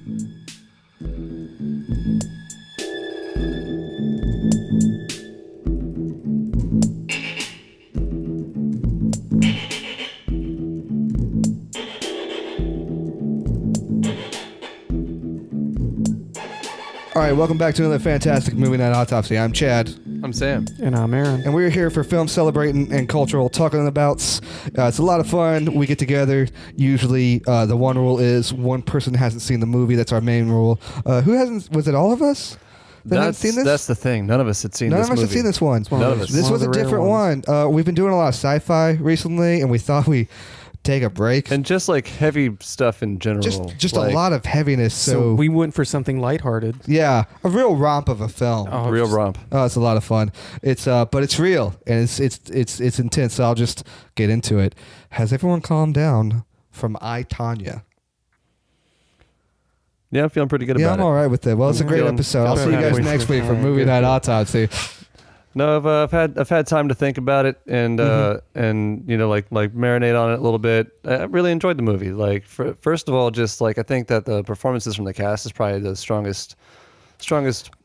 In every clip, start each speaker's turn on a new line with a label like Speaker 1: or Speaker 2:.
Speaker 1: All right, welcome back to another fantastic movie night Autopsy. I'm Chad.
Speaker 2: I'm Sam.
Speaker 3: And I'm Aaron.
Speaker 1: And we're here for film celebrating and cultural talking abouts. It's a lot of fun. We get together. Usually, the one rule is one person hasn't seen the movie. That's our main rule. Who hasn't? Was it all of us that hadn't seen this?
Speaker 2: That's the thing. None of us had seen
Speaker 1: None
Speaker 2: this movie.
Speaker 1: of us had seen this one.
Speaker 2: None of us.
Speaker 1: This was a different one. We've been doing a lot of sci-fi recently, and we thought we take a break.
Speaker 2: And just like heavy stuff in general.
Speaker 1: Just
Speaker 2: like,
Speaker 1: a lot of heaviness.
Speaker 3: So we went for something lighthearted.
Speaker 1: Yeah, a real romp of a film.
Speaker 3: Oh,
Speaker 2: real romp.
Speaker 1: Oh, it's a lot of fun. It's but it's real and it's intense. So I'll just get into it. Has everyone calmed down from Tanya?
Speaker 2: Yeah, I'm feeling pretty good
Speaker 1: Yeah,
Speaker 2: about
Speaker 1: I'm all right with it. Well, it's a great episode. I'll see you guys next week for Movie Night Autopsy.
Speaker 2: No, I've had time to think about it and and you know like marinate on it a little bit. I really enjoyed the movie. Like first of all, just like I think that the performances from the cast is probably the strongest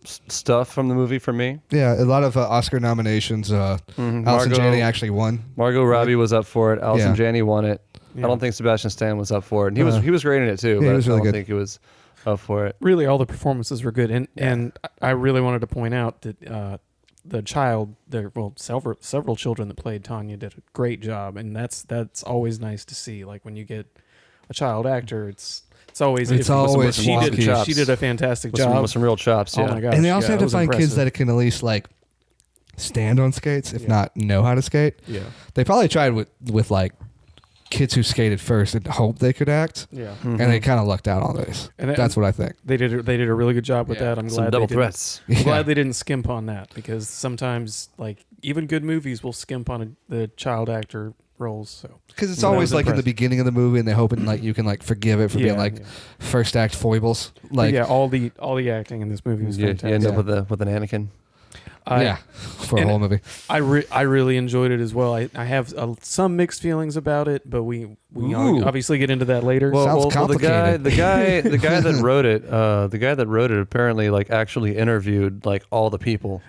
Speaker 2: stuff from the movie for me.
Speaker 1: Yeah, a lot of Oscar nominations. Allison Janney actually won.
Speaker 2: Margot Robbie was up for it. Allison Janney won it.
Speaker 3: Yeah.
Speaker 2: I don't think Sebastian Stan was up for it. And he was great in it too.
Speaker 1: Yeah,
Speaker 2: but
Speaker 1: he was really
Speaker 2: I don't
Speaker 1: good.
Speaker 2: think he was up for it.
Speaker 3: Really, all the performances were good. And I really wanted to point out that the child, several children that played Tanya did a great job. And that's always nice to see. Like when you get a child actor, it's always she did a fantastic job
Speaker 2: with some real chops. Yeah.
Speaker 3: Oh my gosh,
Speaker 1: And they also have to find
Speaker 3: impressive.
Speaker 1: kids that can at least like stand on skates, if not know how to skate.
Speaker 3: Yeah.
Speaker 1: They probably tried with like kids who skated first and hoped they could act.
Speaker 3: Yeah.
Speaker 1: And they kind of lucked out on this.
Speaker 3: And
Speaker 1: that's what I think.
Speaker 3: They did a really good job with that. I'm
Speaker 2: Some
Speaker 3: glad
Speaker 2: double
Speaker 3: they
Speaker 2: threats.
Speaker 3: I'm glad they didn't skimp on that because sometimes like even good movies will skimp on the child actor roles. So
Speaker 1: because it's always like in the beginning of the movie, and they hoping like you can like forgive it for being like first act foibles. Like
Speaker 3: all the acting in this movie was fantastic.
Speaker 2: You end up with an Anakin.
Speaker 1: For a whole movie.
Speaker 3: I really enjoyed it as well. I have some mixed feelings about it, but we obviously get into that later.
Speaker 1: Sounds complicated.
Speaker 2: the guy that wrote it, apparently like actually interviewed like all the people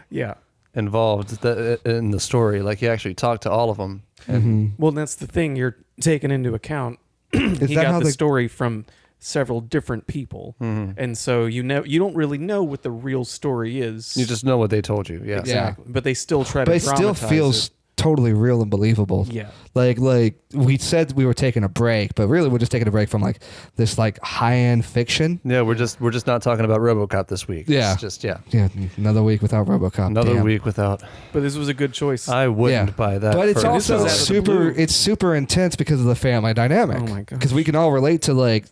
Speaker 2: involved in the story. Like he actually talked to all of them. And
Speaker 3: Well, that's the thing you're taking into account. He got the story from several different people, and so you don't really know what the real story is.
Speaker 2: You just know what they told you. Yeah,
Speaker 3: exactly. But they still try to.
Speaker 1: But it still feels totally real and believable.
Speaker 3: Yeah.
Speaker 1: Like we said we were taking a break, but really we're just taking a break from like this like high-end fiction.
Speaker 2: Yeah, we're just not talking about RoboCop this week.
Speaker 1: Yeah.
Speaker 2: It's just
Speaker 1: Another week without RoboCop.
Speaker 2: Another week without.
Speaker 3: But this was a good choice.
Speaker 2: I wouldn't buy that.
Speaker 1: But it's also
Speaker 3: This is
Speaker 1: super intense because of the family dynamic.
Speaker 3: Oh my gosh.
Speaker 1: Because we can all relate to like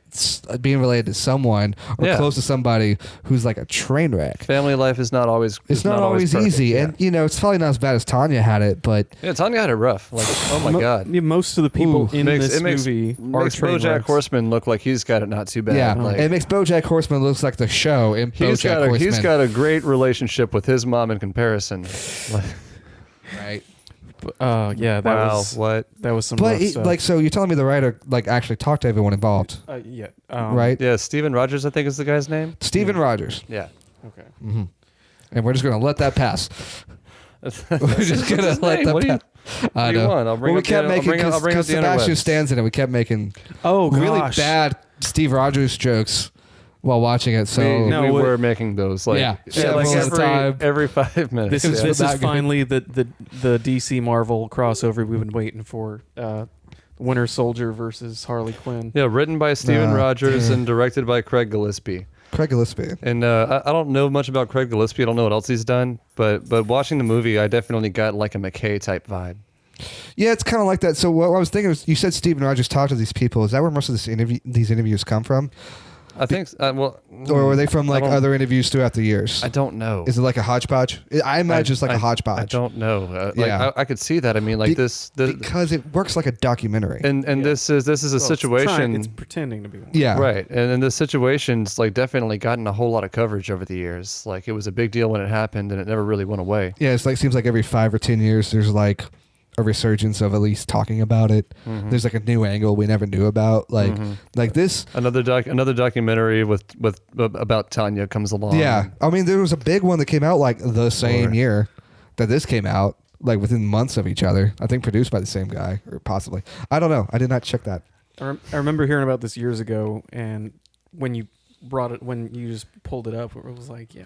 Speaker 1: being related to someone or close to somebody who's like a train wreck.
Speaker 2: Family life is not always.
Speaker 1: It's not always
Speaker 2: perfect.
Speaker 1: easy,
Speaker 2: Yeah.
Speaker 1: and it's probably not as bad as Tanya had it, but
Speaker 2: Tanya had it rough. Like, oh my god.
Speaker 3: Yeah, most of the people in this movie are
Speaker 2: makes
Speaker 3: train
Speaker 2: BoJack
Speaker 3: wrecks.
Speaker 2: Horseman look like he's got it not too bad.
Speaker 1: yeah,
Speaker 2: Like,
Speaker 1: it makes BoJack Horseman looks like the show in BoJack Horseman.
Speaker 2: He's got a great relationship with his mom in comparison.
Speaker 1: Right.
Speaker 3: That was some
Speaker 1: But
Speaker 3: rough stuff.
Speaker 1: like, so you're telling me the writer like actually talked to everyone involved, right?
Speaker 2: Yeah, Steven Rogers, I think is the guy's name.
Speaker 1: Steven Rogers.
Speaker 2: Yeah.
Speaker 3: Okay.
Speaker 1: And we're just gonna let that pass. We're just gonna let that pass. I know.
Speaker 2: I'll bring
Speaker 1: we
Speaker 2: up
Speaker 1: kept making because Sebastian
Speaker 2: interwebs.
Speaker 1: stands in it. We kept making
Speaker 3: Oh gosh.
Speaker 1: really bad Steve Rogers jokes while watching it. So
Speaker 2: we were making those like
Speaker 1: Yeah,
Speaker 2: like
Speaker 1: several time.
Speaker 2: every 5 minutes.
Speaker 3: This is finally the DC Marvel crossover we've been waiting for. Winter Soldier versus Harley Quinn.
Speaker 2: Yeah, written by Steven Rogers and directed by Craig Gillespie.
Speaker 1: Craig Gillespie.
Speaker 2: And I don't know much about Craig Gillespie. I don't know what else he's done. But watching the movie, I definitely got like a McKay type vibe.
Speaker 1: Yeah, it's kind of like that. So what I was thinking was, you said Steven Rogers talked to these people. Is that where most of these interviews come from?
Speaker 2: I think,
Speaker 1: or were they from like other interviews throughout the years?
Speaker 2: I don't know.
Speaker 1: Is it like a hodgepodge? I imagine it's like a hodgepodge.
Speaker 2: I don't know.
Speaker 1: Yeah.
Speaker 2: I could see that. I mean, like this
Speaker 1: because it works like a documentary.
Speaker 2: and this is a situation.
Speaker 3: It's pretending to be one.
Speaker 1: Yeah,
Speaker 2: Right. And then the situation's like definitely gotten a whole lot of coverage over the years. Like it was a big deal when it happened and it never really went away.
Speaker 1: Yeah, it's like seems like every 5 or 10 years there's like a resurgence of at least talking about it. There's like a new angle we never knew about. Like this.
Speaker 2: Another documentary with about Tanya comes along.
Speaker 1: Yeah, I mean, there was a big one that came out like the same year that this came out, like within months of each other. I think produced by the same guy, or possibly. I don't know. I did not check that.
Speaker 3: I remember hearing about this years ago, and when you just pulled it up, it was like, yeah,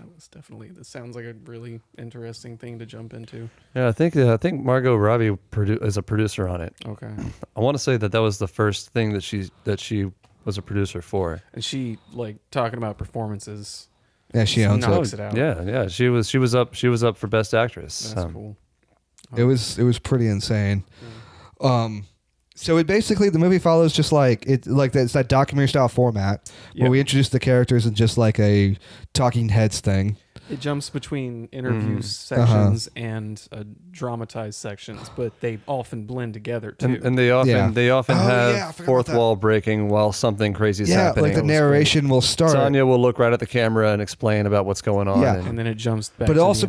Speaker 3: this sounds like a really interesting thing to jump into.
Speaker 2: Yeah, I think Margot Robbie is a producer on it.
Speaker 3: Okay.
Speaker 2: I want to say that was the first thing that she was a producer for.
Speaker 3: And she, like, talking about performances.
Speaker 1: Yeah, she owns
Speaker 3: knocks it out.
Speaker 2: Yeah. She was up for Best Actress.
Speaker 3: That's cool.
Speaker 1: It was pretty insane. So it basically, the movie follows just like it's that documentary style format where we introduce the characters in just like a talking heads thing.
Speaker 3: It jumps between interview sections and dramatized sections, but they often blend together too.
Speaker 2: And they often have fourth wall breaking while something crazy is happening.
Speaker 1: Like the narration will start.
Speaker 2: Tanya will look right at the camera and explain about what's going on.
Speaker 1: Yeah,
Speaker 3: and then it jumps back.
Speaker 1: But
Speaker 3: to
Speaker 1: also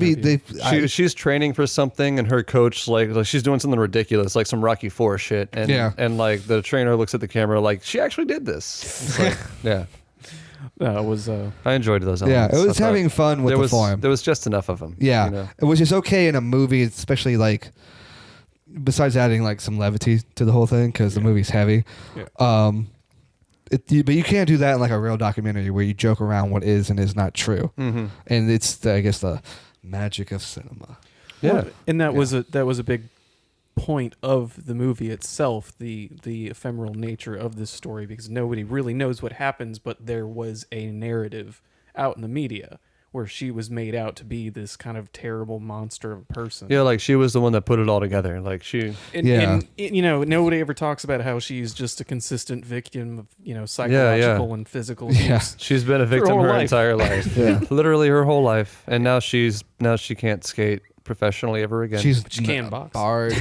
Speaker 2: she's training for something, and her coach like she's doing something ridiculous, like some Rocky IV shit, and like the trainer looks at the camera like she actually did this. It's like, yeah.
Speaker 3: It was.
Speaker 2: I enjoyed those elements.
Speaker 1: Yeah, it was having fun with the form.
Speaker 2: There was just enough of them.
Speaker 1: Yeah,
Speaker 2: you know?
Speaker 1: It was just okay in a movie, especially like besides adding like some levity to the whole thing because the movie's heavy.
Speaker 3: Yeah.
Speaker 1: But you can't do that in like a real documentary where you joke around what is and is not true. And it's I guess the magic of cinema.
Speaker 2: Yeah,
Speaker 3: well, and that was a big point of the movie itself, the ephemeral nature of this story, because nobody really knows what happens, but there was a narrative out in the media where she was made out to be this kind of terrible monster of a person.
Speaker 2: Yeah, like she was the one that put it all together. Like
Speaker 3: and you know, nobody ever talks about how she's just a consistent victim of, you know, psychological and physical abuse.
Speaker 2: She's been a victim her entire life. Literally her whole life, and now she can't skate professionally ever again.
Speaker 3: She can box.
Speaker 1: Barred.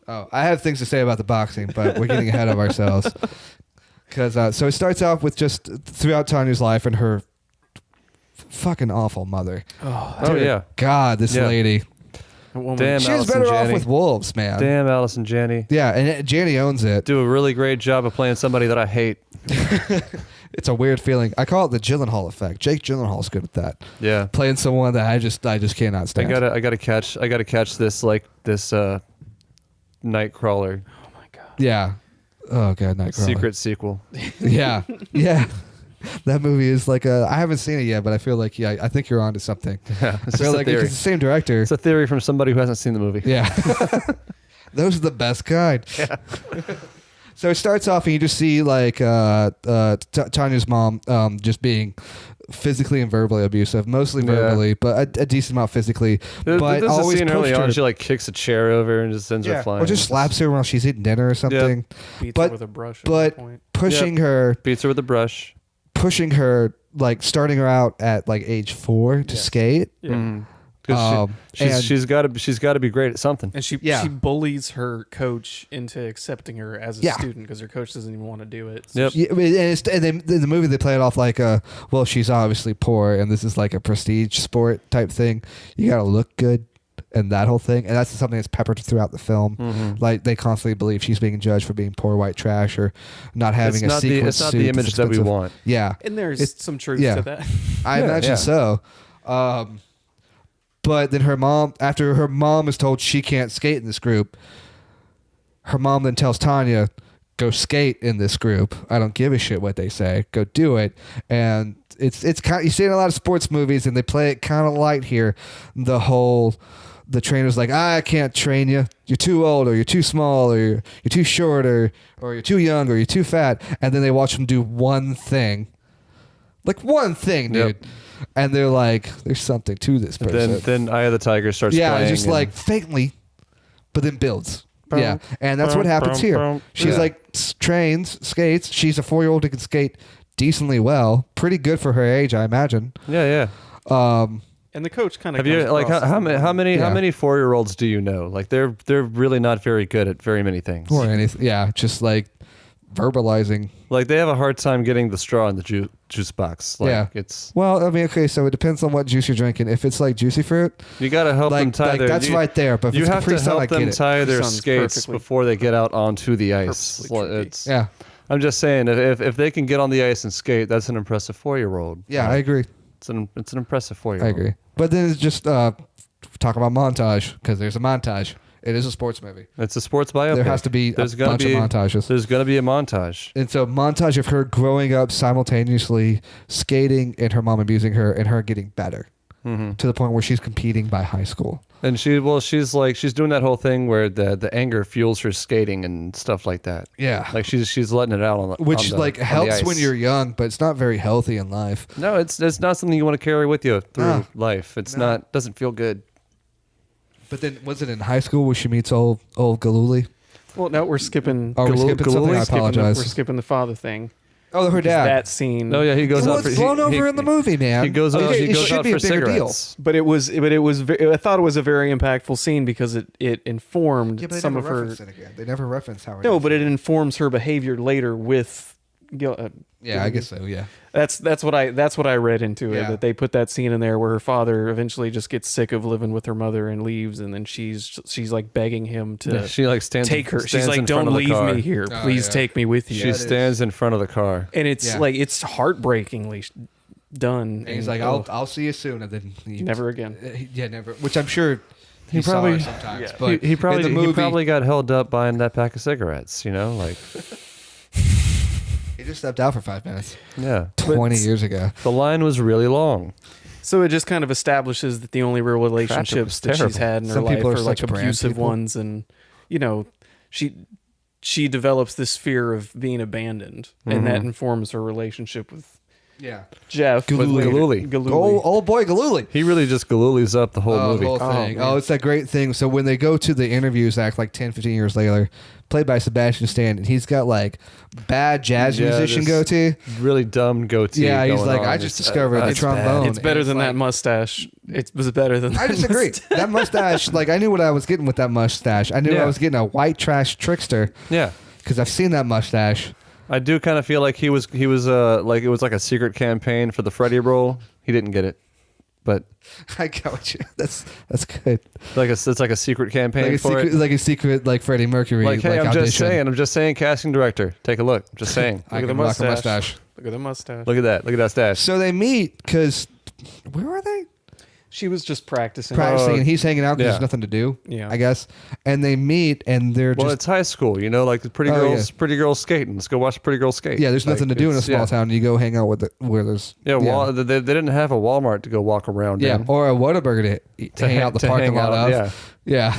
Speaker 1: I have things to say about the boxing, but we're getting ahead of ourselves. Because so it starts off with just throughout Tanya's life and her fucking awful mother. God, this lady.
Speaker 2: Damn,
Speaker 1: she was better off with wolves, man.
Speaker 2: Damn, Allison Janney.
Speaker 1: Yeah, and Janney owns it.
Speaker 2: Do a really great job of playing somebody that I hate.
Speaker 1: It's a weird feeling. I call it the Gyllenhaal effect. Jake Gyllenhaal's good at that. Yeah, playing someone that I just cannot stand.
Speaker 2: I gotta catch this Nightcrawler.
Speaker 3: Oh my god.
Speaker 1: Yeah. Oh god, Nightcrawler.
Speaker 2: Secret sequel.
Speaker 1: Yeah. That movie is like I haven't seen it yet, but I feel like I think you're onto something.
Speaker 2: Yeah,
Speaker 1: I feel like it's the same director.
Speaker 2: It's a theory from somebody who hasn't seen the movie.
Speaker 1: Yeah. Those are the best kind.
Speaker 2: Yeah.
Speaker 1: So it starts off and you just see like Tanya's mom just being physically and verbally abusive, mostly verbally, but a decent amount physically. But
Speaker 2: there's
Speaker 1: always
Speaker 2: a scene early on,
Speaker 1: her.
Speaker 2: She like kicks a chair over and just sends her flying.
Speaker 1: Or just slaps her while she's eating dinner or something.
Speaker 3: Beats her with a brush.
Speaker 1: But pushing her.
Speaker 2: Beats her with a brush.
Speaker 1: Pushing her, like starting her out at like age 4 to skate.
Speaker 3: Yeah. Mm-hmm.
Speaker 2: She's got to be great at something.
Speaker 3: And she bullies her coach into accepting her as a student because her coach doesn't even want to do it. So
Speaker 1: and then in the movie they play it off like well, she's obviously poor and this is like a prestige sport type thing. You got to look good and that whole thing, and that's something that's peppered throughout the film. Like they constantly believe she's being judged for being poor white trash or not having a sequin
Speaker 2: it's not the image that we want.
Speaker 1: Yeah,
Speaker 3: and there's some truth to that.
Speaker 1: I imagine so. But then her mom, after her mom is told she can't skate in this group, her mom then tells Tanya, go skate in this group. I don't give a shit what they say. Go do it. And it's kind of, you see it in a lot of sports movies and they play it kind of light here. The trainer's like, I can't train you. You're too old or you're too small or you're too short or you're too young or you're too fat. And then they watch them do one thing. Like one thing, dude. Yep. And they're like, there's something to this person.
Speaker 2: Then Eye of the Tiger starts playing.
Speaker 1: Yeah, just like faintly, but then builds. Yeah, and that's what happens here. She's like trains, skates. She's a 4-year-old who can skate decently well. Pretty good for her age, I imagine.
Speaker 2: Yeah.
Speaker 3: And the coach kind of
Speaker 2: have you like how many 4-year-olds do you know? Like they're really not very good at very many things.
Speaker 1: Or anything. Yeah, just like verbalizing.
Speaker 2: Like, they have a hard time getting the straw in the juice box. Like,
Speaker 1: Yeah.
Speaker 2: it's
Speaker 1: Well, I mean, okay, so it depends on what juice you're drinking. If it's like juicy fruit,
Speaker 2: you got to help them tie their.
Speaker 1: that's right there. But if
Speaker 2: you
Speaker 1: it's
Speaker 2: have to
Speaker 1: Capri Sun, I
Speaker 2: help
Speaker 1: get
Speaker 2: them
Speaker 1: it.
Speaker 2: tie their
Speaker 3: Sun's
Speaker 2: skates
Speaker 3: perfectly-
Speaker 2: before they get out onto the ice.
Speaker 3: Purposely tricky.
Speaker 2: It's,
Speaker 1: Yeah,
Speaker 2: I'm just saying, if they can get on the ice and skate, that's an impressive 4-year-old.
Speaker 1: yeah, I agree.
Speaker 2: It's an impressive 4-year-old.
Speaker 1: I agree. But then it's just talk about montage because there's a montage. It is a sports movie.
Speaker 2: It's a sports biopic.
Speaker 1: There has to be
Speaker 2: There's
Speaker 1: a
Speaker 2: gonna
Speaker 1: bunch of montages.
Speaker 2: There's going to be a montage.
Speaker 1: And so montage of her growing up simultaneously skating and her mom abusing her and her getting better to the point where she's competing by high school.
Speaker 2: And she's doing that whole thing where the anger fuels her skating and stuff like that.
Speaker 1: Yeah.
Speaker 2: Like she's letting it out on the
Speaker 1: Which
Speaker 2: on the
Speaker 1: helps
Speaker 2: ice.
Speaker 1: when you're young, but it's not very healthy in life.
Speaker 2: No, it's not something you want to carry with you through
Speaker 1: No.
Speaker 2: life. It's
Speaker 1: No.
Speaker 2: not doesn't feel good.
Speaker 1: But then was it in high school where she meets old Galooly?
Speaker 3: Well, no, we're skipping.
Speaker 1: Oh, we're skipping something? I
Speaker 3: skipping
Speaker 1: apologize.
Speaker 3: We're skipping the father thing.
Speaker 1: Oh, her dad.
Speaker 3: That scene.
Speaker 2: Oh yeah, he goes
Speaker 1: It
Speaker 2: out
Speaker 1: was
Speaker 2: for
Speaker 1: blown
Speaker 2: he,
Speaker 1: over
Speaker 2: he-
Speaker 1: in the movie, man.
Speaker 2: He goes out.
Speaker 1: Okay,
Speaker 2: He
Speaker 1: it
Speaker 2: goes
Speaker 1: should
Speaker 2: out
Speaker 1: be
Speaker 2: for
Speaker 1: a bigger deal.
Speaker 2: cigarettes.
Speaker 3: But it was. I thought it was a very impactful scene because it informed
Speaker 1: Yeah, but they
Speaker 3: some
Speaker 1: never
Speaker 3: of her.
Speaker 1: reference it again. They never reference how.
Speaker 3: No, but it informs her behavior later with.
Speaker 1: Yeah, I guess so. Yeah.
Speaker 3: That's what I read into it.
Speaker 1: Yeah.
Speaker 3: That they put that scene in there where her father eventually just gets sick of living with her mother and leaves, and then she's like begging him to
Speaker 2: She like stands.
Speaker 3: take her.
Speaker 2: Stands
Speaker 3: She's like,
Speaker 2: in
Speaker 3: "Don't
Speaker 2: front of the
Speaker 3: leave
Speaker 2: car.
Speaker 3: me here.
Speaker 1: Oh,
Speaker 3: Please
Speaker 1: yeah.
Speaker 3: take me with you."
Speaker 2: She
Speaker 1: it is.
Speaker 2: stands in front of the car.
Speaker 3: And it's
Speaker 1: Yeah.
Speaker 3: like it's heartbreakingly done.
Speaker 1: And he's
Speaker 3: and,
Speaker 1: like,
Speaker 3: oh,
Speaker 1: I'll see you soon, and then he,
Speaker 3: never again.
Speaker 1: Yeah, never. Which I'm sure he
Speaker 2: probably-
Speaker 1: saw her sometimes.
Speaker 3: yeah.
Speaker 1: But
Speaker 2: He probably
Speaker 1: in the movie,
Speaker 2: he probably got held up buying that pack of cigarettes. You know, like
Speaker 1: he just stepped out for 5 minutes
Speaker 2: yeah.
Speaker 1: 20 years ago.
Speaker 2: The line was really long.
Speaker 3: So it just kind of establishes that the only real relationships that she's
Speaker 2: terrible.
Speaker 3: had in her
Speaker 1: Some
Speaker 3: life
Speaker 1: people are
Speaker 3: are like
Speaker 1: such brand
Speaker 3: abusive
Speaker 1: people.
Speaker 3: ones, and she develops this fear of being abandoned, and that informs her relationship with
Speaker 1: Yeah.
Speaker 3: Jeff.
Speaker 2: Galooly.
Speaker 1: Old boy Galooly.
Speaker 2: He really just galoolies up the whole movie.
Speaker 1: Whole thing.
Speaker 3: man.
Speaker 1: Oh, it's that great thing. So when they go to the interviews act like 10, 15 years later, played by Sebastian Stan, and he's got like bad jazz
Speaker 2: Yeah,
Speaker 1: musician
Speaker 2: this
Speaker 1: goatee.
Speaker 2: Really dumb goatee.
Speaker 1: Yeah, he's
Speaker 2: going
Speaker 1: like,
Speaker 2: on.
Speaker 1: I just
Speaker 2: It's-
Speaker 1: discovered the
Speaker 2: that's
Speaker 1: trombone.
Speaker 2: bad.
Speaker 3: It's better
Speaker 1: And
Speaker 3: than
Speaker 1: it's
Speaker 3: that mustache. It was better than.
Speaker 1: I
Speaker 3: that
Speaker 1: disagree.
Speaker 3: mustache.
Speaker 1: That mustache, like I knew what I was getting with that mustache. I knew
Speaker 2: Yeah.
Speaker 1: I was getting a white trash trickster
Speaker 2: Yeah.
Speaker 1: because I've seen that mustache.
Speaker 2: I do kind of feel like he was like it was like a secret campaign for the Freddy role. He didn't get it, but
Speaker 1: I got you. That's good.
Speaker 2: it's like a secret campaign
Speaker 1: Like a
Speaker 2: for
Speaker 1: secret,
Speaker 2: it.
Speaker 1: like a secret, like Freddie Mercury.
Speaker 2: Like, hey, I'm
Speaker 1: audition.
Speaker 2: just saying, casting director, take a look. I'm just saying.
Speaker 1: I
Speaker 3: Look at
Speaker 1: can
Speaker 3: the
Speaker 1: rock a
Speaker 3: mustache.
Speaker 1: mustache.
Speaker 3: Look at the mustache.
Speaker 2: Look at that stash.
Speaker 1: So they meet because where are they?
Speaker 3: She was just practicing.
Speaker 1: Practicing, and he's hanging out because
Speaker 2: yeah.
Speaker 1: there's nothing to do.
Speaker 3: Yeah.
Speaker 1: I guess. And they meet, and they're
Speaker 2: Well,
Speaker 1: just
Speaker 2: it's high school, you know, like the pretty
Speaker 1: Oh,
Speaker 2: girls, pretty girls skating. Let's go watch pretty girls skate.
Speaker 1: yeah. There's
Speaker 2: Like,
Speaker 1: nothing to do in a
Speaker 2: it's-
Speaker 1: small
Speaker 2: yeah.
Speaker 1: town. You go hang out with where there's
Speaker 2: They didn't have a Walmart to go walk around
Speaker 1: yeah,
Speaker 2: in.
Speaker 1: or a Whataburger to hang out the
Speaker 2: to
Speaker 1: parking
Speaker 2: hang
Speaker 1: lot
Speaker 2: out,
Speaker 1: of. Yeah,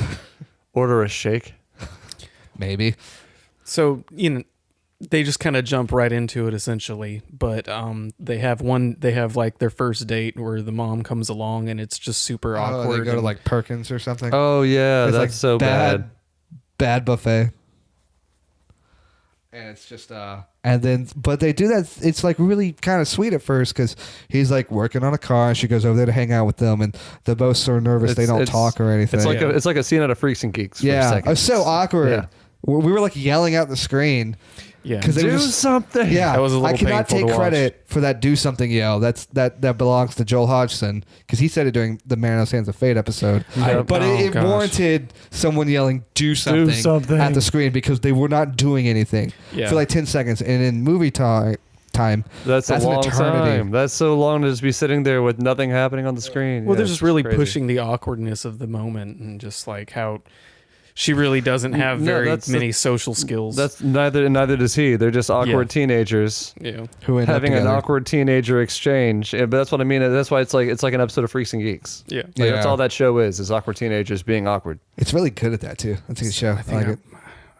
Speaker 2: Order a shake.
Speaker 1: maybe.
Speaker 3: So they just kind of jump right into it essentially, but they have like their first date where the mom comes along and it's just super
Speaker 1: Oh,
Speaker 3: awkward.
Speaker 1: they go to
Speaker 3: and-
Speaker 1: like Perkins or something.
Speaker 2: Oh yeah,
Speaker 1: It's
Speaker 2: that's
Speaker 1: like
Speaker 2: so bad.
Speaker 1: Bad buffet. And it's just and then but they do that. It's like really kind of sweet at first because he's like working on a car and she goes over there to hang out with them and they're both so nervous they don't talk or anything.
Speaker 2: It's like a scene out of Freaks and Geeks. For a
Speaker 1: yeah,
Speaker 2: second.
Speaker 1: it's so awkward.
Speaker 2: Yeah.
Speaker 1: We were like yelling out the screen
Speaker 3: yeah.
Speaker 1: because
Speaker 2: Do something.
Speaker 1: yeah,
Speaker 3: That was a little
Speaker 1: I cannot
Speaker 3: painful
Speaker 1: take
Speaker 3: to watch.
Speaker 1: credit for that "do something" yell. That belongs to Joel Hodgson because he said it during the Man of Hands of Fate episode.
Speaker 2: Yeah.
Speaker 1: But
Speaker 3: Oh,
Speaker 1: it
Speaker 3: gosh.
Speaker 1: warranted someone yelling "do something"
Speaker 2: something.
Speaker 1: at the screen because they were not doing anything
Speaker 3: Yeah.
Speaker 1: for like 10 seconds. And in movie time,
Speaker 2: That's a
Speaker 1: an
Speaker 2: long
Speaker 1: eternity.
Speaker 2: time. That's so long to just be sitting there with nothing happening on the screen.
Speaker 3: Well,
Speaker 2: Yeah,
Speaker 3: they're
Speaker 2: it's
Speaker 3: just really
Speaker 2: crazy.
Speaker 3: pushing the awkwardness of the moment and just like how she really doesn't have
Speaker 2: No,
Speaker 3: very
Speaker 2: that's
Speaker 3: many social skills.
Speaker 2: That's neither does he. They're just awkward
Speaker 3: Yeah.
Speaker 2: teenagers
Speaker 1: who end
Speaker 2: having
Speaker 1: up
Speaker 2: an
Speaker 1: together.
Speaker 2: awkward teenager exchange. But that's what I mean. That's why it's like an episode of Freaks and Geeks.
Speaker 3: yeah.
Speaker 2: Like,
Speaker 1: Yeah.
Speaker 2: That's all that show is awkward teenagers being awkward.
Speaker 1: It's really good at that too. That's a good show. I
Speaker 3: think
Speaker 1: like it.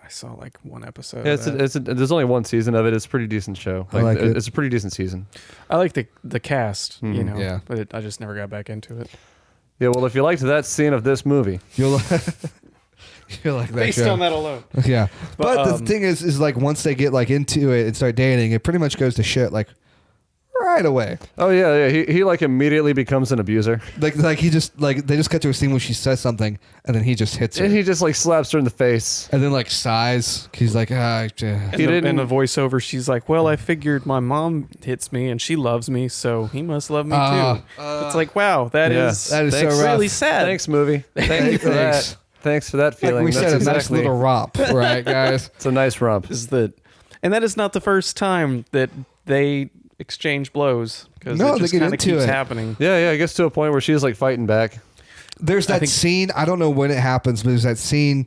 Speaker 3: I saw like one episode.
Speaker 2: Yeah,
Speaker 3: of that.
Speaker 2: there's only one season of it. It's a pretty decent show.
Speaker 1: I like it.
Speaker 2: It's a pretty decent season.
Speaker 3: I like the cast,
Speaker 1: yeah.
Speaker 3: but I just never got back into it.
Speaker 2: Yeah, well, if you liked that scene of this movie,
Speaker 1: You'll you'll like that
Speaker 3: Based
Speaker 1: show.
Speaker 3: on that alone.
Speaker 1: Yeah, but the
Speaker 3: um,
Speaker 1: thing is like once they get like into it and start dating, it pretty much goes to shit like right away.
Speaker 2: Oh yeah, yeah. He like immediately becomes an abuser.
Speaker 1: Like he just like they just cut to a scene where she says something and then he just hits her.
Speaker 2: And he just like slaps her in the face.
Speaker 1: And then like sighs. He's like,
Speaker 3: In the voiceover, she's like, "Well, I figured my mom hits me and she loves me, so he must love me too." It's like, wow, that is
Speaker 1: so rough.
Speaker 3: really sad.
Speaker 2: Thanks, movie. Thank you for that. Thanks for that feeling.
Speaker 1: Like we
Speaker 2: That's
Speaker 1: said, a nice little romp, right, guys?
Speaker 2: It's a nice romp.
Speaker 3: And that is not the first time that they exchange blows, because
Speaker 1: No,
Speaker 3: it just
Speaker 1: they get
Speaker 3: kind of
Speaker 1: into
Speaker 3: keeps
Speaker 1: it.
Speaker 3: happening.
Speaker 2: Yeah, it gets to a point where she's like fighting back.
Speaker 1: There's that scene. I don't know when it happens, but there's that scene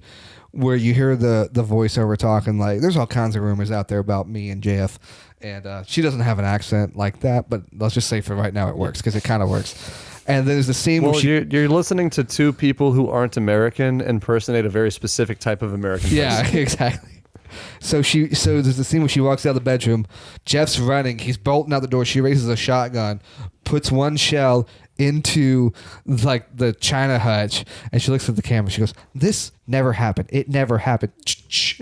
Speaker 1: where you hear the voiceover talking. Like, there's all kinds of rumors out there about me and Jeff, and she doesn't have an accent like that. But let's just say for right now it works because it kind of works. And there's the scene where
Speaker 2: you're listening to two people who aren't American impersonate a very specific type of American person.
Speaker 1: Yeah, exactly. So there's the scene where she walks out of the bedroom. Jeff's running. He's bolting out the door. She raises a shotgun, puts one shell into like the china hutch, and she looks at the camera. She goes, "This never happened. It never happened."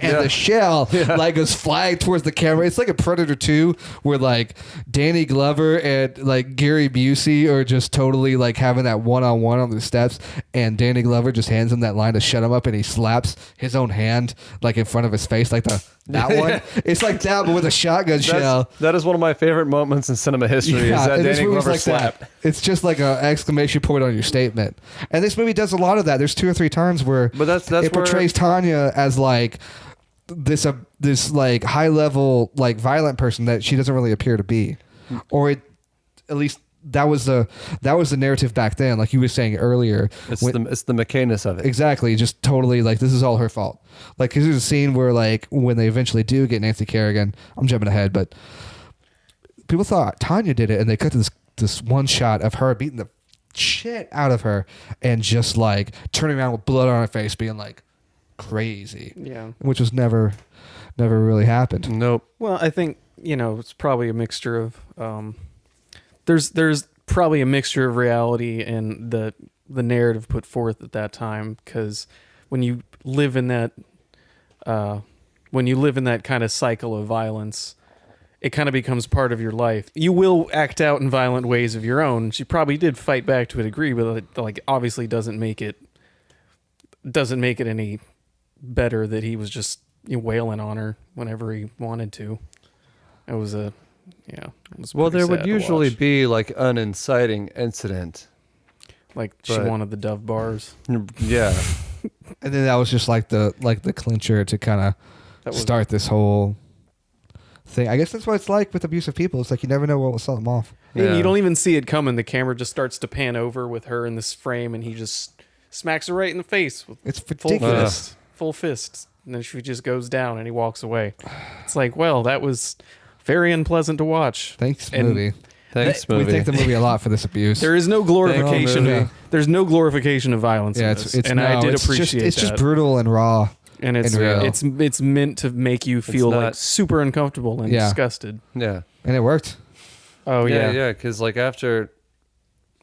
Speaker 1: And the shell like goes flying towards the camera. It's like a Predator 2 where like Danny Glover and like Gary Busey are just totally like having that one-on-one on the steps, and Danny Glover just hands him that line to shut him up, and he slaps his own hand like in front of his face, like that one. It's like that, but with a shotgun shell.
Speaker 2: That is one of my favorite moments in cinema history. Is that Danny Glover slap?
Speaker 1: That. It's just like an exclamation point on your statement. And this movie does a lot of that. There's 2 or 3 times where it portrays Tanya as like this like high level like violent person that she doesn't really appear to be, or at least that was the narrative back then. Like you were saying earlier,
Speaker 2: it's the McCainess of it.
Speaker 1: Exactly, just totally like this is all her fault. Like, cause there's a scene where like when they eventually do get Nancy Kerrigan, I'm jumping ahead, but people thought Tanya did it, and they cut to this one shot of her beating the shit out of her and just like turning around with blood on her face, being like crazy.
Speaker 3: Yeah,
Speaker 1: which was never really happened.
Speaker 2: Nope.
Speaker 3: Well, I think it's probably a mixture of there's probably a mixture of reality and the narrative put forth at that time, because when you live in that kind of cycle of violence, it kind of becomes part of your life. You will act out in violent ways of your own. She probably did fight back to a degree, but it, like, obviously doesn't make it any better that he was just wailing on her whenever he wanted to. It was
Speaker 2: there would usually be like an inciting incident,
Speaker 3: like she wanted the Dove bars.
Speaker 2: Yeah.
Speaker 1: And then that was just like the clincher to kind of start this whole thing. I guess that's what it's like with abusive people. It's like you never know what will set them off.
Speaker 3: Yeah. And you don't even see it coming. The camera just starts to pan over with her in this frame, and he just smacks her right in the face with full fist. And then she just goes down, and he walks away. It's like, well, that was very unpleasant to watch.
Speaker 1: Thanks, movie.
Speaker 2: Thanks, movie.
Speaker 1: We thank the movie a lot for this abuse.
Speaker 3: There is no glorification. There's no glorification of violence.
Speaker 1: Yeah,
Speaker 3: in this, I did appreciate
Speaker 1: it's just brutal and raw.
Speaker 3: And it's meant to make you feel like super uncomfortable and disgusted.
Speaker 2: Yeah,
Speaker 1: and it worked.
Speaker 3: Oh
Speaker 2: yeah. Because like after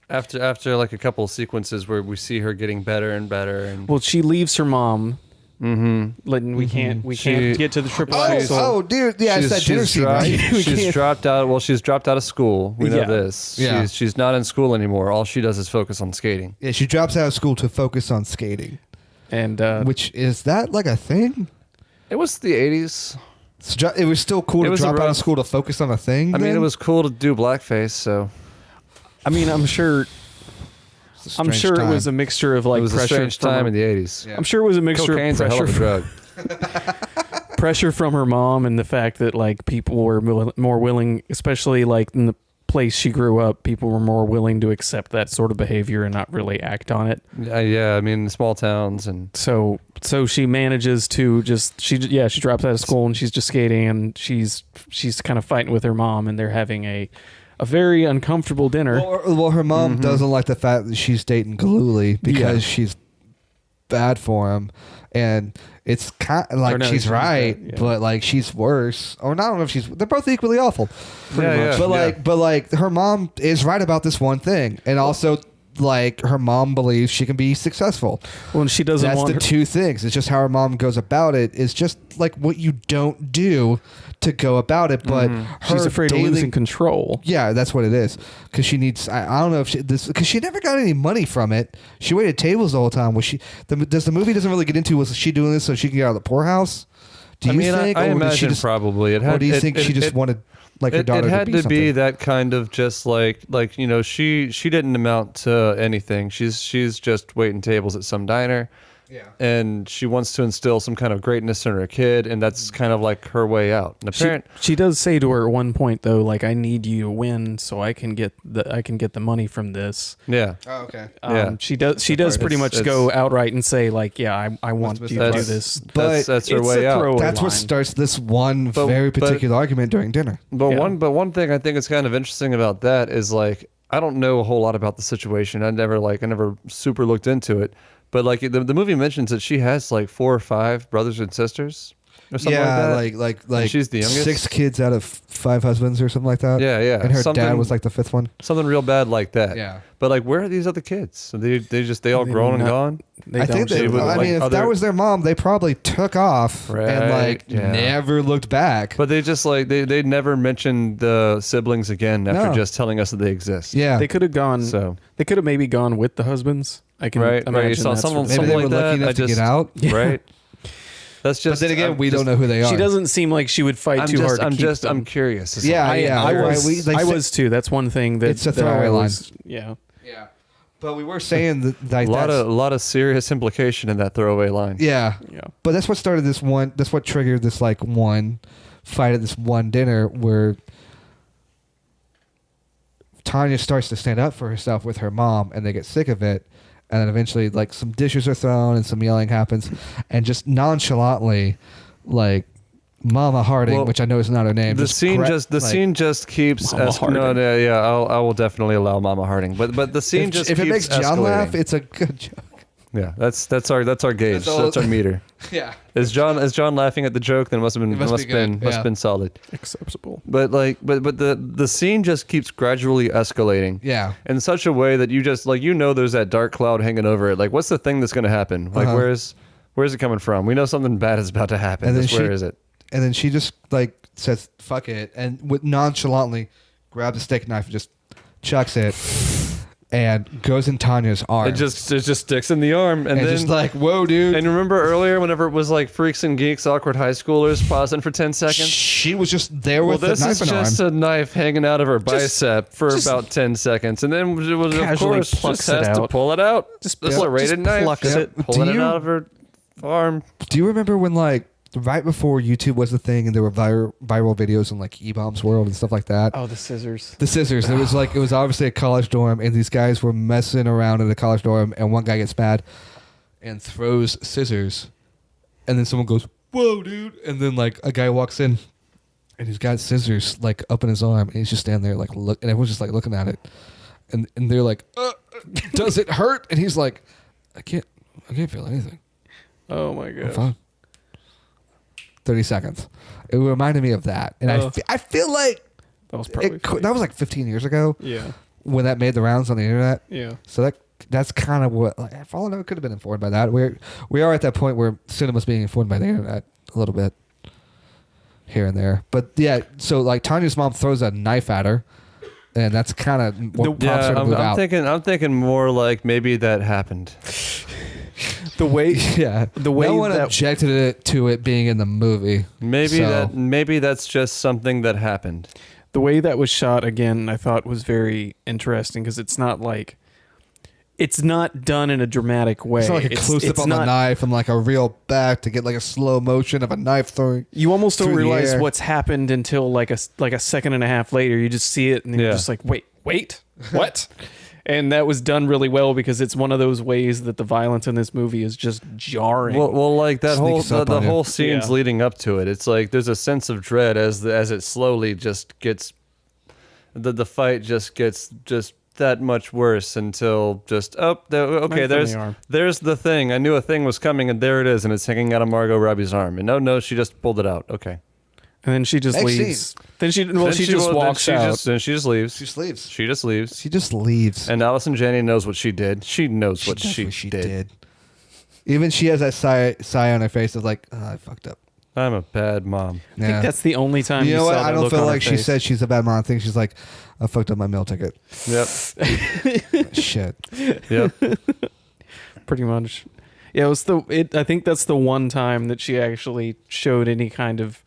Speaker 2: like a couple of sequences where we see her getting better and better, and
Speaker 3: well, she leaves her mom.
Speaker 2: Mm-hmm.
Speaker 3: We can't get to the triple axel.
Speaker 1: Oh, dude, yeah, it's that dinner scene, right?
Speaker 2: She's dropped out. Well, she's dropped out of school. We know this.
Speaker 1: Yeah.
Speaker 2: She's not in school anymore. All she does is focus on skating.
Speaker 1: Yeah, she drops out of school to focus on skating.
Speaker 3: And
Speaker 1: which is that like a thing?
Speaker 2: It was the 80s.
Speaker 1: It was still cool to drop out of school to focus on a thing.
Speaker 2: I mean, it was cool to do blackface. So,
Speaker 3: I mean, I'm sure it was a mixture of like
Speaker 2: it was
Speaker 3: pressure.
Speaker 2: A strange time in the 80s.
Speaker 3: Yeah. I'm sure it was a mixture
Speaker 2: Cocaine's
Speaker 3: of pressure.
Speaker 2: A hell of a drug.
Speaker 3: Pressure from her mom and the fact that like people were more willing, especially like in the place she grew up, people were more willing to accept that sort of behavior and not really act on it.
Speaker 2: Yeah, I mean, small towns, and
Speaker 3: so she manages to she drops out of school and she's just skating, and she's kind of fighting with her mom, and they're having a very uncomfortable dinner.
Speaker 1: Well, her mom doesn't like the fact that she's dating Galooly because she's bad for him, and it's kind of like she's right, but like she's worse. Or I don't know if they're both equally awful, pretty much. But like her mom is right about this one thing, and also like her mom believes she can be successful.
Speaker 3: Well, and she doesn't
Speaker 1: That's
Speaker 3: want
Speaker 1: the
Speaker 3: her-
Speaker 1: two things. It's just how her mom goes about it. It's just like what you don't do to go about it. But
Speaker 3: she's afraid of losing control.
Speaker 1: Yeah, that's what it is. Because she needs. I don't know if because she never got any money from it. She waited tables the whole time. Was she? Does the movie doesn't really get into? Was she doing this so she can get out of the poorhouse? Do you think?
Speaker 2: I
Speaker 1: Or did she
Speaker 2: imagine
Speaker 1: just,
Speaker 2: probably.
Speaker 1: or do you think she just wanted like her daughter
Speaker 2: it had
Speaker 1: to
Speaker 2: to
Speaker 1: be
Speaker 2: be
Speaker 1: something?
Speaker 2: that kind of just like she didn't amount to anything. She's just waiting tables at some diner.
Speaker 1: Yeah.
Speaker 2: And she wants to instill some kind of greatness in her kid, and that's kind of like her way out. And
Speaker 3: She does say to her at one point though, like, I need you to win so I can get the money from this.
Speaker 2: yeah.
Speaker 1: Oh, okay.
Speaker 2: Yeah.
Speaker 3: She does pretty much go outright and say like, yeah, I want you to do this.
Speaker 1: But
Speaker 2: that's her
Speaker 3: it's
Speaker 2: way
Speaker 3: a
Speaker 2: out.
Speaker 3: throwaway
Speaker 1: That's what
Speaker 3: line.
Speaker 1: starts this one
Speaker 2: But-
Speaker 1: very
Speaker 2: but-
Speaker 1: particular argument during dinner.
Speaker 2: But
Speaker 3: Yeah.
Speaker 2: one thing I think is kind of interesting about that is like I don't know a whole lot about the situation. I never super looked into it. But like the movie mentions that she has like 4 or 5 brothers and sisters or something
Speaker 1: Yeah,
Speaker 2: like that.
Speaker 1: like
Speaker 2: she's the youngest?
Speaker 1: 6 kids out of 5 husbands or something like that.
Speaker 2: Yeah, yeah.
Speaker 1: And her dad
Speaker 2: Something-
Speaker 1: was like the 5th one.
Speaker 2: Something real bad like that.
Speaker 1: Yeah.
Speaker 2: But like, where are these other kids? They all
Speaker 3: They
Speaker 2: grown and
Speaker 3: not-
Speaker 2: gone.
Speaker 3: They
Speaker 1: I think
Speaker 3: don't
Speaker 1: they.
Speaker 3: show
Speaker 2: would,
Speaker 3: it.
Speaker 1: I
Speaker 2: like,
Speaker 1: mean, if that
Speaker 2: other-
Speaker 1: was their mom, they probably took off and
Speaker 2: Right,
Speaker 1: like
Speaker 2: yeah.
Speaker 1: never looked back.
Speaker 2: But they just like they never mentioned the siblings again after
Speaker 1: No.
Speaker 2: just telling us that they exist.
Speaker 1: yeah,
Speaker 3: They could have gone.
Speaker 2: So
Speaker 3: They could have maybe gone with the husbands. I can
Speaker 2: Right,
Speaker 3: imagine
Speaker 2: right. So
Speaker 3: that's
Speaker 2: someone-
Speaker 3: what-
Speaker 1: maybe
Speaker 2: something
Speaker 1: they
Speaker 2: like
Speaker 1: were
Speaker 2: that,
Speaker 1: lucky enough
Speaker 2: I
Speaker 1: to get
Speaker 2: just-
Speaker 1: out.
Speaker 2: right. That's just.
Speaker 1: But then again,
Speaker 2: I'm
Speaker 1: we
Speaker 2: just-
Speaker 1: don't know who they are.
Speaker 3: She doesn't seem like she would fight too hard to keep them.
Speaker 2: I'm curious.
Speaker 1: Yeah,
Speaker 3: I
Speaker 1: yeah.
Speaker 3: was.
Speaker 1: right. We- they
Speaker 3: I
Speaker 1: say-
Speaker 3: was too. That's one thing that
Speaker 1: It's a
Speaker 3: that I
Speaker 1: throwaway line.
Speaker 3: was- Yeah.
Speaker 1: Yeah, but we were saying that
Speaker 2: A
Speaker 1: like
Speaker 2: lot
Speaker 1: that's,
Speaker 2: of serious implication in that throwaway line.
Speaker 1: yeah.
Speaker 3: Yeah.
Speaker 1: But that's what started this one. That's what triggered this like one fight at this one dinner where Tanya starts to stand up for herself with her mom, and they get sick of it. And then eventually, like some dishes are thrown and some yelling happens, and just nonchalantly, like Mama Harding,
Speaker 2: Well,
Speaker 1: which I know is not her name.
Speaker 2: The scene
Speaker 1: like,
Speaker 2: just keeps
Speaker 3: Mama Harding.
Speaker 2: no, yeah, I will definitely allow Mama Harding. But the scene just
Speaker 1: if it
Speaker 2: keeps
Speaker 1: makes John
Speaker 2: escalating.
Speaker 1: laugh, it's a good joke.
Speaker 2: Yeah, that's our gauge.
Speaker 1: That's all-
Speaker 2: That's our meter.
Speaker 1: Yeah.
Speaker 2: Is John laughing at the joke? Then it must have been
Speaker 1: good, yeah.
Speaker 2: been solid.
Speaker 3: Acceptable.
Speaker 2: But the scene just keeps gradually escalating.
Speaker 1: Yeah.
Speaker 2: In such a way that you just like there's that dark cloud hanging over it. Like, what's the thing that's going to happen? Like,
Speaker 1: Uh-huh.
Speaker 2: where's it coming from? We know something bad is about to happen.
Speaker 1: And then
Speaker 2: Just where is it?
Speaker 1: And then she just like says "fuck it" and with nonchalantly grabs a steak knife and just chucks it and goes in Tanya's arm.
Speaker 2: It just sticks in the arm, and
Speaker 1: and
Speaker 2: then
Speaker 1: just like, whoa, dude.
Speaker 2: And remember earlier, whenever it was like freaks and geeks, awkward high schoolers pausing for 10 seconds.
Speaker 1: She was just there
Speaker 2: Well,
Speaker 1: with the
Speaker 2: this
Speaker 1: knife
Speaker 2: is
Speaker 1: in her arm.
Speaker 2: just a knife hanging out of her
Speaker 3: Just-
Speaker 2: bicep for
Speaker 3: just
Speaker 2: about 10 seconds, and then it was, of
Speaker 3: casually
Speaker 2: course
Speaker 3: plucks
Speaker 2: just
Speaker 3: it
Speaker 2: has to
Speaker 3: out.
Speaker 2: pull it out.
Speaker 3: Just-
Speaker 2: the
Speaker 3: yeah,
Speaker 2: serrated
Speaker 3: just
Speaker 2: knife,
Speaker 3: plucks it.
Speaker 2: pulling
Speaker 1: Do
Speaker 2: it
Speaker 1: you-
Speaker 2: out of her arm.
Speaker 1: Do you remember when like right before YouTube was the thing and there were viral videos in like E-Bombs World and stuff like that?
Speaker 3: Oh, the scissors.
Speaker 1: The scissors. It was like it was obviously a college dorm, and these guys were messing around in the college dorm, and one guy gets mad and throws scissors, and then someone goes, "Whoa, dude!" And then like a guy walks in, and he's got scissors like up in his arm, and he's just standing there like look, and everyone's just like looking at it, and they're like, "Does it hurt?" And he's like, I can't feel anything.
Speaker 3: Oh my
Speaker 1: I'm
Speaker 3: god.
Speaker 1: fine." 30 seconds. It reminded me of that, and I feel like
Speaker 3: That was probably funny.
Speaker 1: that was like 15 years ago
Speaker 3: Yeah.
Speaker 1: when that made the rounds on the internet.
Speaker 3: Yeah.
Speaker 1: So that's kind of what, like, for all I know, it could have been informed by that. We are at that point where cinema's being informed by the internet a little bit here and there. But yeah, so like Tanya's mom throws a knife at her, and that's kind of what prompts her to
Speaker 2: I'm,
Speaker 1: move
Speaker 2: I'm
Speaker 1: out.
Speaker 2: thinking more like maybe that happened.
Speaker 3: The way
Speaker 1: yeah,
Speaker 3: the way
Speaker 1: no one
Speaker 3: that-
Speaker 1: objected to it being in the movie.
Speaker 2: Maybe
Speaker 1: So-
Speaker 2: maybe that's just something that happened.
Speaker 3: the way that was shot again, I thought was very interesting because it's not done in a dramatic way.
Speaker 1: It's not like a close up on the knife and like a real back to get like a slow motion of a knife throwing.
Speaker 3: You almost don't
Speaker 1: through the
Speaker 3: realize
Speaker 1: air.
Speaker 3: what's happened until like a second and a half later. You just see it and then you're
Speaker 2: Yeah.
Speaker 3: just like, wait, what? And that was done really well because it's one of those ways that the violence in this movie is just jarring.
Speaker 2: Well, like that whole
Speaker 1: Sneaks up
Speaker 2: the
Speaker 1: on you.
Speaker 2: whole scene's
Speaker 3: Yeah.
Speaker 2: leading up to it. It's like there's a sense of dread as it slowly just gets the fight just gets just that much worse until just
Speaker 3: Knife in the arm.
Speaker 2: there's the thing. I knew a thing was coming and there it is and it's hanging out of Margot Robbie's arm. And no, she just pulled it out. Okay.
Speaker 3: And then she just
Speaker 1: Next
Speaker 3: leaves.
Speaker 1: scene.
Speaker 3: Then she just walks out.
Speaker 2: Then she just leaves.
Speaker 1: She just leaves.
Speaker 2: She just leaves.
Speaker 1: She just leaves.
Speaker 2: And Allison Janney knows what she did. She knows what
Speaker 1: knows
Speaker 2: she did.
Speaker 1: Even she has that sigh on her face of like, oh, I fucked up.
Speaker 2: I'm a bad mom.
Speaker 3: I think that's the only time
Speaker 1: you know
Speaker 3: saw
Speaker 1: what?
Speaker 3: that
Speaker 1: I don't
Speaker 3: look
Speaker 1: feel
Speaker 3: on her
Speaker 1: like she
Speaker 3: face.
Speaker 1: said she's a bad mom. I think she's like, I fucked up my meal ticket.
Speaker 2: Yep.
Speaker 1: Shit.
Speaker 2: Yep.
Speaker 3: Pretty much. Yeah, I think that's the one time that she actually showed any kind of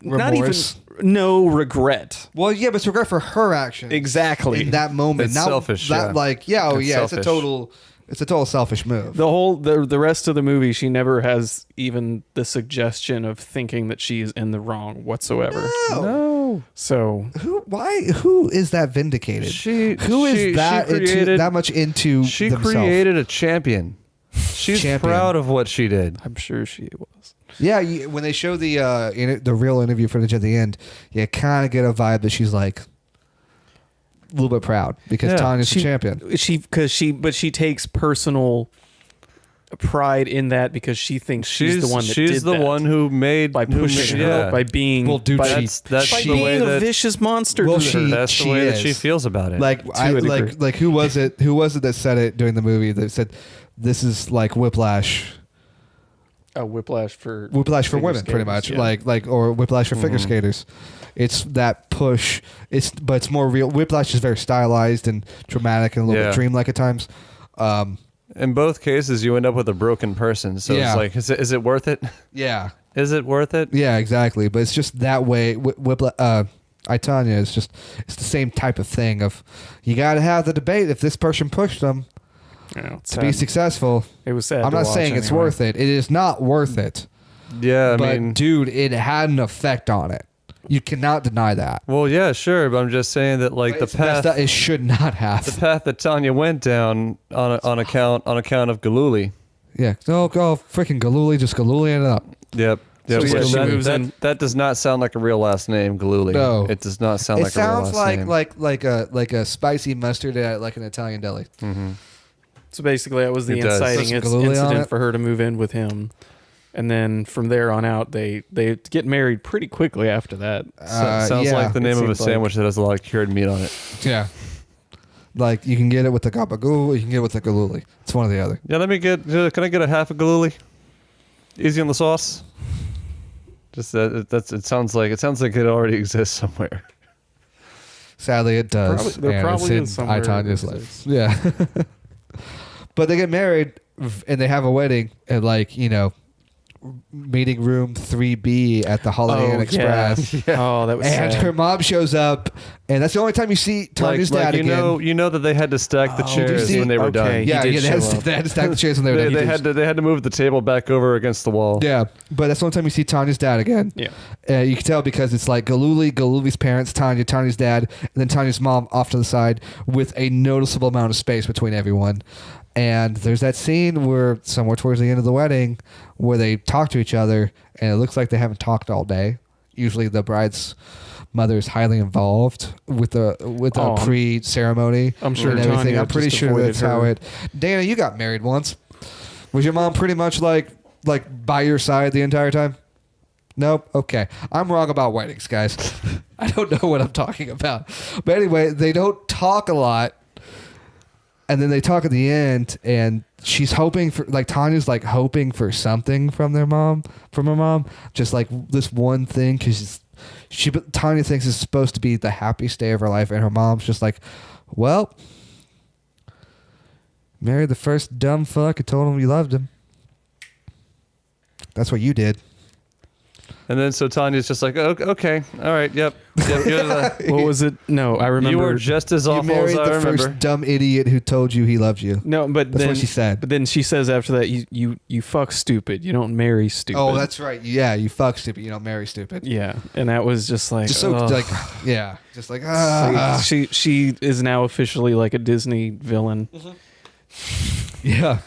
Speaker 1: Remorse.
Speaker 3: no regret.
Speaker 1: Well, yeah, but it's regret for her action.
Speaker 3: Exactly.
Speaker 1: In that moment.
Speaker 2: It's
Speaker 1: Not
Speaker 2: selfish,
Speaker 1: That,
Speaker 2: yeah.
Speaker 1: like, yeah,
Speaker 2: It's
Speaker 1: it's
Speaker 2: selfish.
Speaker 1: a total selfish move.
Speaker 3: The rest of the movie, she never has even the suggestion of thinking that she's in the wrong whatsoever.
Speaker 2: No.
Speaker 3: So
Speaker 1: Who is that vindicated? Who is that much into
Speaker 2: She
Speaker 1: themselves?
Speaker 2: created a champion. She's proud of what she did.
Speaker 3: I'm sure she was.
Speaker 1: Yeah, when they show the real interview footage at the end, you kind of get a vibe that she's like a little bit proud because Tanya's the champion.
Speaker 3: She takes personal pride in that because she thinks she's the one that
Speaker 2: she's
Speaker 3: did
Speaker 2: the
Speaker 3: that.
Speaker 2: one who made
Speaker 3: By pushing
Speaker 2: who,
Speaker 3: her, by being
Speaker 2: that's
Speaker 3: by
Speaker 2: the way
Speaker 3: being a
Speaker 2: that
Speaker 3: vicious monster.
Speaker 1: Well,
Speaker 3: to her.
Speaker 2: that's
Speaker 1: she
Speaker 2: the way that
Speaker 1: is.
Speaker 2: she feels about it.
Speaker 1: Like who was it that said it during the movie that said this is like whiplash
Speaker 3: a whiplash for
Speaker 1: women
Speaker 3: figure
Speaker 1: pretty
Speaker 3: skaters,
Speaker 1: much
Speaker 3: yeah.
Speaker 1: or whiplash for figure skaters. It's that push. But it's more real. Whiplash is very stylized and dramatic and a little bit dreamlike at times.
Speaker 2: In both cases, you end up with a broken person. So it's like, is it worth it?
Speaker 1: Yeah.
Speaker 2: Is it worth it?
Speaker 1: Yeah, exactly. But it's just that way. Tanya is just, it's the same type of thing of you got to have the debate if this person pushed them to be successful.
Speaker 3: It was sad.
Speaker 1: I'm not saying it's worth it. It is not worth it.
Speaker 2: Yeah,
Speaker 1: but
Speaker 2: I mean,
Speaker 1: dude, it had an effect on it. You cannot deny that.
Speaker 2: well, yeah, sure, but I'm just saying that like
Speaker 1: It's messed up. It should not have.
Speaker 2: the path that Tanya went down on account of Galuli.
Speaker 1: Yeah. Oh, freaking Galuli, just Galuliing it up.
Speaker 2: Yep.
Speaker 3: So
Speaker 2: Yep.
Speaker 3: she moves in.
Speaker 2: That does not sound like a real last name, Galuli.
Speaker 1: No.
Speaker 2: It does not sound like a real last name.
Speaker 1: It sounds like a spicy mustard at like an Italian deli.
Speaker 2: Mm-hmm.
Speaker 3: So basically, that was the
Speaker 2: It does.
Speaker 3: inciting
Speaker 1: Some Galuli on
Speaker 3: incident
Speaker 1: it?
Speaker 3: for her to move in with him. And then from there on out, they get married pretty quickly after that.
Speaker 2: Sounds like the name of a
Speaker 3: seems like-
Speaker 2: sandwich that has a lot of cured meat on it.
Speaker 1: Yeah. Like you can get it with the gabagool, you can get it with the Galuli. It's one or the other.
Speaker 2: Yeah, can I get a half a Galuli? Easy on the sauce. Just it sounds like it already exists somewhere.
Speaker 1: Sadly, it does.
Speaker 3: There probably
Speaker 1: and
Speaker 3: is
Speaker 1: it's in
Speaker 3: somewhere
Speaker 1: Tanya's
Speaker 3: it
Speaker 1: life.
Speaker 3: exists.
Speaker 1: Yeah. But they get married and they have a wedding at meeting room 3B at the Holiday Inn Express.
Speaker 3: Yeah. Oh, that was
Speaker 1: And
Speaker 3: sad.
Speaker 1: her mom shows up, and that's the only time you see Tanya's dad again.
Speaker 2: You know that they had to stack the chairs
Speaker 1: see-
Speaker 2: when they were
Speaker 3: okay.
Speaker 2: done.
Speaker 3: He
Speaker 1: Yeah,
Speaker 3: did
Speaker 1: they
Speaker 3: show up.
Speaker 1: had to stack the chairs when they were done.
Speaker 2: They had to move the table back over against the wall.
Speaker 1: Yeah, but that's the only time you see Tanya's dad again.
Speaker 3: Yeah.
Speaker 1: You can tell because it's like Galuli's parents, Tanya's dad, and then Tanya's mom off to the side with a noticeable amount of space between everyone. And there's that scene where somewhere towards the end of the wedding where they talk to each other and it looks like they haven't talked all day. Usually the bride's mother is highly involved with the pre-ceremony.
Speaker 3: I'm sure
Speaker 1: and everything.
Speaker 3: Tanya
Speaker 1: I'm pretty
Speaker 3: just
Speaker 1: sure
Speaker 3: avoided
Speaker 1: that's
Speaker 3: her.
Speaker 1: how it. Dana, you got married once. Was your mom pretty much like by your side the entire time? Nope. Okay. I'm wrong about weddings, guys. I don't know what I'm talking about. But anyway, they don't talk a lot. And then they talk at the end, and she's hoping for, Tanya's hoping for something from her mom, just like this one thing, because Tanya thinks it's supposed to be the happiest day of her life, and her mom's just like, well, married the first dumb fuck and told him you loved him. That's what you did.
Speaker 2: And then so Tanya's just like, okay, all right, yep.
Speaker 3: What was it? No, I remember.
Speaker 2: You were just as
Speaker 1: You
Speaker 2: awful
Speaker 1: married
Speaker 2: as I
Speaker 1: the
Speaker 2: remember.
Speaker 1: first dumb idiot who told you he loved you.
Speaker 3: No, but
Speaker 1: That's
Speaker 3: then
Speaker 1: what she said.
Speaker 3: But then she says after that, you fuck stupid. You don't marry stupid.
Speaker 1: Oh, that's right. Yeah, you fuck stupid. You don't marry stupid.
Speaker 3: yeah. And that was just like,
Speaker 1: Just so
Speaker 3: ugh.
Speaker 1: yeah, just like
Speaker 3: she is now officially like a Disney villain.
Speaker 1: yeah.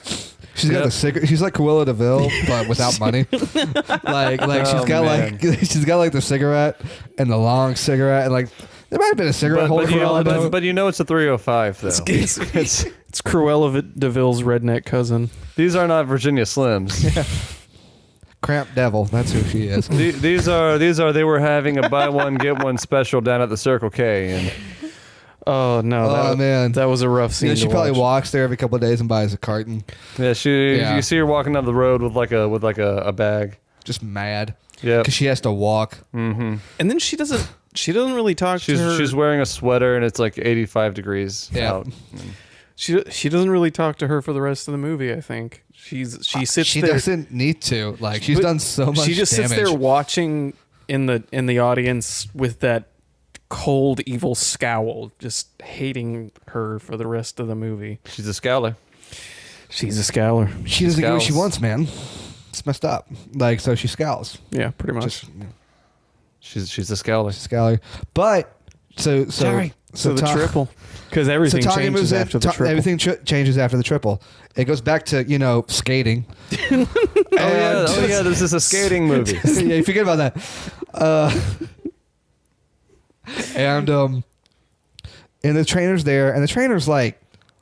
Speaker 1: She's got
Speaker 2: Yep.
Speaker 1: the cigarette. She's like Cruella DeVille, but without money. like she's got
Speaker 2: man.
Speaker 1: she's got the cigarette and the long cigarette, and there might have been a cigarette holder for all I know.
Speaker 2: but you know it's a 305 though.
Speaker 3: It's Cruella DeVille's redneck cousin.
Speaker 2: These are not Virginia Slims.
Speaker 1: Cramp devil. That's who she is.
Speaker 2: These are they were having a buy one get one special down at the Circle K, and
Speaker 3: Oh no!
Speaker 1: Man,
Speaker 3: that was a rough scene.
Speaker 1: She probably walks there every couple of days and buys a carton.
Speaker 2: yeah, you see her walking down the road with like a bag,
Speaker 1: just mad.
Speaker 2: Yeah,
Speaker 1: because she has to walk.
Speaker 3: Mm-hmm. And then she doesn't really talk to her.
Speaker 2: She's wearing a sweater and it's like 85 degrees out.
Speaker 3: She doesn't really talk to her for the rest of the movie. I think she sits.
Speaker 1: She
Speaker 3: there.
Speaker 1: doesn't need to. Like she's done so much.
Speaker 3: She just
Speaker 1: damage.
Speaker 3: sits there watching in the audience with that cold, evil scowl, just hating her for the rest of the movie.
Speaker 2: She's a scowler.
Speaker 3: She's a scowler.
Speaker 1: She doesn't get what she wants, man. It's messed up. Like, so she scowls.
Speaker 3: Yeah, pretty much.
Speaker 2: She's a scowler.
Speaker 1: She's a scowler. But so
Speaker 3: the triple, because everything changes after the triple.
Speaker 1: Everything changes after the triple. It goes back to skating.
Speaker 2: Oh yeah, this is a skating movie.
Speaker 1: Yeah, you forget about that. And the trainer's there, and the trainer's like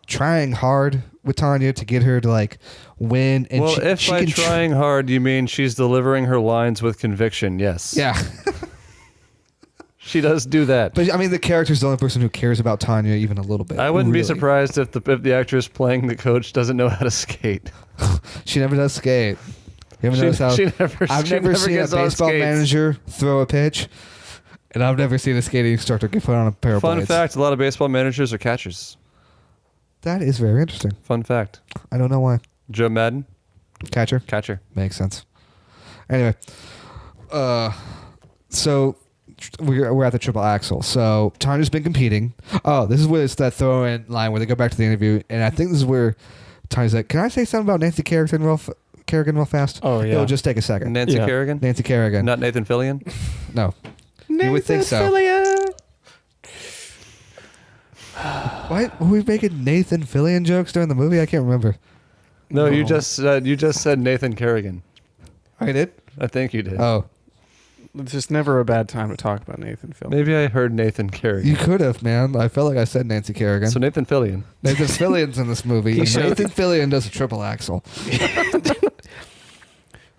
Speaker 1: trying hard with Tanya to get her to like win. And
Speaker 2: well, if by trying hard you mean she's delivering her lines with conviction, yes.
Speaker 1: Yeah.
Speaker 2: She does do that.
Speaker 1: But I mean, the character's the only person who cares about Tanya even a little bit.
Speaker 2: I wouldn't be surprised if the actress playing the coach doesn't know how to skate.
Speaker 1: She never does skate. You ever notice how I've never seen a baseball manager throw a pitch, and I've never seen a skating instructor get put on a pair of blades.
Speaker 2: Fun fact, a lot of baseball managers are catchers. That
Speaker 1: is very interesting.
Speaker 2: Fun fact.
Speaker 1: I don't know why.
Speaker 2: Joe Madden.
Speaker 1: Catcher.
Speaker 2: Makes
Speaker 1: sense. Anyway, so we're at the triple axel. So Tanya's been competing. Oh, this is where it's that throw-in line where they go back to the interview, and I think this is where Tanya's like, "Can I say something about Nancy Kerrigan real fast?"
Speaker 3: Oh yeah,
Speaker 1: it'll just take a second.
Speaker 2: Nancy Kerrigan.
Speaker 1: Nancy Kerrigan.
Speaker 2: Not Nathan Fillion.
Speaker 1: No. You would think so. Why were we making Nathan Fillion jokes during the movie? I can't remember.
Speaker 2: No, you just said Nathan Kerrigan.
Speaker 1: I did?
Speaker 2: I think you did.
Speaker 1: Oh.
Speaker 3: It's just never a bad time to talk about Nathan Fillion.
Speaker 2: Maybe I heard Nathan Kerrigan.
Speaker 1: You could have, man. I felt like I said Nancy Kerrigan.
Speaker 2: So Nathan Fillion.
Speaker 1: Nathan Fillion's in this movie. Nathan Fillion does a triple axel.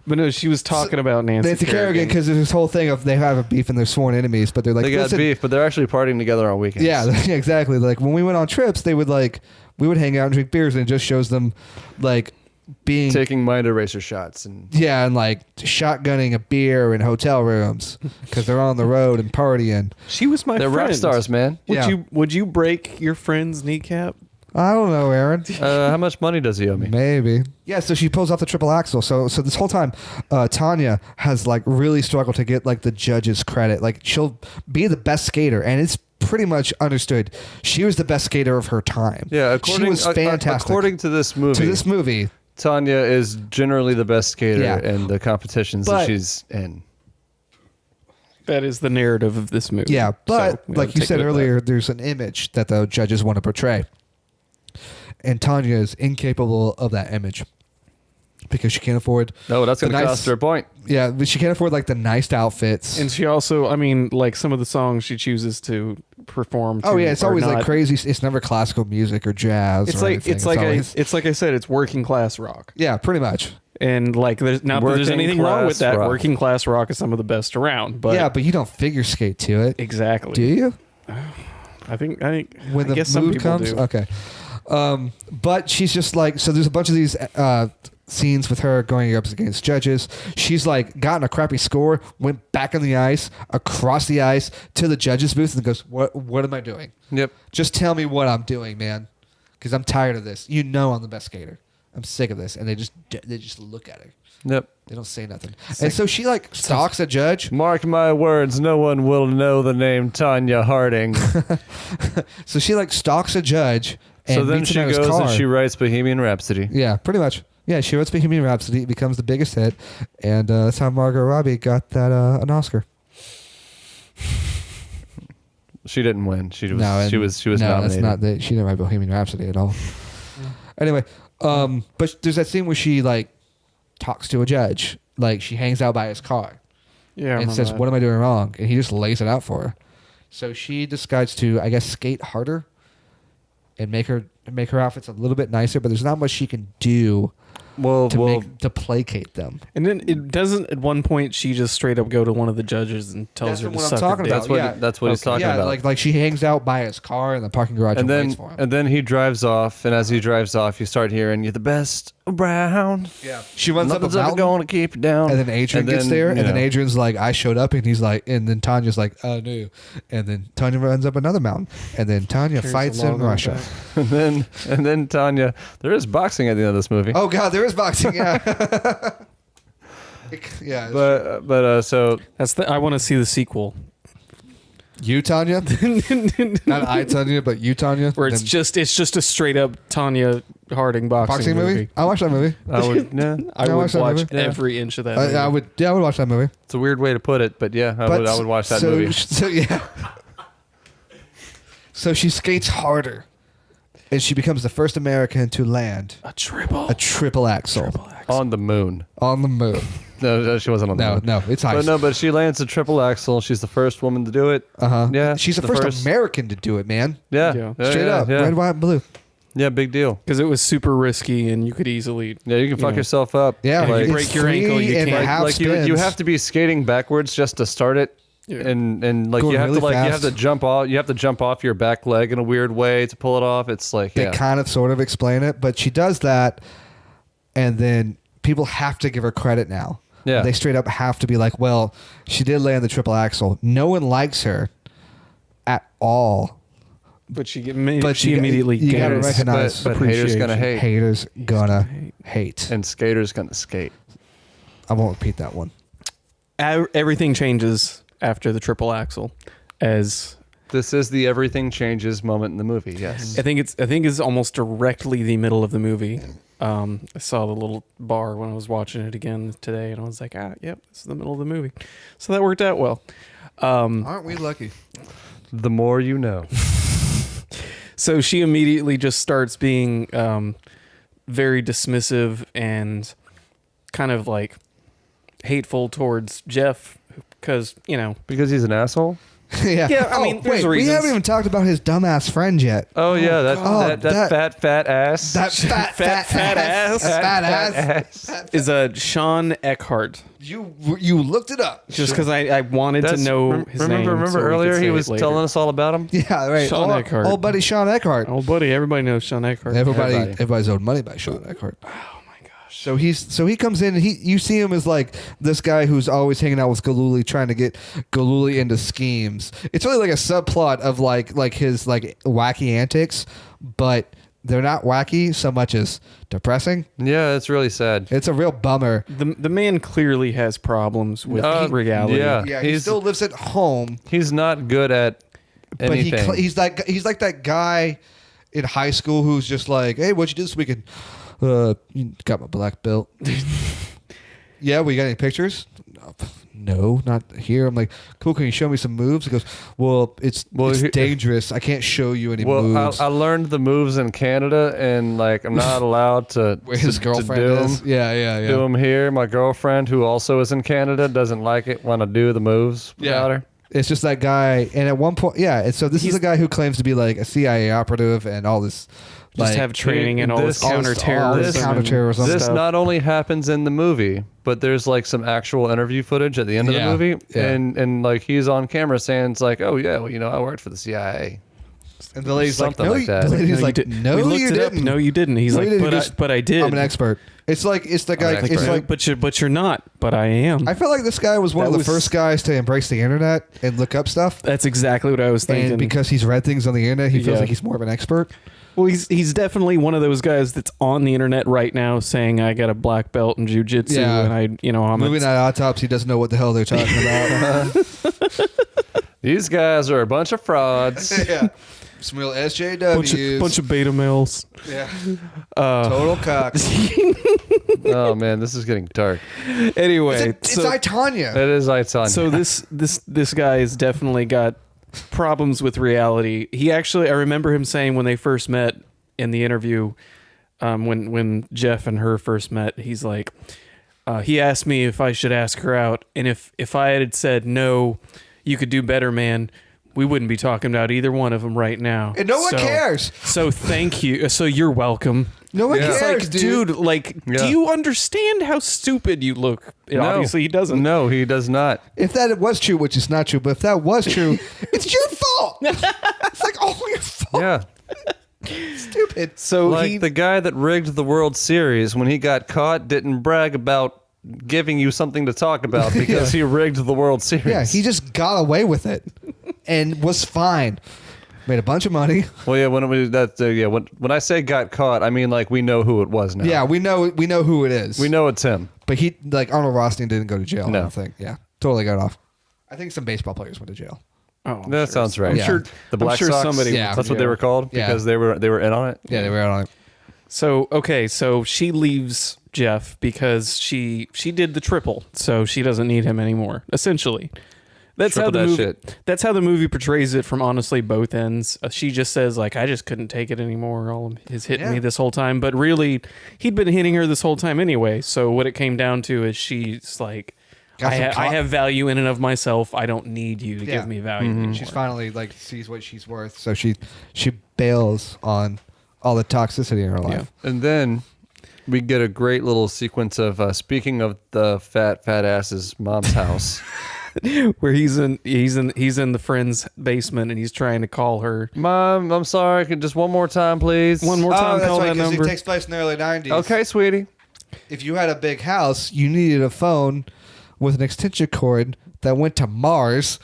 Speaker 3: But no, she was talking about Nancy
Speaker 1: Kerrigan because there's this whole thing of they have a beef and they're sworn enemies, but they're like,
Speaker 2: they got beef, but they're actually partying together on weekends.
Speaker 1: Yeah, exactly. Like when we went on trips, we would hang out and drink beers, and it just shows them like
Speaker 2: taking mind eraser shots and
Speaker 1: like shotgunning a beer in hotel rooms because they're on the road and partying.
Speaker 3: She was my friend.
Speaker 2: They're rock stars, man.
Speaker 3: Would you break your friend's kneecap?
Speaker 1: I don't know, Aaron.
Speaker 2: How much money does he owe me?
Speaker 1: Maybe. Yeah, so she pulls off the triple axel. So this whole time, Tanya has like really struggled to get like the judges' credit. Like she'll be the best skater, and it's pretty much understood she was the best skater of her time.
Speaker 2: Yeah,
Speaker 1: she was fantastic.
Speaker 2: According to this movie. Tanya is generally the best skater in the competitions that she's in.
Speaker 3: That is the narrative of this movie.
Speaker 1: Yeah, but like you said earlier, there's an image that the judges want to portray. And Tanya is incapable of that image because she can't afford.
Speaker 2: No, that's going to cost her a point.
Speaker 1: Yeah, but she can't afford like the nice outfits.
Speaker 3: And she also, I mean, like some of the songs she chooses to perform.
Speaker 1: It's always like crazy. It's never classical music or jazz.
Speaker 3: It's like I said, it's working class rock.
Speaker 1: Yeah, pretty much.
Speaker 3: And like, there's not that there's anything wrong with that. Rock. Working class rock is some of the best around. But
Speaker 1: yeah, but you don't figure skate to it.
Speaker 3: Exactly.
Speaker 1: Do you?
Speaker 3: I think
Speaker 1: when the mood comes. Do. Okay. But she's just like, so there's a bunch of these scenes with her going up against judges. She's like gotten a crappy score, went back on the ice, across the ice to the judges booth and goes, what am I doing?
Speaker 2: Yep.
Speaker 1: Just tell me what I'm doing, man. Because I'm tired of this. You know I'm the best skater. I'm sick of this. And they just look at her.
Speaker 2: Yep.
Speaker 1: They don't say nothing. And so she like stalks a judge.
Speaker 2: Mark my words, no one will know the name Tonya Harding.
Speaker 1: So she like stalks a judge. And
Speaker 2: so then she goes and she writes Bohemian Rhapsody.
Speaker 1: Yeah, pretty much. Yeah, she writes Bohemian Rhapsody. It becomes the biggest hit. And that's how Margot Robbie got that an Oscar.
Speaker 2: She didn't win. She was nominated.
Speaker 1: That's not she didn't write Bohemian Rhapsody at all. Anyway, but there's that scene where she like talks to a judge. Like she hangs out by his car.
Speaker 3: Yeah.
Speaker 1: And says, "What am I doing wrong?" And he just lays it out for her. So she decides to, I guess, skate harder and make her outfits a little bit nicer, but there's not much she can do to placate them.
Speaker 3: And then it doesn't. At one point, she just straight up go to one of the judges and tells her to
Speaker 1: what I'm
Speaker 3: suck
Speaker 1: talking
Speaker 3: her dick.
Speaker 1: about.
Speaker 2: That's what he's talking
Speaker 1: Yeah,
Speaker 2: about.
Speaker 1: like she hangs out by his car in the parking garage and waits for him.
Speaker 2: And then he drives off, and as he drives off, you start hearing, "You're the best around."
Speaker 1: Yeah, she runs
Speaker 2: Nothing's
Speaker 1: up a
Speaker 2: ever
Speaker 1: mountain.
Speaker 2: going to keep you down.
Speaker 1: And then Adrian gets there, and
Speaker 2: you
Speaker 1: then
Speaker 2: know.
Speaker 1: Adrian's like, "I showed up," and he's like, and then Tanya's like, "Oh no," and then Tanya runs up another mountain, and then Tanya
Speaker 3: Carries
Speaker 1: fights
Speaker 3: the
Speaker 1: in
Speaker 3: log on
Speaker 1: Russia.
Speaker 3: back.
Speaker 2: and then Tanya. There is boxing at the end of this movie.
Speaker 1: Oh god, there is boxing. Yeah, yeah.
Speaker 2: So
Speaker 3: That's I want to see the sequel
Speaker 1: You Tanya, not I Tanya, but you Tanya.
Speaker 3: where it's
Speaker 1: Then
Speaker 3: just a straight up Tonya Harding boxing
Speaker 1: movie. I watched that movie.
Speaker 2: I would, yeah,
Speaker 3: I
Speaker 1: I
Speaker 3: would
Speaker 1: watched that
Speaker 3: watch
Speaker 1: movie.
Speaker 3: every inch of that. Movie.
Speaker 1: I would watch that movie.
Speaker 2: it's a weird way to put it, but yeah, I would watch that movie.
Speaker 1: So yeah. So she skates harder, and she becomes the first American to land
Speaker 3: A triple
Speaker 1: axel
Speaker 2: On the moon.
Speaker 1: on the moon.
Speaker 2: No, she wasn't on the
Speaker 1: No,
Speaker 2: moon.
Speaker 1: no, it's high.
Speaker 2: But she lands a triple axel. She's the first woman to do it. Yeah,
Speaker 1: She's the first American to do it, man.
Speaker 2: Yeah,
Speaker 3: Yeah.
Speaker 1: Straight up,
Speaker 2: yeah.
Speaker 1: red, white, and blue.
Speaker 2: Yeah, big deal.
Speaker 3: because it was super risky and you could easily.
Speaker 2: Yeah, you can fuck
Speaker 3: know.
Speaker 2: yourself up.
Speaker 1: Yeah,
Speaker 3: If you
Speaker 2: like,
Speaker 1: it's
Speaker 3: break your ankle, you
Speaker 1: 3.5
Speaker 3: can't.
Speaker 2: like you
Speaker 1: spins.
Speaker 2: have to be skating backwards just to start it.
Speaker 3: Yeah.
Speaker 2: And like
Speaker 1: Going
Speaker 2: you have
Speaker 1: really
Speaker 2: to you have
Speaker 1: fast.
Speaker 2: to jump off. You have to jump off your back leg in a weird way to pull it off. It's like
Speaker 1: They
Speaker 2: yeah.
Speaker 1: kind of sort of explain it, but she does that, and then people have to give her credit now.
Speaker 2: Yeah.
Speaker 1: They straight up have to be like, well, she did land the triple axel. No one likes her at all.
Speaker 3: But she
Speaker 1: you
Speaker 3: immediately
Speaker 1: gotta
Speaker 3: gains
Speaker 1: recognize
Speaker 2: but haters gonna hate.
Speaker 1: Haters gonna hate.
Speaker 2: And skaters gonna skate.
Speaker 1: I won't repeat that one.
Speaker 3: Everything changes after the triple axel, as
Speaker 2: This is the everything changes moment in the movie. Yes.
Speaker 3: I think it's almost directly the middle of the movie. I saw the little bar when I was watching it again today, and I was like, yep, this is the middle of the movie. So that worked out well.
Speaker 1: Aren't we lucky?
Speaker 2: The more you know.
Speaker 3: So she immediately just starts being very dismissive and kind of like hateful towards Jeff because,
Speaker 2: Because he's an asshole.
Speaker 1: Yeah.
Speaker 3: Yeah, I mean, there's
Speaker 1: wait, we
Speaker 3: reasons.
Speaker 1: haven't even talked about his dumbass friend yet.
Speaker 2: Oh yeah,
Speaker 1: God.
Speaker 2: that fat ass.
Speaker 1: That fat ass. Fat ass.
Speaker 3: is Sean Eckhart.
Speaker 1: You looked it up.
Speaker 3: Just because I wanted to know his name.
Speaker 2: Remember
Speaker 3: so we could
Speaker 2: earlier
Speaker 3: say
Speaker 2: he
Speaker 3: it
Speaker 2: was
Speaker 3: later.
Speaker 2: telling us all about him.
Speaker 1: Yeah, right.
Speaker 3: Sean Eckhart.
Speaker 1: Old buddy Sean Eckhart.
Speaker 3: Oh, buddy, everybody knows Sean Eckhart.
Speaker 1: Everybody's owed money by Sean Eckhart.
Speaker 3: Oh my gosh.
Speaker 1: So he comes in and you see him as like this guy who's always hanging out with Galooly, trying to get Galooly into schemes. It's really like a subplot of like his like wacky antics, but they're not wacky so much as depressing.
Speaker 2: Yeah, it's really sad.
Speaker 1: It's a real bummer.
Speaker 3: The man clearly has problems with reality.
Speaker 2: yeah.
Speaker 1: Yeah, he still lives at home,
Speaker 2: He's not good at
Speaker 1: but
Speaker 2: anything.
Speaker 1: he's like that guy in high school who's just like, hey, what'd you do this weekend? You got my black belt. Yeah, we got any pictures? No, not here. I'm like, cool. Can you show me some moves? He goes, well, it's dangerous. I can't show you any moves.
Speaker 2: I learned the moves in Canada, and like I'm not allowed to.
Speaker 1: Where his girlfriend
Speaker 2: do
Speaker 1: is.
Speaker 2: them.
Speaker 1: Yeah.
Speaker 2: Do them here. My girlfriend, who also is in Canada, doesn't like it when I do the moves without her.
Speaker 1: It's just that guy. And at one point, yeah. And so this is a guy who claims to be like a CIA operative and all this.
Speaker 3: Just have training and all this counterterrorism.
Speaker 2: This
Speaker 3: stuff.
Speaker 2: not only happens in the movie, but there's like some actual interview footage at the end of the movie, and like he's on camera saying it's like, oh yeah, well I worked for the CIA.
Speaker 1: And the lady's like,
Speaker 2: Something
Speaker 1: no,
Speaker 2: like that.
Speaker 1: the lady's
Speaker 3: No,
Speaker 1: like,
Speaker 3: you did-
Speaker 1: no,
Speaker 3: we looked
Speaker 1: you
Speaker 3: it up.
Speaker 1: didn't.
Speaker 3: No, you didn't. He's
Speaker 1: No, you
Speaker 3: like,
Speaker 1: didn't.
Speaker 3: but I did.
Speaker 1: I'm an expert. It's the guy.
Speaker 2: an
Speaker 1: It's
Speaker 2: expert.
Speaker 1: like,
Speaker 3: but you're not. But I am.
Speaker 1: I feel like this guy was one of the first guys to embrace the internet and look up stuff.
Speaker 3: That's exactly what I was thinking.
Speaker 1: And because he's read things on the internet, he feels like he's more of an expert.
Speaker 3: Well, he's definitely one of those guys that's on the internet right now saying I got a black belt in jiu-jitsu and I'm
Speaker 1: moving that autopsy doesn't know what the hell they're talking about.
Speaker 2: These guys are a bunch of frauds.
Speaker 1: Yeah, some real SJWs,
Speaker 3: bunch of beta males.
Speaker 1: Yeah, total cocks.
Speaker 2: Oh man, this is getting dark.
Speaker 3: Anyway,
Speaker 1: It's I Tanya.
Speaker 2: It is I Tanya.
Speaker 3: So this guy has definitely got problems with reality. I remember him saying when they first met in the interview, when Jeff and her first met, he's like, he asked me if I should ask her out, and if I had said no, you could do better, man. we wouldn't be talking about either one of them right now.
Speaker 1: And no one cares.
Speaker 3: So thank you. So you're welcome.
Speaker 1: No one
Speaker 3: It's
Speaker 1: cares,
Speaker 3: like,
Speaker 1: dude.
Speaker 3: do you understand how stupid you look? Obviously, he doesn't.
Speaker 2: No, he does not.
Speaker 1: If that was true, which is not true, but if that was true, it's your fault. It's like all your fault.
Speaker 2: Yeah.
Speaker 1: Stupid.
Speaker 3: So
Speaker 2: Like the guy that rigged the World Series, when he got caught, didn't brag about giving you something to talk about because he rigged the World Series.
Speaker 1: Yeah, he just got away with it and was fine. Made a bunch of money.
Speaker 2: Well, yeah. When I say got caught, I mean like we know who it was now.
Speaker 1: Yeah, we know who it is.
Speaker 2: we know it's him.
Speaker 1: But he, like Arnold Rothstein, didn't go to jail.
Speaker 2: No.
Speaker 1: I don't think. Yeah, totally got off. I think some baseball players went to jail.
Speaker 3: Oh,
Speaker 2: That sounds right.
Speaker 3: I'm
Speaker 1: Yeah.
Speaker 3: sure
Speaker 2: The Black
Speaker 3: I'm sure
Speaker 2: Sox.
Speaker 3: somebody.
Speaker 1: Yeah.
Speaker 2: That's what they were called
Speaker 1: Yeah.
Speaker 2: because they were in on it.
Speaker 1: Yeah, they were out on it.
Speaker 3: So so she leaves Jeff because she did the triple, so she doesn't need him anymore. Essentially, that's
Speaker 2: Triple
Speaker 3: how the
Speaker 2: that
Speaker 3: movie.
Speaker 2: shit.
Speaker 3: That's how the movie portrays it from honestly both ends. She just says like, I just couldn't take it anymore. All of his hitting me this whole time, but really, he'd been hitting her this whole time anyway. So what it came down to is she's like, I have value in and of myself. I don't need you to give me value anymore.
Speaker 1: She's finally like sees what she's worth, so she bails on all the toxicity in her life.
Speaker 2: And then we get a great little sequence of speaking of the fat ass's mom's house.
Speaker 3: Where he's in the friend's basement and he's trying to call her.
Speaker 2: Mom, I'm sorry. Just one more time, please.
Speaker 3: One more time,
Speaker 1: that's
Speaker 3: call
Speaker 1: right,
Speaker 3: that
Speaker 1: 'cause
Speaker 3: number.
Speaker 1: it takes place in the early 90s.
Speaker 2: Okay, sweetie.
Speaker 1: If you had a big house, you needed a phone with an extension cord that went to Mars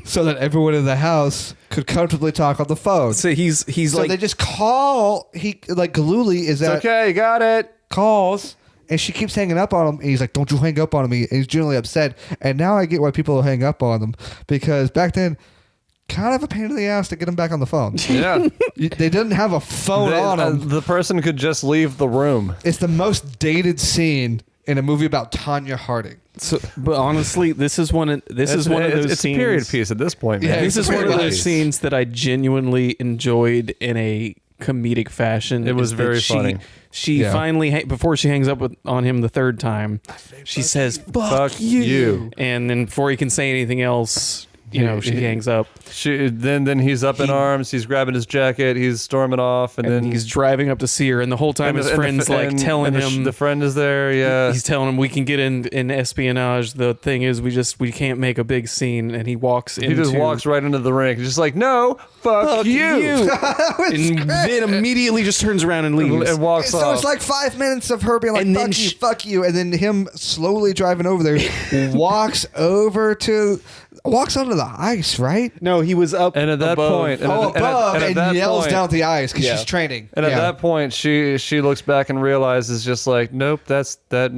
Speaker 1: so that everyone in the house could comfortably talk on the phone.
Speaker 3: So he's
Speaker 1: So
Speaker 3: like,
Speaker 1: they just call. Galooly is
Speaker 2: It's
Speaker 1: at
Speaker 2: okay, got it.
Speaker 1: calls, and she keeps hanging up on him. And he's like, "Don't you hang up on me?" And he's generally upset. And now I get why people hang up on them, because back then, kind of a pain in the ass to get them back on the phone.
Speaker 2: Yeah.
Speaker 1: They didn't have a phone on them.
Speaker 2: The person could just leave the room.
Speaker 1: It's the most dated scene in a movie about Tonya Harding.
Speaker 3: so, but honestly, this is one of those
Speaker 2: It's
Speaker 3: scenes.
Speaker 2: a period piece at this point, man.
Speaker 1: Yeah,
Speaker 3: This
Speaker 1: it's
Speaker 3: is one
Speaker 1: very
Speaker 3: of those
Speaker 1: nice.
Speaker 3: scenes that I genuinely enjoyed in a comedic fashion.
Speaker 2: It was
Speaker 3: is that
Speaker 2: very funny.
Speaker 3: She
Speaker 1: Yeah.
Speaker 3: finally, before she hangs up on him the third time, she says, "Fuck you," and then before he can say anything else, she hangs up.
Speaker 2: Then he's up in arms. He's grabbing his jacket. He's storming off, and then
Speaker 3: He's driving up to see her, and the whole time his friend's telling him
Speaker 2: the friend is there. Yeah,
Speaker 3: he's telling him we can get in espionage. The thing is, we can't make a big scene, and he walks into.
Speaker 2: he just walks right into the ring. He's just like, no, fuck you.
Speaker 3: and then immediately just turns around and leaves.
Speaker 2: And walks
Speaker 1: So
Speaker 2: off.
Speaker 1: it's like 5 minutes of her being like,
Speaker 3: And then
Speaker 1: fuck you, and then him slowly driving over there, walks onto the ice, right?
Speaker 3: No, he was up
Speaker 2: And at that
Speaker 3: above.
Speaker 2: point- And
Speaker 1: Oh,
Speaker 2: at-
Speaker 1: above,
Speaker 2: and at
Speaker 1: and
Speaker 2: that
Speaker 1: yells
Speaker 2: point-
Speaker 1: down at the ice because
Speaker 3: Yeah.
Speaker 1: she's training.
Speaker 2: And at that point, she looks back and realizes just like, nope, that's that.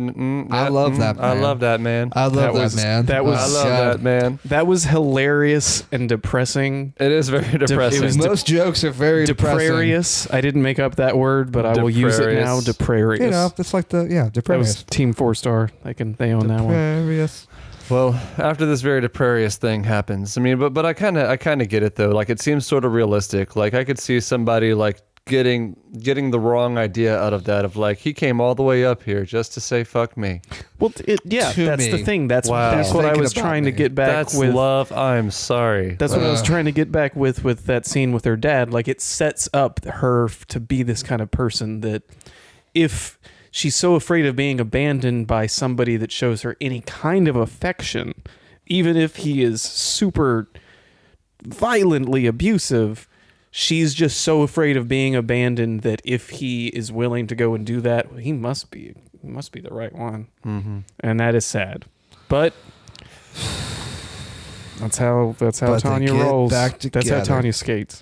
Speaker 1: I love that,
Speaker 2: I
Speaker 1: man.
Speaker 2: love that, man.
Speaker 1: I love that, man.
Speaker 3: that was-
Speaker 2: I
Speaker 1: Oh,
Speaker 2: love
Speaker 1: God.
Speaker 2: that, man.
Speaker 3: That was hilarious and depressing.
Speaker 2: It is very depressing.
Speaker 3: was
Speaker 1: Most jokes are very depressing.
Speaker 3: Deprarious. I didn't make up that word, but I will use it now.
Speaker 2: Deprarious.
Speaker 3: Deprarious.
Speaker 1: You know, that's like
Speaker 3: that was
Speaker 1: deprarious.
Speaker 3: Team 4-Star. They own that one.
Speaker 1: Deprarious.
Speaker 2: Well, after this very deprarious thing happens, I mean, but I kind of get it though. Like it seems sort of realistic. Like I could see somebody like getting the wrong idea out of that. Of like he came all the way up here just to say fuck me.
Speaker 3: Well, that's
Speaker 1: To
Speaker 3: the
Speaker 1: me.
Speaker 3: thing. That's
Speaker 2: Wow.
Speaker 3: that's what I
Speaker 1: Thinking
Speaker 3: was
Speaker 1: about
Speaker 3: trying to
Speaker 1: me.
Speaker 3: get back
Speaker 2: That's
Speaker 3: with.
Speaker 2: love. I'm sorry.
Speaker 3: That's what I was trying to get back with that scene with her dad. Like it sets up her to be this kind of person that if she's so afraid of being abandoned by somebody that shows her any kind of affection, even if he is super violently abusive, she's just so afraid of being abandoned that if he is willing to go and do that, he must be the right one.
Speaker 2: Mm-hmm.
Speaker 3: And that is sad. But that's how
Speaker 1: But they
Speaker 3: Tonya
Speaker 1: get
Speaker 3: rolls.
Speaker 1: back
Speaker 3: That's how
Speaker 1: together.
Speaker 3: Tonya skates.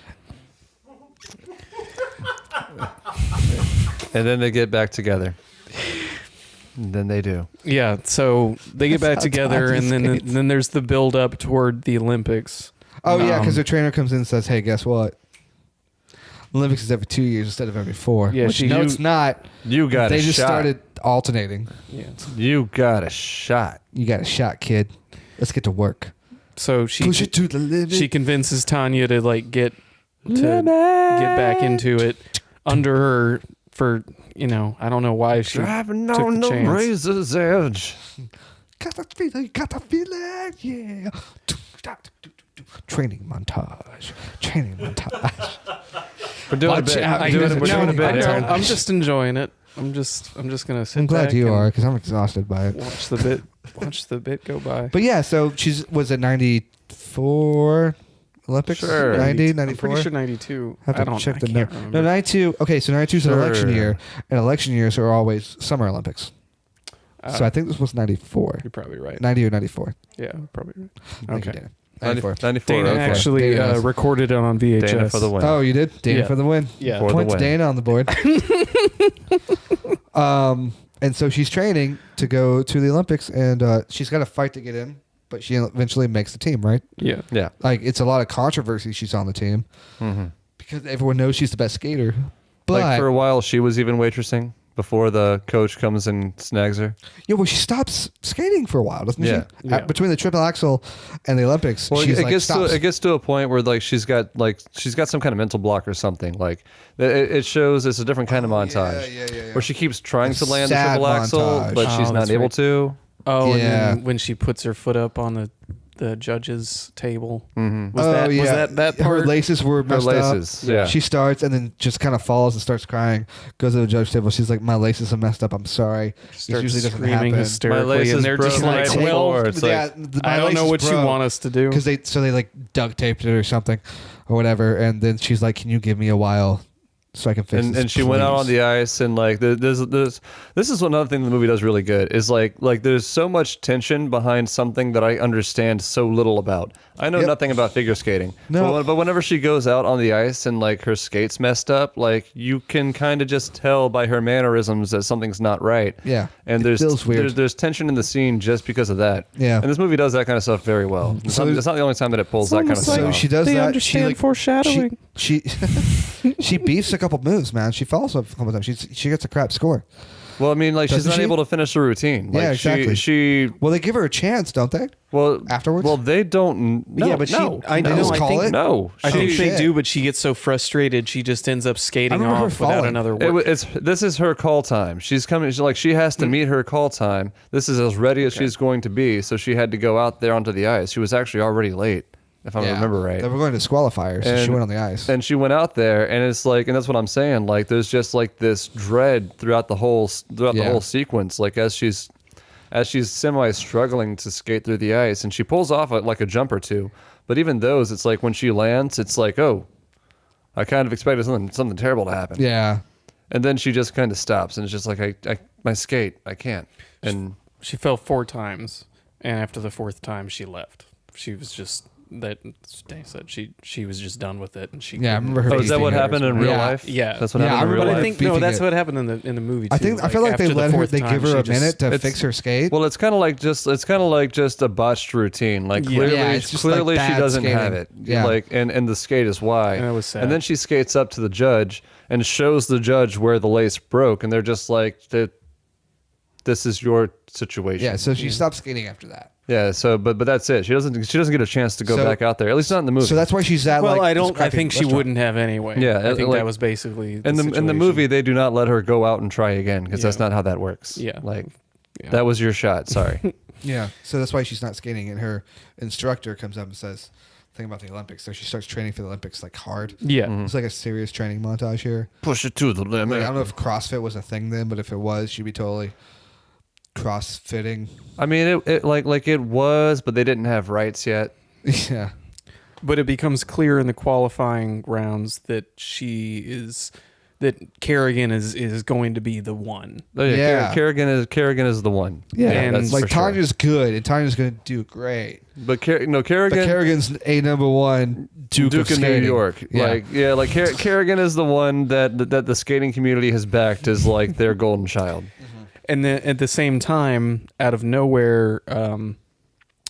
Speaker 2: And then they get back together. And then they do.
Speaker 3: Yeah, so they get back
Speaker 1: That's how
Speaker 3: together,
Speaker 1: Tonya
Speaker 3: and then
Speaker 1: skates.
Speaker 3: then there's the build up toward the Olympics.
Speaker 1: Oh, yeah, because
Speaker 3: Um,
Speaker 1: the trainer comes in and says, hey, guess what? Olympics is every 2 years instead of every 4.
Speaker 3: Yeah,
Speaker 1: Which, no, it's not.
Speaker 2: You got
Speaker 1: They
Speaker 2: a
Speaker 1: just
Speaker 2: shot.
Speaker 1: started alternating.
Speaker 3: Yeah.
Speaker 2: You got a shot.
Speaker 1: You got a shot, kid. Let's get to work.
Speaker 3: So she
Speaker 1: Push it to the limit.
Speaker 3: she convinces Tonya to like get back into it under her for I don't know why she
Speaker 2: Driving
Speaker 3: took
Speaker 2: on
Speaker 3: the
Speaker 2: the
Speaker 3: chance.
Speaker 2: razor's edge.
Speaker 1: got the feeling, yeah. training montage. Training montage.
Speaker 2: We're doing
Speaker 1: Watch
Speaker 2: a bit.
Speaker 1: out,
Speaker 2: We're
Speaker 1: you
Speaker 2: doing,
Speaker 1: guys
Speaker 2: we're
Speaker 1: are
Speaker 2: doing a
Speaker 1: training
Speaker 2: bit, Aaron.
Speaker 3: I'm just enjoying it. I'm just gonna sit
Speaker 1: I'm glad
Speaker 3: back
Speaker 1: you
Speaker 3: and
Speaker 1: are, because I'm exhausted by it.
Speaker 3: watch the bit go by.
Speaker 1: But yeah, so was it 94 Olympics?
Speaker 2: Sure.
Speaker 1: 90,
Speaker 3: I'm
Speaker 1: 94?
Speaker 3: pretty sure 92.
Speaker 1: Have to
Speaker 3: I don't
Speaker 1: check
Speaker 3: I
Speaker 1: the
Speaker 3: can't
Speaker 1: note.
Speaker 3: remember.
Speaker 1: No, 92. Okay, so 92 is an election
Speaker 2: Sure.
Speaker 1: year, and election years are always Summer Olympics. So I think this was 94.
Speaker 3: You're probably right.
Speaker 1: 90 or 94.
Speaker 3: Yeah, probably right.
Speaker 1: Thank you,
Speaker 3: Okay.
Speaker 1: Dana.
Speaker 2: 94.
Speaker 1: 94.
Speaker 3: Dana
Speaker 2: okay.
Speaker 3: actually
Speaker 1: Dana knows.
Speaker 3: recorded it on VHS.
Speaker 2: Dana for the win.
Speaker 1: Oh, you did? Dana
Speaker 3: Yeah.
Speaker 1: for the win.
Speaker 3: Yeah.
Speaker 2: For the
Speaker 1: Points
Speaker 2: win.
Speaker 1: Dana on the board. And so she's training to go to the Olympics, and she's got to fight to get in, but she eventually makes the team, right?
Speaker 3: Yeah.
Speaker 2: Yeah.
Speaker 1: Like, it's a lot of controversy she's on the team
Speaker 2: Mm-hmm.
Speaker 1: because everyone knows she's the best skater. But
Speaker 2: Like for a while, she was even waitressing before the coach comes and snags her.
Speaker 1: yeah, well, she stops skating for a while, doesn't
Speaker 2: Yeah.
Speaker 1: she?
Speaker 3: Yeah.
Speaker 1: Between the triple axel and the Olympics,
Speaker 2: Well,
Speaker 1: she's
Speaker 2: it
Speaker 1: like
Speaker 2: gets
Speaker 1: stops.
Speaker 2: to it gets to a point where like she's got some kind of mental block or something. Like it shows it's a different kind of montage
Speaker 1: yeah.
Speaker 2: where she keeps trying
Speaker 1: A
Speaker 2: to land the
Speaker 1: sad
Speaker 2: triple axel,
Speaker 1: montage.
Speaker 2: but she's
Speaker 3: Oh,
Speaker 2: not
Speaker 3: that's
Speaker 2: able
Speaker 3: right.
Speaker 2: to.
Speaker 3: Oh,
Speaker 1: Yeah.
Speaker 3: and then when she puts her foot up on the judge's table.
Speaker 2: Mm-hmm.
Speaker 3: Was that
Speaker 1: Her
Speaker 3: part?
Speaker 1: laces were
Speaker 2: Her
Speaker 1: messed
Speaker 2: laces,
Speaker 1: up.
Speaker 2: yeah.
Speaker 1: She starts and then just kind of falls and starts crying. Goes to the judge table. She's like, "My laces are messed up. I'm sorry." This
Speaker 3: Starts
Speaker 1: usually doesn't
Speaker 3: screaming
Speaker 1: happen.
Speaker 3: hysterically,
Speaker 2: My laces
Speaker 3: and they're just
Speaker 2: broke
Speaker 3: like,
Speaker 2: right
Speaker 3: "Well,
Speaker 2: before. It's like,
Speaker 3: I don't know what you want us to do."
Speaker 1: because they like duct taped it or something or whatever. And then she's like, "Can you give me a while so I can fix this?"
Speaker 2: and she went out on
Speaker 1: please?"
Speaker 2: the ice and like this is another thing the movie does really good is like there's so much tension behind something that I understand so little about. I know
Speaker 1: Yep.
Speaker 2: nothing about figure skating.
Speaker 1: No.
Speaker 2: But whenever she goes out on the ice and like her skates messed up, like you can kind of just tell by her mannerisms that something's not right.
Speaker 1: Yeah.
Speaker 2: And
Speaker 1: It
Speaker 2: there's
Speaker 1: feels weird.
Speaker 2: there's tension in the scene just because of that.
Speaker 1: Yeah.
Speaker 2: And this movie does that kind of stuff very well. It's,
Speaker 1: So-
Speaker 2: it's not the only time that it pulls that kind of
Speaker 3: almost
Speaker 2: stuff
Speaker 1: So
Speaker 3: like-
Speaker 2: off.
Speaker 1: she does
Speaker 3: They
Speaker 1: that.
Speaker 3: understand
Speaker 1: she, like,
Speaker 3: foreshadowing.
Speaker 1: She she beefs a couple moves, man. She falls a couple times. She gets a crap score.
Speaker 2: Well, I mean, like she's
Speaker 1: Doesn't
Speaker 2: not
Speaker 1: she?
Speaker 2: able to finish the routine. Like
Speaker 1: Yeah, exactly.
Speaker 2: She
Speaker 1: Well, they give her a chance, don't they?
Speaker 2: well
Speaker 1: Afterwards?
Speaker 2: Well, they don't. No,
Speaker 3: Yeah, but she-
Speaker 2: no,
Speaker 3: I
Speaker 2: no.
Speaker 3: know,
Speaker 1: just
Speaker 3: I
Speaker 1: call
Speaker 3: think-
Speaker 1: it.
Speaker 2: No,
Speaker 3: I
Speaker 1: Oh,
Speaker 3: think
Speaker 1: shit.
Speaker 3: they do, but she gets so frustrated, she just ends up skating
Speaker 1: remember her
Speaker 3: off without
Speaker 1: falling.
Speaker 3: another word.
Speaker 2: This is her call time. She's coming. She has to meet her call time. This is as ready as she's going to be. So she had to go out there onto the ice. She was actually already late, if I remember right.
Speaker 1: They were going to disqualify her, so she
Speaker 2: And-
Speaker 1: went on the ice.
Speaker 2: And she went out there, and it's like, and that's what I'm saying. Like, there's just like this dread throughout the whole sequence. Like as she's semi struggling to skate through the ice, and she pulls off like a jump or two. But even those, it's like when she lands, it's like, oh, I kind of expected something terrible to happen.
Speaker 1: Yeah.
Speaker 2: And then she just kind of stops, and it's just like, my skate, I can't. And
Speaker 3: She fell 4 times, and after the 4th time, she left. She was just that. Dave said she was just done with it, and she.
Speaker 1: Yeah, I
Speaker 3: couldn't-
Speaker 1: remember her
Speaker 2: oh, is that
Speaker 1: beefing
Speaker 2: what
Speaker 1: her.
Speaker 2: happened in real
Speaker 1: Yeah.
Speaker 2: life?
Speaker 3: Yeah.
Speaker 2: That's what
Speaker 1: Yeah,
Speaker 2: happened
Speaker 1: I
Speaker 2: in real
Speaker 3: But I
Speaker 2: life.
Speaker 3: think
Speaker 1: beefing
Speaker 3: that's
Speaker 1: it.
Speaker 3: what happened in the movie. Too.
Speaker 1: I feel like they
Speaker 3: after the
Speaker 1: let her.
Speaker 3: 4th
Speaker 1: They
Speaker 3: time,
Speaker 1: give her
Speaker 3: she
Speaker 1: a
Speaker 3: just-
Speaker 1: minute to
Speaker 2: it's-
Speaker 1: fix her skate.
Speaker 2: Well, it's kind of like just a botched routine. Like
Speaker 3: Yeah.
Speaker 2: clearly,
Speaker 1: Yeah, it's just like
Speaker 2: clearly she
Speaker 1: bad
Speaker 2: doesn't
Speaker 1: skating.
Speaker 2: have it.
Speaker 1: Yeah.
Speaker 2: Like and the skate is why.
Speaker 3: And it was sad.
Speaker 2: And then she skates up to the judge and shows the judge where the lace broke, and they're just like, "This is your situation."
Speaker 1: Yeah, so she stopped skating after that.
Speaker 2: Yeah. So, but that's it. She doesn't get a chance to go
Speaker 1: So-
Speaker 2: back out there. At least not in the movie.
Speaker 1: So that's why she's at
Speaker 3: Well,
Speaker 1: like.
Speaker 3: I
Speaker 1: this
Speaker 3: don't. I
Speaker 1: crappy
Speaker 3: think she
Speaker 1: restaurant.
Speaker 3: wouldn't have anyway.
Speaker 2: Yeah,
Speaker 3: I think
Speaker 2: like-
Speaker 3: that was basically
Speaker 2: in the
Speaker 3: situation.
Speaker 2: movie, they do not let her go out and try again because that's
Speaker 3: Yeah.
Speaker 2: not how that works.
Speaker 3: Yeah.
Speaker 2: Like
Speaker 3: Yeah.
Speaker 2: that was your shot. Sorry.
Speaker 1: Yeah, so that's why she's not skating, and her instructor comes up and says, "Thing about the Olympics." So she starts training for the Olympics like hard.
Speaker 3: Yeah.
Speaker 2: Mm-hmm.
Speaker 1: It's like a serious training montage here.
Speaker 2: Push it to the limit.
Speaker 1: Like, I don't know if CrossFit was a thing then, but if it was, she'd be totally CrossFitting.
Speaker 2: I mean, it like it was, but they didn't have rights yet.
Speaker 1: Yeah.
Speaker 3: But it becomes clear in the qualifying rounds that Kerrigan is going to be the one.
Speaker 2: Oh, yeah,
Speaker 1: Yeah.
Speaker 2: Kerrigan is the one.
Speaker 3: And
Speaker 2: that's
Speaker 1: like
Speaker 2: for sure.
Speaker 1: Tanya's good, and Tanya's going to do great.
Speaker 2: But Kerrigan,
Speaker 1: But Kerrigan's a number one Duke of
Speaker 2: of New
Speaker 1: skating.
Speaker 2: York.
Speaker 1: Yeah.
Speaker 2: Kerrigan is the one that the skating community has backed as like their golden child.
Speaker 3: And then at the same time, out of nowhere,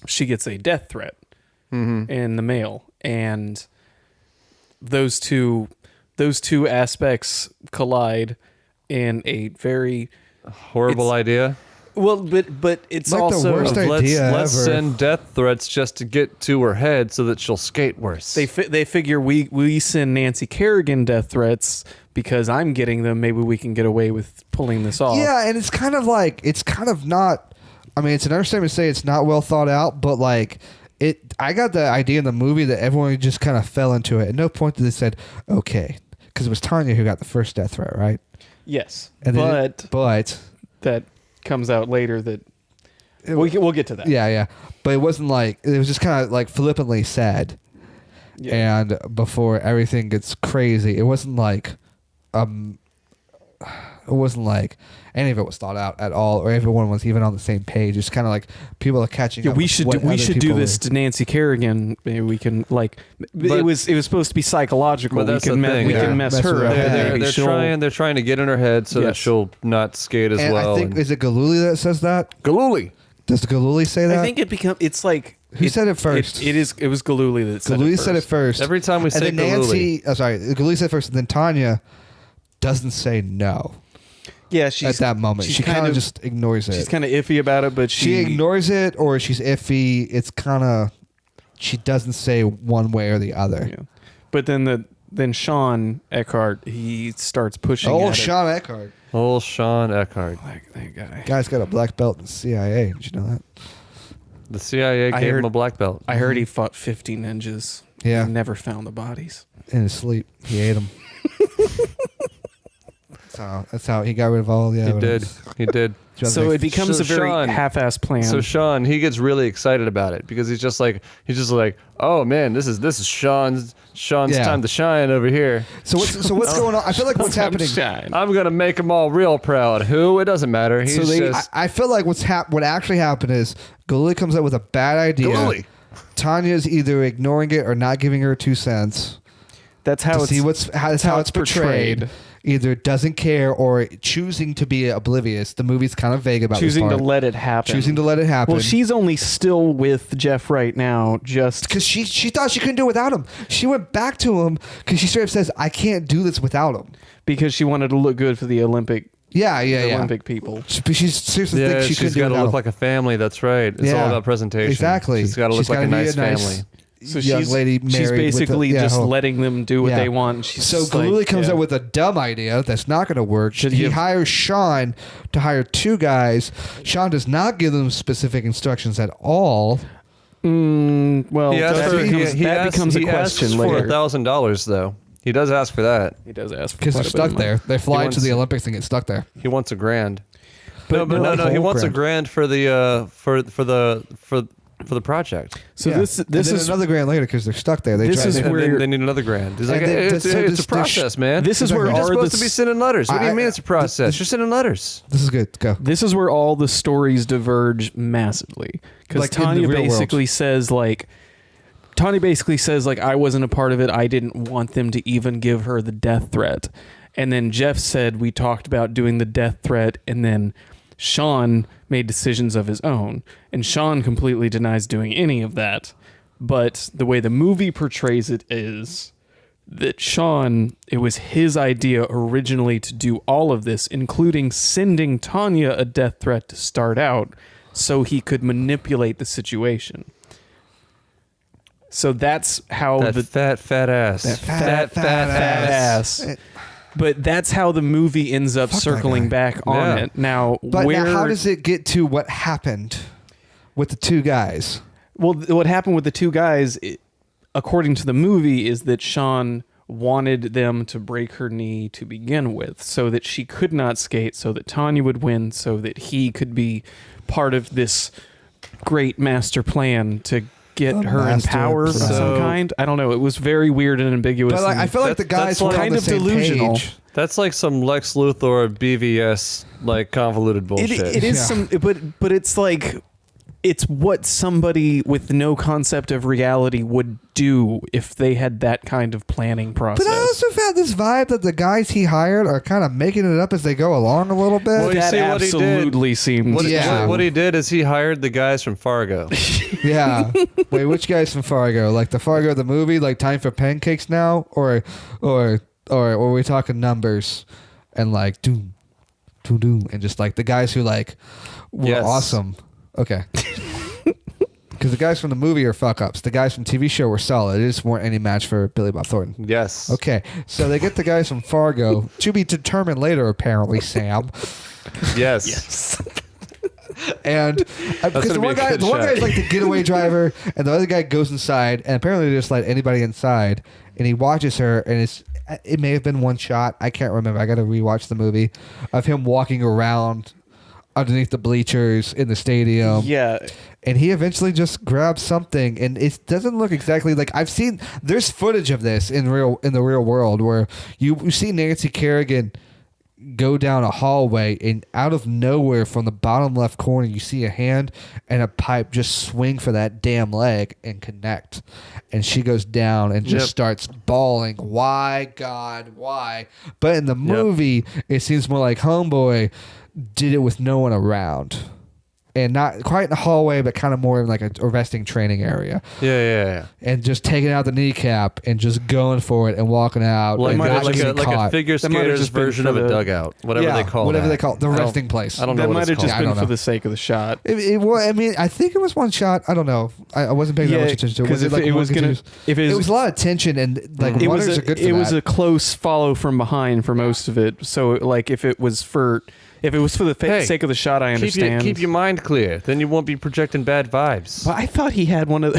Speaker 3: she gets a death threat in the mail, and those two aspects collide in a very
Speaker 2: Horrible idea.
Speaker 3: well. But it's
Speaker 1: Like the
Speaker 3: also
Speaker 1: worst idea.
Speaker 2: Let's
Speaker 1: ever.
Speaker 2: send death threats just to get to her head so that she'll skate worse.
Speaker 3: they figure we send Nancy Kerrigan death threats because I'm getting them. Maybe we can get away with pulling this off.
Speaker 1: Yeah, and it's kind of not. I mean, it's an understatement to say it's not well thought out, but like I got the idea in the movie that everyone just kind of fell into it. At no point did they said, okay, because it was Tanya who got the first death threat, right?
Speaker 3: Yes,
Speaker 1: And
Speaker 3: but that comes out later. That we'll get to that.
Speaker 1: Yeah. But it wasn't like, it was just kind of like flippantly said. Yeah. And before everything gets crazy, it wasn't like any of it was thought out at all, or everyone was even on the same page. It's kind of like people are catching up.
Speaker 3: We should do this to Nancy Kerrigan. Maybe we can it was supposed to be psychological.
Speaker 2: But that's
Speaker 3: we can
Speaker 2: the thing.
Speaker 3: We can mess her up.
Speaker 2: They're trying to get in her head so that she'll not skate as
Speaker 1: and
Speaker 2: well.
Speaker 1: I think is it Galooly that says that?
Speaker 2: Galooly.
Speaker 1: Does Galooly say that?
Speaker 3: I think it's like
Speaker 1: who said it first?
Speaker 3: It was Galooly that said it first.
Speaker 1: Said it first.
Speaker 2: Every time we say
Speaker 1: and then
Speaker 2: Galooly.
Speaker 1: Galooly said it first, and then Tanya doesn't say no.
Speaker 3: Yeah, she's
Speaker 1: at that moment. She kind of just ignores it.
Speaker 3: She's kind of iffy about it, but
Speaker 1: she ignores it, or she's iffy. It's kind of she doesn't say one way or the other.
Speaker 3: Yeah. But then Sean Eckhart, he starts pushing.
Speaker 1: Oh, Sean Eckhart.
Speaker 2: Old Sean Eckhart.
Speaker 3: That guy.
Speaker 1: Guy's got a black belt in the CIA. Did you know that?
Speaker 2: The CIA gave him a black belt.
Speaker 3: I heard he fought 50 ninjas.
Speaker 1: Yeah.
Speaker 3: And never found the bodies.
Speaker 1: In his sleep, he ate them. That's how he got rid of all the evidence.
Speaker 2: He did.
Speaker 3: So it becomes a very half-assed plan.
Speaker 2: So Sean, he gets really excited about it because he's just like, oh man, this is Sean's time to shine over here.
Speaker 1: So what's going on? I feel like what's happening.
Speaker 2: I'm gonna make them all real proud. Who? It doesn't matter.
Speaker 1: I feel like what actually happened is Galooly comes up with a bad idea.
Speaker 2: Galooly.
Speaker 1: Tanya's either ignoring it or not giving her 2 cents.
Speaker 3: That's how
Speaker 1: it's portrayed. Either doesn't care or choosing to be oblivious. The movie's kind of vague about
Speaker 3: choosing
Speaker 1: this
Speaker 3: to let it happen.
Speaker 1: Choosing to let it happen.
Speaker 3: Well, she's only still with Jeff right now, just
Speaker 1: because she thought she couldn't do it without him. She went back to him because she straight up says, "I can't do this without him."
Speaker 3: Because she wanted to look good for the Olympic.
Speaker 1: Olympic
Speaker 3: people.
Speaker 1: She's seriously thinks she couldn't do it
Speaker 2: got to
Speaker 1: without
Speaker 2: look
Speaker 1: him.
Speaker 2: like a family. That's right. It's all about presentation.
Speaker 1: Exactly.
Speaker 2: She's got to look like a nice family.
Speaker 3: So
Speaker 1: young lady married
Speaker 3: she's basically
Speaker 1: with
Speaker 3: just letting them do what they want. And she's
Speaker 1: so Galooly comes up with a dumb idea that's not going to work. He hires Sean to hire 2 guys. Sean does not give them specific instructions at all.
Speaker 3: Well, that becomes a question later.
Speaker 2: For $1,000 though. He does ask for that.
Speaker 3: He does ask for
Speaker 1: because they're stuck there. They fly to the Olympics and get stuck there.
Speaker 2: He wants $1,000. No. He wants $1,000 for the project.
Speaker 3: So this is
Speaker 1: another $1,000 later because they're stuck there. They
Speaker 2: need another $1,000. He's like, it's a process, man.
Speaker 3: This is where
Speaker 2: you're supposed to be sending letters. What do you mean it's a process? You're sending letters.
Speaker 1: This is good. Go.
Speaker 3: This is where all the stories diverge massively because Tanya basically says I wasn't a part of it. I didn't want them to even give her the death threat. And then Jeff said we talked about doing the death threat, and then Sean made decisions of his own, and Sean completely denies doing any of that. But the way the movie portrays it is that Sean, it was his idea originally to do all of this, including sending Tanya a death threat to start out so he could manipulate the situation. So that's how
Speaker 2: fat ass.
Speaker 3: But that's how the movie ends up circling back on it. Now,
Speaker 1: how does it get to what happened with the 2 guys?
Speaker 3: Well, what happened with the 2 guys, according to the movie, is that Sean wanted them to break her knee to begin with so that she could not skate, so that Tanya would win, so that he could be part of this great master plan to get her in power of some kind. I don't know. It was very weird and ambiguous.
Speaker 1: But I feel like the guys were kind of delusional.
Speaker 2: That's like some Lex Luthor BVS convoluted bullshit.
Speaker 3: It is but it's like it's what somebody with no concept of reality would do if they had that kind of planning process.
Speaker 1: But I also found this vibe that the guys he hired are kind of making it up as they go along a little bit.
Speaker 2: Well,
Speaker 3: that absolutely seemed...
Speaker 2: What he did is he hired the guys from Fargo.
Speaker 1: Yeah. Wait, which guys from Fargo? Like the Fargo the movie, like Time for Pancakes now? Or are we talking numbers and like doom, and just like the guys who like were awesome? Okay. Because the guys from the movie are fuck ups. The guys from TV show were solid. They just weren't any match for Billy Bob Thornton.
Speaker 2: Yes.
Speaker 1: Okay. So they get the guys from Fargo to be determined later, apparently, Sam.
Speaker 2: Yes.
Speaker 1: And because
Speaker 2: gonna
Speaker 1: the
Speaker 2: be
Speaker 1: one
Speaker 2: a
Speaker 1: guy,
Speaker 2: good
Speaker 1: the one
Speaker 2: shot.
Speaker 1: guy's like the getaway driver, and the other guy goes inside, and apparently they just let anybody inside, and he watches her, and it may have been one shot, I can't remember. I got to rewatch the movie of him walking around underneath the bleachers in the stadium.
Speaker 3: Yeah.
Speaker 1: And he eventually just grabs something, and it doesn't look exactly like I've seen. There's footage of this in the real world where you see Nancy Kerrigan go down a hallway, and out of nowhere from the bottom left corner, you see a hand and a pipe just swing for that damn leg and connect, and she goes down and just starts bawling. Why, God, why? But in the movie, it seems more like Homeboy did it with no one around. And not quite in the hallway, but kind of more in like a resting training area.
Speaker 2: Yeah.
Speaker 1: And just taking out the kneecap and just going for it and walking out.
Speaker 2: Like,
Speaker 1: and not
Speaker 2: like
Speaker 1: getting
Speaker 2: a
Speaker 1: caught.
Speaker 2: figure
Speaker 3: That might have
Speaker 2: skater's
Speaker 3: just been
Speaker 2: version
Speaker 3: for
Speaker 2: of a
Speaker 3: the-
Speaker 2: dugout. Whatever they call
Speaker 1: it. The resting place.
Speaker 2: I don't know
Speaker 3: That
Speaker 2: what
Speaker 3: might
Speaker 2: it's
Speaker 3: have
Speaker 2: called.
Speaker 3: just
Speaker 1: I
Speaker 3: been
Speaker 1: don't
Speaker 3: for
Speaker 1: know.
Speaker 3: the sake of the shot.
Speaker 1: I mean, I think it was one shot. I don't know. I wasn't paying that much attention to it.
Speaker 3: Because
Speaker 1: Was
Speaker 3: if
Speaker 1: like
Speaker 3: it
Speaker 1: one
Speaker 3: was gonna,
Speaker 1: continuous-
Speaker 3: if
Speaker 1: it was a lot of tension, and like runners are good for
Speaker 3: it was
Speaker 1: that.
Speaker 3: a close follow from behind for most of it. So like if it was for the
Speaker 2: Hey,
Speaker 3: sake of the shot, I understand.
Speaker 2: Keep your mind clear. Then you won't be projecting bad vibes.
Speaker 3: But I thought he had one of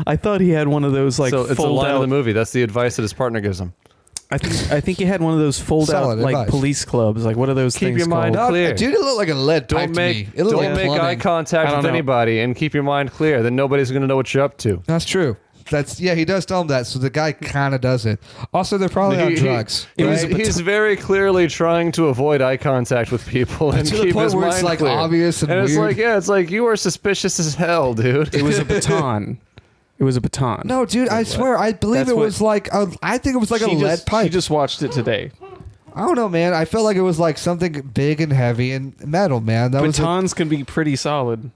Speaker 3: I thought he had one of those like
Speaker 2: So it's a
Speaker 3: fold
Speaker 2: line
Speaker 3: out.
Speaker 2: of the movie. That's the advice that his partner gives him.
Speaker 3: I think he had one of those fold out
Speaker 1: Solid
Speaker 3: like
Speaker 1: advice.
Speaker 3: police clubs. Like what are those
Speaker 2: Keep
Speaker 3: things
Speaker 2: your mind
Speaker 3: called?
Speaker 2: clear.
Speaker 1: Dude, it looked like a lead pipe
Speaker 2: Don't
Speaker 1: to me. It looked
Speaker 2: don't
Speaker 1: like
Speaker 2: make eye
Speaker 1: plumbing.
Speaker 3: I
Speaker 2: contact
Speaker 3: don't
Speaker 2: with
Speaker 3: know.
Speaker 2: anybody, and keep your mind clear. Then nobody's going to know what you're up to.
Speaker 1: That's true. He does tell him that, so the guy kind of does it. Also, they're probably on drugs.
Speaker 2: He's very clearly trying to avoid eye contact with people and
Speaker 1: to the
Speaker 2: keep
Speaker 1: point
Speaker 2: his
Speaker 1: where
Speaker 2: mind
Speaker 1: it's like
Speaker 2: clear.
Speaker 1: obvious and
Speaker 2: it's
Speaker 1: weird.
Speaker 2: like, it's like you are suspicious as hell, dude.
Speaker 3: It was a baton. It was a baton.
Speaker 1: No, dude, I swear, I believe
Speaker 3: That's
Speaker 1: it
Speaker 3: what-
Speaker 1: was like I think it was like a lead pipe.
Speaker 3: She just watched it today.
Speaker 1: I don't know, man. I felt like it was like something big and heavy and metal, man. That was
Speaker 3: Batons can be pretty solid.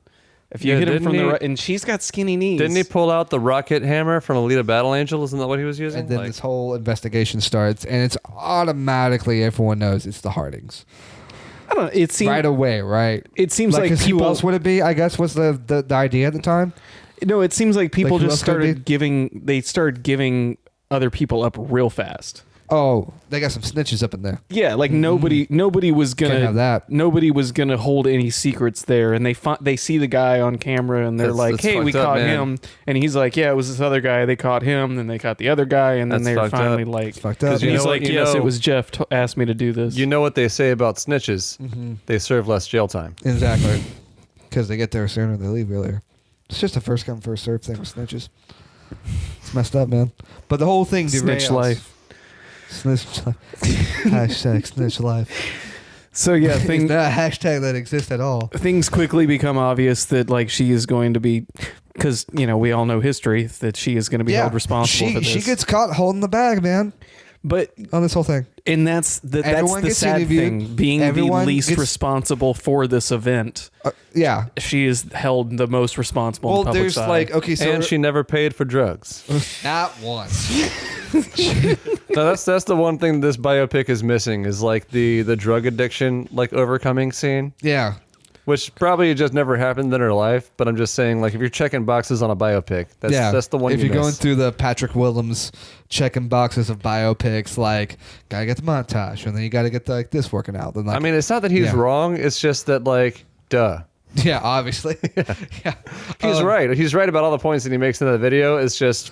Speaker 3: If you
Speaker 2: Yeah,
Speaker 3: hit him
Speaker 2: didn't
Speaker 3: from the
Speaker 2: he-
Speaker 3: right, and she's got skinny knees.
Speaker 2: Didn't he pull out the rocket hammer from Alita Battle Angel? Isn't that what he was using?
Speaker 1: and then this whole investigation starts, and it's automatically everyone knows it's the Hardings
Speaker 3: I don't know. It seems
Speaker 1: right away, right?
Speaker 3: It seems like
Speaker 1: 'cause
Speaker 3: people.
Speaker 1: who else would it be? I guess was the idea at the time.
Speaker 3: No, it seems like people
Speaker 1: Like, who
Speaker 3: just
Speaker 1: else could it
Speaker 3: started giving. They started giving other people up real fast.
Speaker 1: Oh, they got some snitches up in there.
Speaker 3: Yeah, like nobody was
Speaker 1: Can't
Speaker 3: gonna
Speaker 1: have that.
Speaker 3: Nobody was gonna hold any secrets there, and they see the guy on camera, and they're like,
Speaker 2: That's
Speaker 3: "Hey, we
Speaker 2: fucked up,
Speaker 3: caught
Speaker 2: man.
Speaker 3: him," and he's like, "Yeah, it was this other guy. They caught him, then they caught the other guy, and then
Speaker 2: That's
Speaker 3: they were
Speaker 2: fucked
Speaker 3: finally
Speaker 2: up.
Speaker 3: like,
Speaker 1: It's fucked up.
Speaker 2: Because you
Speaker 3: he's
Speaker 2: know
Speaker 3: like,
Speaker 2: what- you
Speaker 3: yes,
Speaker 2: know-
Speaker 3: it was Jeff asked me to do this."
Speaker 2: You know what they say about snitches? They serve less jail time.
Speaker 1: Exactly. Because they get there sooner, they leave earlier. It's just a first come first serve thing with snitches. It's messed up, man. But the whole thing derails.
Speaker 3: Snitch life.
Speaker 1: Snitch life. Hashtag snitch life.
Speaker 3: So yeah,
Speaker 1: It's not a hashtag that exists at all.
Speaker 3: things quickly become obvious that like she is going to be, because we all know history, that she is going to be held responsible for this.
Speaker 1: She gets caught holding the bag, man,
Speaker 3: but
Speaker 1: on this whole thing.
Speaker 3: and that's
Speaker 1: Everyone
Speaker 3: the
Speaker 1: gets
Speaker 3: sad
Speaker 1: interviewed.
Speaker 3: thing, being
Speaker 1: Everyone
Speaker 3: the least
Speaker 1: gets-
Speaker 3: responsible for this event.
Speaker 1: Yeah.
Speaker 3: She is held the most responsible. in
Speaker 1: Well,
Speaker 3: the public
Speaker 1: there's
Speaker 3: side.
Speaker 1: like, okay, so
Speaker 2: And she never paid for drugs.
Speaker 1: not once.
Speaker 2: No, that's the one thing this biopic is missing is like the drug addiction like overcoming scene,
Speaker 1: Yeah.
Speaker 2: which probably just never happened in her life. But I'm just saying, like, if you're checking boxes on a biopic, that's the one.
Speaker 1: If
Speaker 2: you
Speaker 1: you're going
Speaker 2: miss.
Speaker 1: through the Patrick Willems checking boxes of biopics, like gotta get the montage, and then you gotta get like this working out. Then like,
Speaker 2: I mean, it's not that he's
Speaker 1: Yeah.
Speaker 2: wrong. It's just that, like, duh.
Speaker 1: yeah, obviously, yeah,
Speaker 2: He's right. He's right about all the points that he makes in that video. It's just,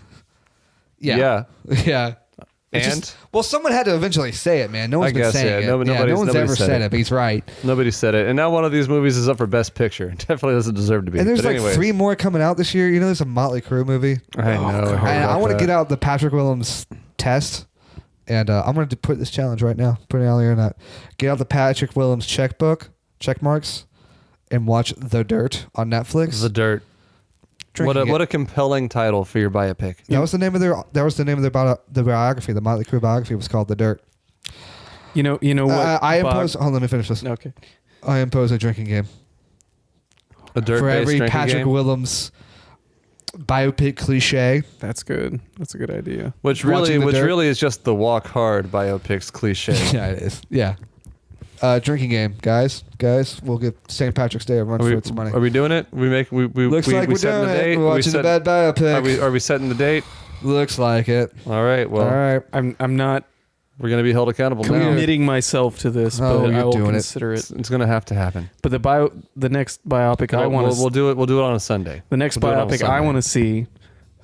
Speaker 1: yeah,
Speaker 2: yeah.
Speaker 1: yeah. It's
Speaker 2: And?
Speaker 1: just- well, someone had to eventually say it, man. No one's
Speaker 2: I
Speaker 1: been
Speaker 2: guess,
Speaker 1: saying
Speaker 2: yeah.
Speaker 1: it.
Speaker 2: No
Speaker 1: one's
Speaker 2: one's
Speaker 1: ever
Speaker 2: said
Speaker 1: said
Speaker 2: it.
Speaker 1: it, but he's right.
Speaker 2: Nobody said it. And now one of these movies is up for Best Picture. Definitely doesn't deserve to be.
Speaker 1: And there's
Speaker 2: But
Speaker 1: like
Speaker 2: anyways,
Speaker 1: 3 more coming out this year. You know, there's a Motley Crue movie.
Speaker 2: I know.
Speaker 1: I want to get out the Patrick Willems test, and I'm going to put this challenge right now. Put it on the internet. Get out the Patrick Willems checkbook, check marks, and watch The Dirt on Netflix.
Speaker 2: The Dirt.
Speaker 1: Drinking
Speaker 2: What
Speaker 1: it.
Speaker 2: a compelling title for your biopic.
Speaker 1: That was the name of their. That was the name of their the biography. The Motley Crue biography was called The Dirt.
Speaker 3: you know what
Speaker 1: I
Speaker 3: Bob-
Speaker 1: impose. Hold on, let me finish this.
Speaker 3: Okay.
Speaker 1: I impose a drinking game
Speaker 2: A dirt
Speaker 1: for every
Speaker 2: drinking
Speaker 1: Patrick
Speaker 2: game,
Speaker 1: Willems biopic cliche.
Speaker 3: That's good. That's a good idea.
Speaker 2: which
Speaker 1: Watching The Dirt.
Speaker 2: really is just the walk hard biopics cliche.
Speaker 1: Yeah, it is. Yeah. Drinking game, guys. We'll give St. Patrick's Day a run for its money.
Speaker 2: Are we doing it? We
Speaker 1: Looks like we're
Speaker 2: setting
Speaker 1: doing
Speaker 2: the date?
Speaker 1: it. We're watching the bad biopic.
Speaker 2: Are we setting the date?
Speaker 1: Looks like it.
Speaker 2: All right. Well,
Speaker 1: All right.
Speaker 3: I'm not
Speaker 2: We're gonna be held accountable now.
Speaker 3: committing myself to this,
Speaker 1: Oh,
Speaker 3: but
Speaker 1: you're
Speaker 3: I will
Speaker 1: doing it.
Speaker 3: consider it.
Speaker 2: It's gonna have to happen.
Speaker 3: But the next biopic I want to
Speaker 2: We'll do it. We'll do it on a Sunday.
Speaker 3: the next
Speaker 2: we'll do it on a
Speaker 3: biopic I
Speaker 2: Sunday.
Speaker 3: want to see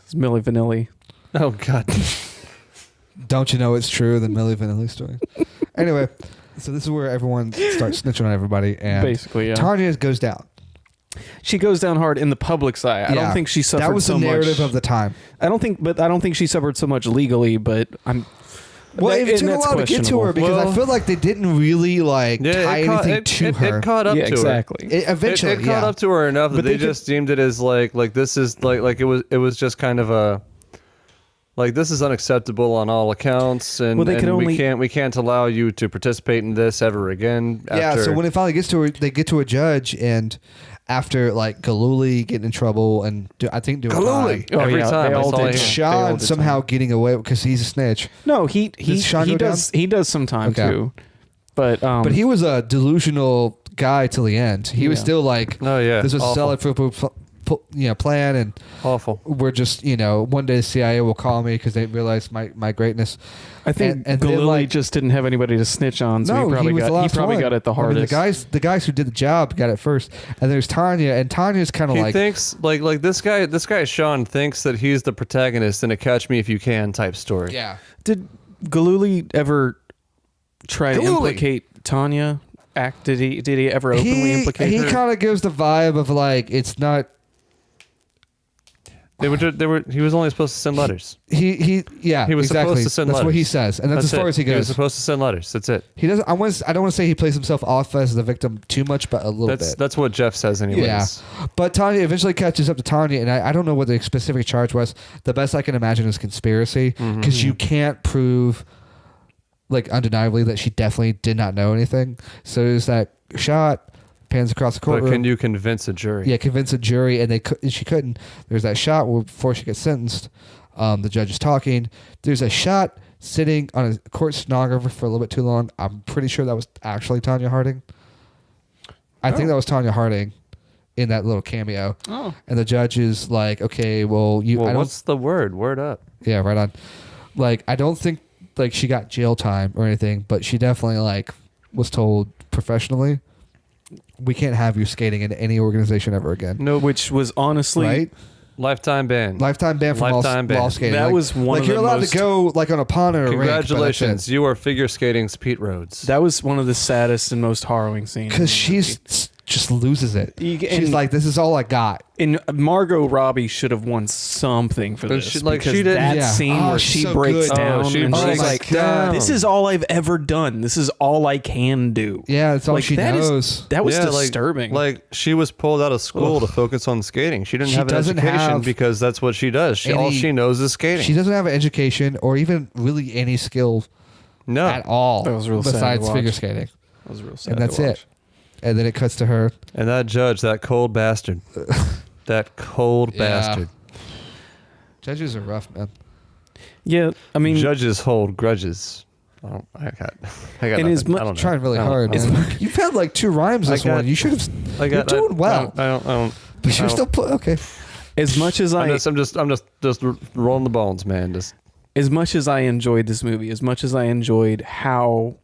Speaker 3: is Milli Vanilli.
Speaker 2: Oh God.
Speaker 1: Don't you know it's true? The Milli Vanilli story. Anyway, so this is where everyone starts snitching on everybody, and
Speaker 3: Basically, yeah.
Speaker 1: Tanya goes down.
Speaker 3: She goes down hard in the public's eye. I
Speaker 1: Yeah.
Speaker 3: don't think she suffered
Speaker 1: That was
Speaker 3: so
Speaker 1: the narrative
Speaker 3: much.
Speaker 1: of the time.
Speaker 3: I don't think she suffered so much legally, but I'm.
Speaker 1: Well, it
Speaker 3: and
Speaker 1: took a
Speaker 3: that's
Speaker 1: while to get to her
Speaker 3: questionable.
Speaker 1: because I
Speaker 2: Well-
Speaker 1: feel like they didn't really tie anything to her.
Speaker 2: It caught up
Speaker 3: Yeah,
Speaker 2: to
Speaker 3: exactly.
Speaker 1: Eventually,
Speaker 2: it caught up to her enough that
Speaker 3: But
Speaker 2: they
Speaker 3: they could-
Speaker 2: just deemed it as like this is like it was just kind of a like this is unacceptable on all accounts, and,
Speaker 3: Well, they could
Speaker 2: and
Speaker 3: only-
Speaker 2: we can't allow you to participate in this ever again.
Speaker 1: Yeah,
Speaker 2: After,
Speaker 1: so when it finally gets to her, they get to a judge, and after like Galooly getting in trouble and I think doing
Speaker 2: Galooly
Speaker 1: time,
Speaker 2: every time
Speaker 3: they
Speaker 2: I
Speaker 3: all
Speaker 2: saw
Speaker 3: did.
Speaker 2: him.
Speaker 3: They all
Speaker 1: Sean
Speaker 3: did
Speaker 1: somehow getting away because he's a snitch.
Speaker 3: No, he
Speaker 1: Sean go
Speaker 3: does some time
Speaker 1: Okay.
Speaker 3: too, but
Speaker 1: But he was a delusional guy till the end. He was
Speaker 3: Yeah.
Speaker 1: still like,
Speaker 2: Oh yeah,
Speaker 1: this was a
Speaker 2: awful.
Speaker 1: solid plan, and
Speaker 2: Awful.
Speaker 1: we're just one day the CIA will call me because they realize my greatness.
Speaker 3: I think
Speaker 1: and then,
Speaker 3: Galooly
Speaker 1: like-
Speaker 3: just didn't have anybody to snitch on, so
Speaker 1: No,
Speaker 3: he probably
Speaker 1: was the last one.
Speaker 3: got it the
Speaker 1: I mean,
Speaker 3: hardest.
Speaker 1: the guys who did the job got it first, and there's Tanya, and Tanya's kind of
Speaker 2: He
Speaker 1: like,
Speaker 2: thinks like this guy Sean thinks that he's the protagonist in a Catch Me If You Can type story.
Speaker 1: yeah,
Speaker 3: Did Galooly ever try to
Speaker 2: Galooly!
Speaker 3: implicate Tanya? Did he ever openly implicate
Speaker 1: he
Speaker 3: her?
Speaker 1: kind of gives the vibe of like it's not.
Speaker 2: He was only supposed to send letters.
Speaker 1: He
Speaker 2: was
Speaker 1: exactly.
Speaker 2: supposed to send
Speaker 1: That's what
Speaker 2: letters.
Speaker 1: he says, and that's as far
Speaker 2: it.
Speaker 1: as he
Speaker 2: He was
Speaker 1: goes.
Speaker 2: supposed to send letters. That's it.
Speaker 1: He doesn't. I don't want to say he plays himself off as the victim too much, but a little bit.
Speaker 2: That's what Jeff says anyways.
Speaker 1: Yeah, but Tanya eventually catches up to Tanya, and I don't know what the specific charge was. The best I can imagine is conspiracy, because you can't prove, like undeniably, that she definitely did not know anything. So there's that shot, pans across the
Speaker 2: But
Speaker 1: courtroom.
Speaker 2: can you convince a jury?
Speaker 1: Yeah, convince a jury, and she couldn't. There's that shot where before she gets sentenced, the judge is talking. There's a shot sitting on a court stenographer for a little bit too long. I'm pretty sure that was actually Tonya Harding. I think that was Tonya Harding in that little cameo.
Speaker 3: Oh.
Speaker 1: And the judge is like, okay, well, I
Speaker 2: Well,
Speaker 1: don't,
Speaker 2: what's the word? Word up.
Speaker 1: yeah, right on. Like, I don't think like she got jail time or anything, but she definitely like was told professionally, we can't have you skating in any organization ever again.
Speaker 2: No,
Speaker 3: Which was honestly
Speaker 1: Right?
Speaker 2: lifetime ban.
Speaker 1: Lifetime ban from
Speaker 2: Lifetime ban.
Speaker 1: law skating.
Speaker 3: That
Speaker 1: Like-
Speaker 3: was one
Speaker 1: like
Speaker 3: of
Speaker 1: you're
Speaker 3: the
Speaker 1: allowed
Speaker 3: most-
Speaker 1: to go like on a pond or a rink.
Speaker 2: Congratulations, you are figure skating's Pete Rhodes.
Speaker 3: that was one of the saddest and most harrowing scenes.
Speaker 1: Because she's just loses it. She's
Speaker 3: and-
Speaker 1: like, this is all I got.
Speaker 3: And Margot Robbie should have won something for
Speaker 2: But
Speaker 3: this.
Speaker 2: she- like,
Speaker 3: because
Speaker 2: she didn't-
Speaker 3: that
Speaker 1: Yeah.
Speaker 3: scene
Speaker 1: Oh,
Speaker 3: where
Speaker 1: she's
Speaker 3: she
Speaker 1: so
Speaker 3: breaks
Speaker 1: good.
Speaker 3: down
Speaker 2: Oh, she
Speaker 3: and she's
Speaker 2: breaks
Speaker 3: like,
Speaker 2: down.
Speaker 3: "This is all I've ever done. This is all I can do."
Speaker 1: Yeah, it's all
Speaker 3: Like,
Speaker 1: she
Speaker 3: that is-
Speaker 1: knows.
Speaker 3: That was
Speaker 2: Yeah,
Speaker 3: disturbing.
Speaker 2: Like she was pulled out of school to focus on skating. She didn't
Speaker 1: She
Speaker 2: have an
Speaker 1: doesn't
Speaker 2: education
Speaker 1: have
Speaker 2: because that's what she does. All
Speaker 1: any-
Speaker 2: she knows is skating.
Speaker 1: She doesn't have an education or even really any skill
Speaker 2: no.
Speaker 1: at all
Speaker 3: That was real sad to
Speaker 1: besides
Speaker 3: watch.
Speaker 1: figure skating.
Speaker 3: that was real sad.
Speaker 1: And that's
Speaker 3: to watch.
Speaker 1: it. And then it cuts to her.
Speaker 2: And that judge, that cold bastard. That cold
Speaker 1: Yeah.
Speaker 2: bastard.
Speaker 1: Judges are rough, man.
Speaker 3: Yeah, I mean,
Speaker 2: Judges hold grudges. I got
Speaker 3: And
Speaker 2: nothing.
Speaker 3: as mu-
Speaker 2: I don't know.
Speaker 1: Trying really
Speaker 2: I don't-
Speaker 1: hard,
Speaker 2: I don't-
Speaker 1: man. You've had like 2 rhymes this
Speaker 2: I got-
Speaker 1: one. You should have.
Speaker 2: I
Speaker 1: You're
Speaker 2: got-
Speaker 1: doing well.
Speaker 2: I don't.
Speaker 1: But you're
Speaker 2: I
Speaker 1: still okay.
Speaker 3: as much as
Speaker 2: I'm just rolling the bones, man. Just
Speaker 3: as much as I enjoyed this movie, as much as I enjoyed how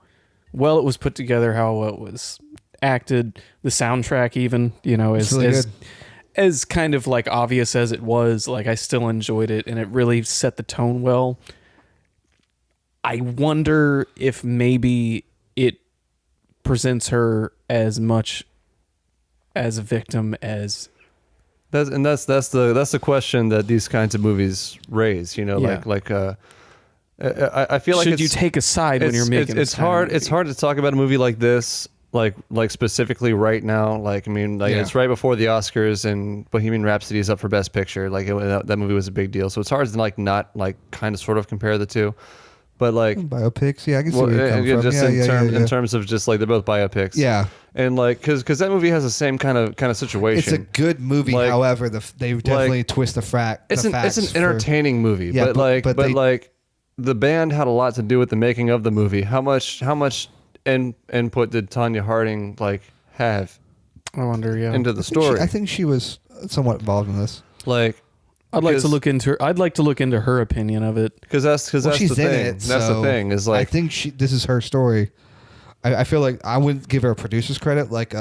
Speaker 3: well it was put together, how well it was acted, the soundtrack even,
Speaker 1: It's really good.
Speaker 3: as kind of like obvious as it was, like I still enjoyed it and it really set the tone well. I wonder if maybe it presents her as much as a victim as
Speaker 2: that's the question that these kinds of movies raise.
Speaker 3: Yeah.
Speaker 2: I feel like
Speaker 3: should you take a side when you're making
Speaker 2: it's
Speaker 3: this kind of
Speaker 2: hard
Speaker 3: movie?
Speaker 2: it's hard to talk about a movie like this like specifically right now. Like I mean, like
Speaker 1: Yeah.
Speaker 2: it's right before the Oscars and Bohemian Rhapsody is up for Best Picture. Like that movie was a big deal, so it's hard to like not like kind of sort of compare the two. But like
Speaker 1: Biopics, yeah, I can see where you're coming from.
Speaker 2: just
Speaker 1: Yeah,
Speaker 2: in terms of just like they're both biopics.
Speaker 1: Yeah.
Speaker 2: And like because that movie has the same kind of situation.
Speaker 1: It's a good movie.
Speaker 2: Like-
Speaker 1: however, they definitely twist the fact.
Speaker 2: It's
Speaker 1: the
Speaker 2: an
Speaker 1: facts for-
Speaker 2: entertaining movie,
Speaker 1: Yeah,
Speaker 2: but the band had a lot to do with the making of the movie. How much input did Tonya Harding like have
Speaker 3: I wonder, yeah.
Speaker 2: into the story?
Speaker 1: I think she was somewhat involved in this.
Speaker 2: Like
Speaker 3: I'd like to look into her opinion of it,
Speaker 2: because that's the
Speaker 1: she's in
Speaker 2: thing.
Speaker 1: it,
Speaker 2: That's the
Speaker 1: so
Speaker 2: thing is like
Speaker 1: I think this is her story. I feel like I wouldn't give her a producer's credit like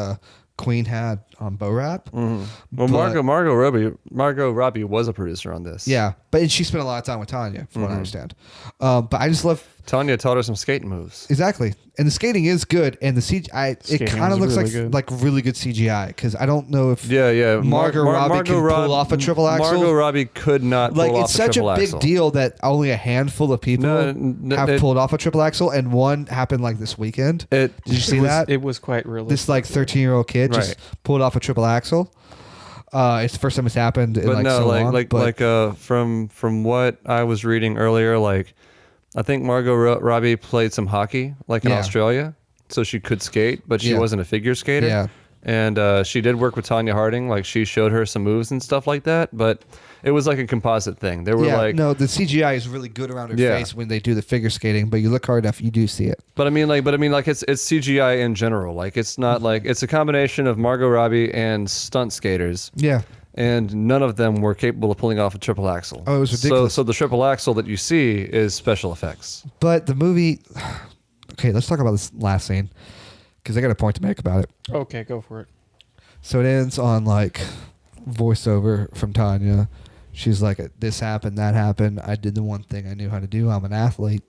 Speaker 1: Queen had on Bo Rap.
Speaker 2: Well, Margot Robbie was a producer on this.
Speaker 1: Yeah, but she spent a lot of time with Tanya, from what I understand. But I just love
Speaker 2: Tanya taught her some skating moves.
Speaker 1: exactly, and the skating is good, and the CGI it kind of looks
Speaker 3: really
Speaker 1: like really good CGI because I don't know if
Speaker 2: Margot
Speaker 1: Robbie can pull off a triple axle.
Speaker 2: Margot Robbie could not pull off
Speaker 1: it's such
Speaker 2: a triple
Speaker 1: a big
Speaker 2: axle.
Speaker 1: deal that only a handful of people have pulled off a triple axle, and one happened like this weekend. Did you see that?
Speaker 3: It was quite realistic.
Speaker 1: This like 13-year-old kid just pulled off a triple axle. It's the first time it's happened in long.
Speaker 2: From what I was reading earlier, like I think Margot Robbie played some hockey like in Australia, so she could skate, but she wasn't a figure skater.
Speaker 1: Yeah.
Speaker 2: And she did work with Tonya Harding, like she showed her some moves and stuff like that, but it was like a composite thing. They were
Speaker 1: no, the CGI is really good around her face when they do the figure skating, but you look hard enough, you do see it.
Speaker 2: But I mean, it's CGI in general. Like it's not like it's a combination of Margot Robbie and stunt skaters.
Speaker 1: Yeah.
Speaker 2: And none of them were capable of pulling off a triple axle.
Speaker 1: Oh, it was ridiculous.
Speaker 2: So the triple axle that you see is special effects.
Speaker 1: But the movie, okay, let's talk about this last scene because I got a point to make about it.
Speaker 3: Okay, go for it.
Speaker 1: So it ends on like voiceover from Tanya. She's like, this happened, that happened. I did the one thing I knew how to do. I'm an athlete.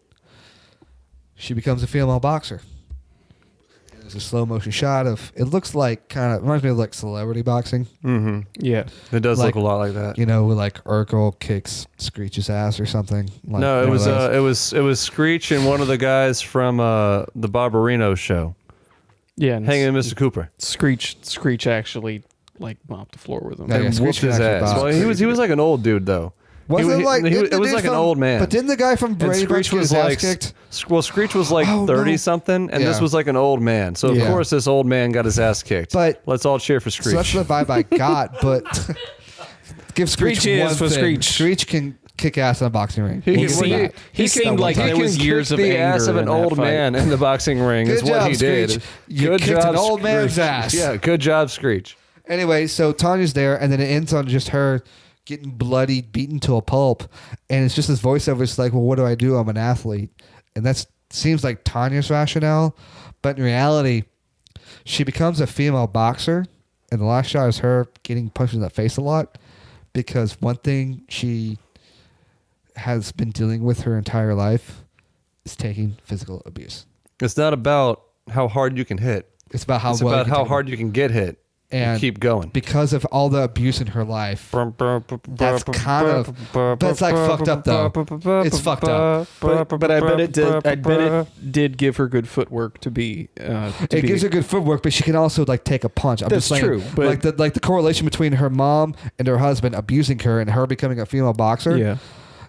Speaker 1: She becomes a female boxer. There's a slow motion shot of, it looks like reminds me of like celebrity boxing.
Speaker 2: Mm-hmm.
Speaker 3: Yeah.
Speaker 2: It does look a lot like that.
Speaker 1: You know, with like Urkel kicks Screech's ass or something. Like,
Speaker 2: no, it was Screech and one of the guys from the Barbarino show.
Speaker 3: Yeah.
Speaker 2: Hanging Mr. Cooper.
Speaker 3: Screech actually like mopped the floor with him.
Speaker 2: And whooped his ass. Well, he was like an old dude though.
Speaker 1: It was
Speaker 2: like an old man.
Speaker 1: But didn't the guy from Brady Bunch get his ass kicked?
Speaker 2: Well, Screech was like 30-something, and this was like an old man. So, of course, this old man got his ass kicked.
Speaker 1: But
Speaker 2: let's all cheer for Screech.
Speaker 1: So that's the vibe I got, but give Screech one thing.
Speaker 3: Screech.
Speaker 1: Screech can kick ass in a boxing ring.
Speaker 3: He seemed like there was years of anger.
Speaker 2: He can kick the ass of an old man in the boxing ring is what he did.
Speaker 1: You kicked an old man's ass.
Speaker 2: Yeah, good job, Screech.
Speaker 1: Anyway, so Tanya's there, and then it ends on just her getting bloody, beaten to a pulp, and it's just this voiceover. It's like, well, what do I do? I'm an athlete, and that seems like Tanya's rationale, but in reality, she becomes a female boxer, and the last shot is her getting punched in the face a lot, because one thing she has been dealing with her entire life is taking physical abuse.
Speaker 2: It's not about how hard you can hit.
Speaker 1: It's about how
Speaker 2: hard you can get hit. And keep going
Speaker 1: because of all the abuse in her life. That's like fucked up though. It's fucked up.
Speaker 3: But I bet it did give her good footwork to be. It
Speaker 1: gives her good footwork, but she can also like take a punch.
Speaker 3: That's true.
Speaker 1: But like the correlation between her mom and her husband abusing her and her becoming a female boxer.
Speaker 3: Yeah.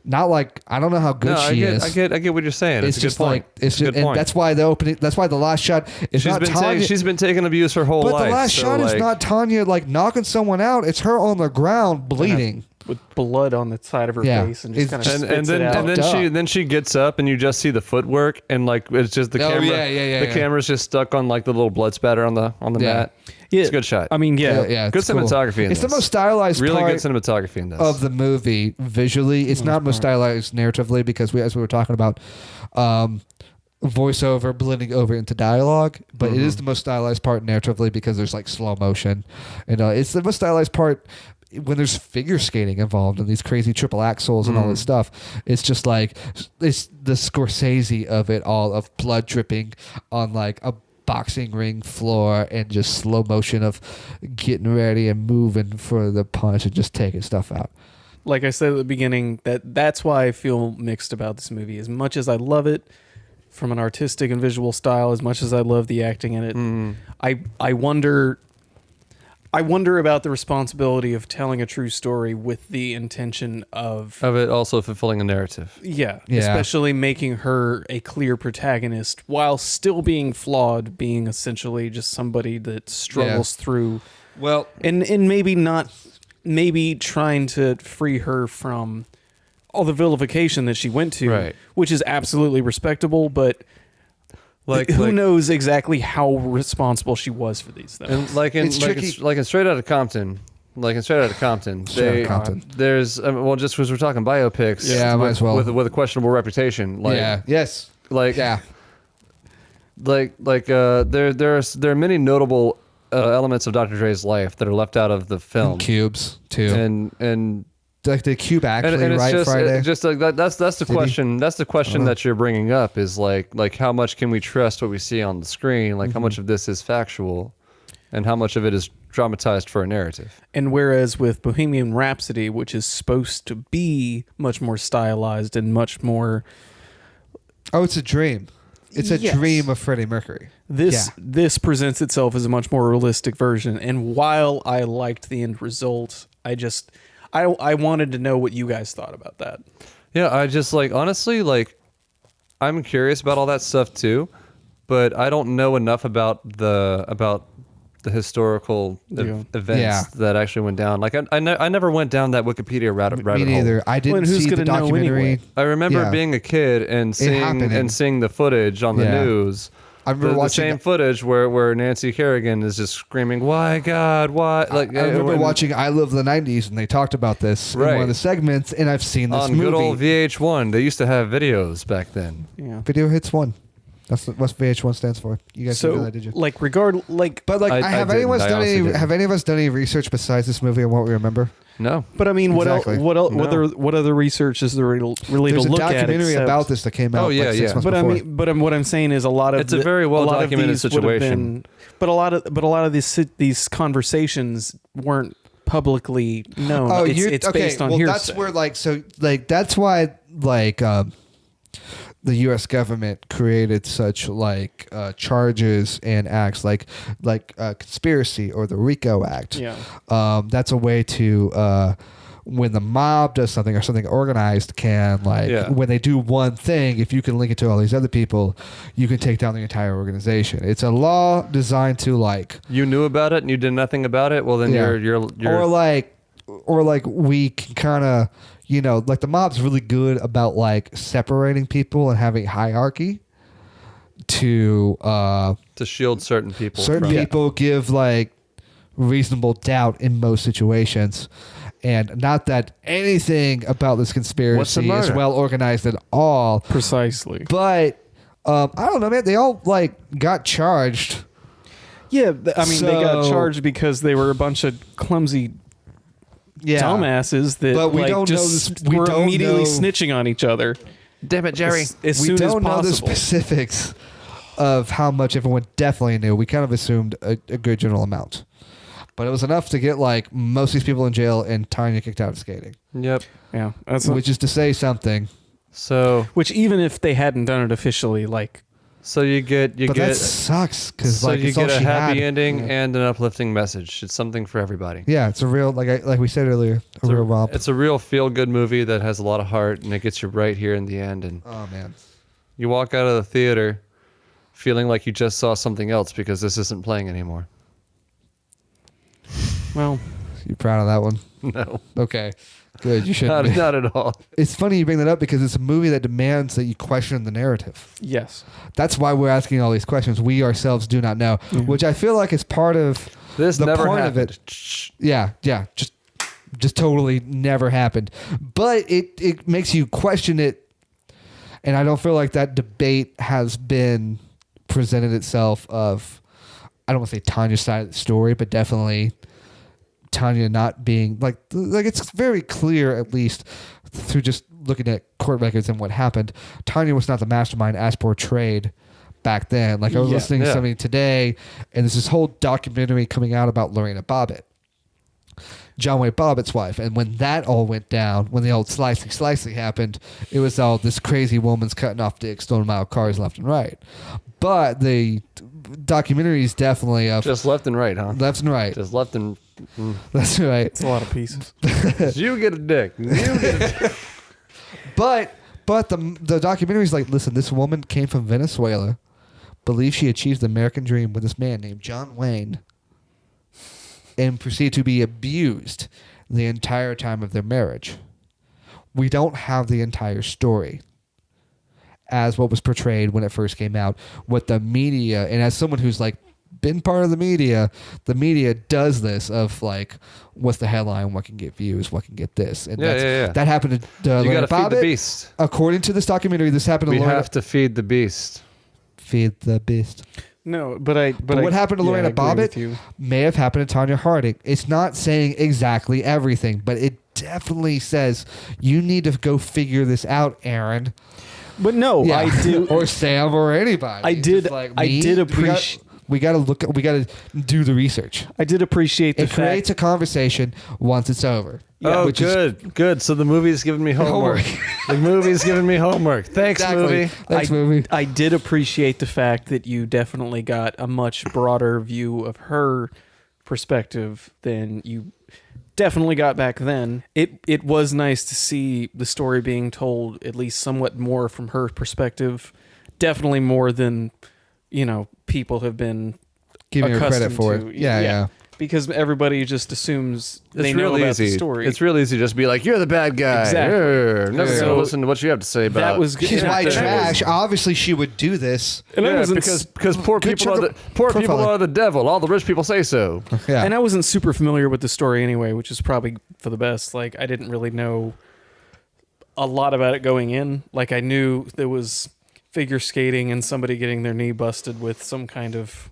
Speaker 1: Not like I don't know how good she is.
Speaker 2: I get what you're saying. It's just
Speaker 1: like and that's why the last shot is not Tanya.
Speaker 2: She's been taking abuse her whole life.
Speaker 1: But the last shot is not Tanya like knocking someone out. It's her on the ground bleeding
Speaker 3: with blood on the side of her face and just kind of spits it out.
Speaker 2: And then she gets up and you just see the footwork and like it's just the camera. The camera's just stuck on like the little blood spatter on the mat. Yeah. It's a good shot.
Speaker 3: I mean,
Speaker 2: good cinematography in
Speaker 1: this. It's
Speaker 2: this.
Speaker 1: the most stylized
Speaker 2: really
Speaker 1: part
Speaker 2: good cinematography in this.
Speaker 1: of the movie visually. It's not most stylized narratively because as we were talking about voiceover blending over into dialogue, but it is the most stylized part narratively because there's like slow motion. And it's the most stylized part when there's figure skating involved and these crazy triple axles and all this stuff. It's just like it's the Scorsese of it all, of blood dripping on like a boxing ring floor and just slow motion of getting ready and moving for the punch and just taking stuff out.
Speaker 3: Like I said at the beginning, that's why I feel mixed about this movie. As much as I love it from an artistic and visual style, as much as I love the acting in it, I wonder about the responsibility of telling a true story with the intention of
Speaker 2: it also fulfilling a narrative.
Speaker 3: Yeah, especially making her a clear protagonist while still being flawed, being essentially just somebody that struggles through.
Speaker 1: Well,
Speaker 3: and maybe trying to free her from all the vilification that she went to, which is absolutely respectable, but who knows exactly how responsible she was for these things.
Speaker 2: And like in Straight Outta Compton, Like in Straight Outta Compton,
Speaker 1: Straight Outta Compton.
Speaker 2: There's well, just because we're talking biopics,
Speaker 1: Yeah, might as well.
Speaker 2: with a questionable reputation. Like,
Speaker 1: yeah. Yes.
Speaker 2: like
Speaker 1: Yeah.
Speaker 2: there are many notable elements of Dr. Dre's life that are left out of the film.
Speaker 1: And Cubes too.
Speaker 2: And
Speaker 1: like the Cube actually,
Speaker 2: and it's
Speaker 1: right?
Speaker 2: just,
Speaker 1: Friday.
Speaker 2: just like that's the question. That's the question
Speaker 1: Uh-huh.
Speaker 2: that you're bringing up is like how much can we trust what we see on the screen? Like how much of this is factual, and how much of it is dramatized for a narrative.
Speaker 3: And whereas with Bohemian Rhapsody, which is supposed to be much more stylized and much more,
Speaker 1: Oh, it's a dream. It's a
Speaker 3: Yes.
Speaker 1: dream of Freddie Mercury.
Speaker 3: this presents itself as a much more realistic version. And while I liked the end result, I wanted to know what you guys thought about that.
Speaker 2: Yeah, I just honestly I'm curious about all that stuff too, but I don't know enough about the historical events
Speaker 1: Yeah.
Speaker 2: that actually went down. Like I never went down that Wikipedia rabbit
Speaker 1: Me
Speaker 2: hole.
Speaker 1: neither. I didn't
Speaker 3: who's
Speaker 1: see the
Speaker 3: gonna know
Speaker 1: documentary.
Speaker 3: anyway?
Speaker 2: I remember
Speaker 1: Yeah.
Speaker 2: being a kid and
Speaker 1: happening.
Speaker 2: seeing the footage on the
Speaker 1: Yeah.
Speaker 2: news.
Speaker 1: I remember
Speaker 2: the
Speaker 1: watching.
Speaker 2: same footage where Nancy Kerrigan is just screaming, "Why God? Why?" Like
Speaker 1: I remember
Speaker 2: when-
Speaker 1: watching I Love the 90s and they talked about this in one
Speaker 2: Right.
Speaker 1: of the segments, and I've seen this
Speaker 2: on
Speaker 1: movie.
Speaker 2: good old VH1. They used to have videos back then.
Speaker 3: Yeah.
Speaker 1: Video Hits 1. That's what VH1 stands for. You guys didn't know
Speaker 3: So,
Speaker 1: that, did you?
Speaker 3: like,
Speaker 1: But like,
Speaker 2: I
Speaker 1: have
Speaker 2: didn't.
Speaker 1: anyone
Speaker 2: I
Speaker 1: done
Speaker 2: honestly
Speaker 1: any?
Speaker 2: didn't.
Speaker 1: Have any of us done any research besides this movie and what we remember?
Speaker 2: No.
Speaker 3: but I mean,
Speaker 1: Exactly.
Speaker 3: what
Speaker 2: No.
Speaker 3: other research is there really
Speaker 1: There's
Speaker 3: to
Speaker 1: a
Speaker 3: look at?
Speaker 1: documentary
Speaker 3: except-
Speaker 1: about this that came out.
Speaker 2: Oh, yeah,
Speaker 1: like 6
Speaker 2: yeah.
Speaker 1: months
Speaker 3: But I
Speaker 1: before.
Speaker 3: mean, what I'm saying is a lot of
Speaker 2: It's a very well-documented situation.
Speaker 3: But a lot of these conversations weren't publicly known.
Speaker 1: Oh,
Speaker 3: it's
Speaker 1: okay.
Speaker 3: based on
Speaker 1: well,
Speaker 3: hearsay.
Speaker 1: that's where that's why the U.S. government created such charges and acts like conspiracy or the RICO Act.
Speaker 3: Yeah.
Speaker 1: That's a way to when the mob does something or something organized can when they do one thing, if you can link it to all these other people, you can take down the entire organization. It's a law designed to
Speaker 2: You knew about it and you did nothing about it. Well, then
Speaker 1: Yeah.
Speaker 2: you're
Speaker 1: or we can kind of the mob's really good about separating people and having hierarchy to
Speaker 2: to shield certain people.
Speaker 1: certain
Speaker 2: from-
Speaker 1: people give reasonable doubt in most situations. And not that anything about this
Speaker 2: What's the
Speaker 1: conspiracy is
Speaker 2: murder?
Speaker 1: well organized at all,
Speaker 3: Precisely.
Speaker 1: but I don't know, man. They all got charged.
Speaker 3: Yeah, I mean, they got
Speaker 1: So-
Speaker 3: charged because they were a bunch of clumsy
Speaker 1: Yeah,
Speaker 3: dumbasses that
Speaker 1: But we don't know
Speaker 3: just
Speaker 1: we
Speaker 3: were
Speaker 1: don't
Speaker 3: immediately
Speaker 1: know-
Speaker 3: snitching on each other.
Speaker 2: Damn it, Jerry.
Speaker 3: As
Speaker 1: we
Speaker 3: soon
Speaker 1: don't
Speaker 3: as
Speaker 1: know the
Speaker 3: possible.
Speaker 1: specifics of how much everyone definitely knew. We kind of assumed a good general amount, but it was enough to get most of these people in jail and Tanya kicked out of skating,
Speaker 2: Yep.
Speaker 3: Yeah, that's
Speaker 1: which is to say something.
Speaker 2: So
Speaker 3: which even if they hadn't done it officially,
Speaker 2: you get
Speaker 1: But that sucks because
Speaker 2: so you
Speaker 1: it's all
Speaker 2: get a
Speaker 1: she
Speaker 2: happy
Speaker 1: had.
Speaker 2: ending and an uplifting message. It's something for everybody.
Speaker 1: Yeah, it's a real like we said earlier, a real romp.
Speaker 2: It's a real feel-good movie that has a lot of heart, and it gets you right here in the end. And
Speaker 1: Oh man,
Speaker 2: you walk out of the theater feeling like you just saw something else because this isn't playing anymore.
Speaker 3: well,
Speaker 1: you proud of that one?
Speaker 2: No,
Speaker 1: Okay, good. You shouldn't. be.
Speaker 2: not at all.
Speaker 1: It's funny you bring that up because it's a movie that demands that you question the narrative.
Speaker 3: yes.
Speaker 1: That's why we're asking all these questions. We ourselves do not know, which I feel like is part of
Speaker 2: This
Speaker 1: the
Speaker 2: never
Speaker 1: point
Speaker 2: happened.
Speaker 1: of it. Yeah, just totally never happened. But it makes you question it, and I don't feel like that debate has been presented itself. Of I don't want to say Tanya's side of the story, but definitely Tanya not being like it's very clear, at least through just looking at court records and what happened. Tanya was not the mastermind as portrayed back then. Like I was listening to something today, and there's this whole documentary coming out about Lorena Bobbitt, John Wayne Bobbitt's wife. And when that all went down, when the old slicey happened, it was all this crazy woman's cutting off dicks, throwing them out of cars left and right. But the documentary is definitely
Speaker 2: Just left and right, huh?
Speaker 1: left and right.
Speaker 2: Just left and.
Speaker 1: That's right.
Speaker 3: It's a lot of pieces.
Speaker 2: You get a dick. You get a dick.
Speaker 1: But the documentary is listen, this woman came from Venezuela, believes she achieved the American dream with this man named John Wayne, and proceeded to be abused the entire time of their marriage. We don't have the entire story as what was portrayed when it first came out. What the media, and as someone who's been part of the media does this of like, what's the headline, what can get views, what can get this, and that happened to
Speaker 2: You
Speaker 1: Lorena
Speaker 2: got to feed the
Speaker 1: Bobbitt.
Speaker 2: beast.
Speaker 1: According to this documentary, this happened to
Speaker 2: We
Speaker 1: Lorena.
Speaker 2: have to feed the beast.
Speaker 1: Feed the beast.
Speaker 3: No, but
Speaker 1: what happened to Lorena Bobbitt
Speaker 3: you.
Speaker 1: may have happened to Tonya Harding. It's not saying exactly everything, but it definitely says you need to go figure this out, Aaron.
Speaker 3: But no,
Speaker 1: Yeah.
Speaker 3: I do.
Speaker 1: Or Sam or anybody.
Speaker 3: I
Speaker 1: It's
Speaker 3: did.
Speaker 1: just like
Speaker 3: I
Speaker 1: me.
Speaker 3: did appreciate.
Speaker 1: We got to do the research.
Speaker 3: I did appreciate the
Speaker 1: It creates
Speaker 3: fact.
Speaker 1: a conversation once it's over.
Speaker 2: Oh,
Speaker 1: which is-
Speaker 2: good. So the movie's giving me homework. The movie's giving me homework. Thanks,
Speaker 1: Exactly.
Speaker 2: movie.
Speaker 1: Thanks, movie.
Speaker 3: I did appreciate the fact that you definitely got a much broader view of her perspective than you definitely got back then. It was nice to see the story being told at least somewhat more from her perspective. Definitely more than, people have been
Speaker 1: Giving her credit
Speaker 3: accustomed
Speaker 1: for
Speaker 3: to.
Speaker 1: it. Yeah.
Speaker 3: Because everybody just assumes they
Speaker 2: It's
Speaker 3: know
Speaker 2: real
Speaker 3: about
Speaker 2: easy.
Speaker 3: the story.
Speaker 2: It's real easy to just be like, you're the bad guy.
Speaker 3: Exactly.
Speaker 2: Never
Speaker 1: Yeah.
Speaker 2: gonna listen to what you have to say about.
Speaker 3: That was
Speaker 1: She's
Speaker 3: yeah,
Speaker 1: white
Speaker 3: that
Speaker 1: trash.
Speaker 3: was-
Speaker 1: Obviously, she would do this.
Speaker 3: And I
Speaker 2: Yeah,
Speaker 3: wasn't
Speaker 2: because poor
Speaker 1: Good
Speaker 2: people are
Speaker 1: chunk
Speaker 2: the
Speaker 1: of profiling.
Speaker 2: are the devil. All the rich people say so.
Speaker 1: Yeah.
Speaker 3: And I wasn't super familiar with the story anyway, which is probably for the best. Like, I didn't really know a lot about it going in. Like, I knew there was figure skating and somebody getting their knee busted with some kind of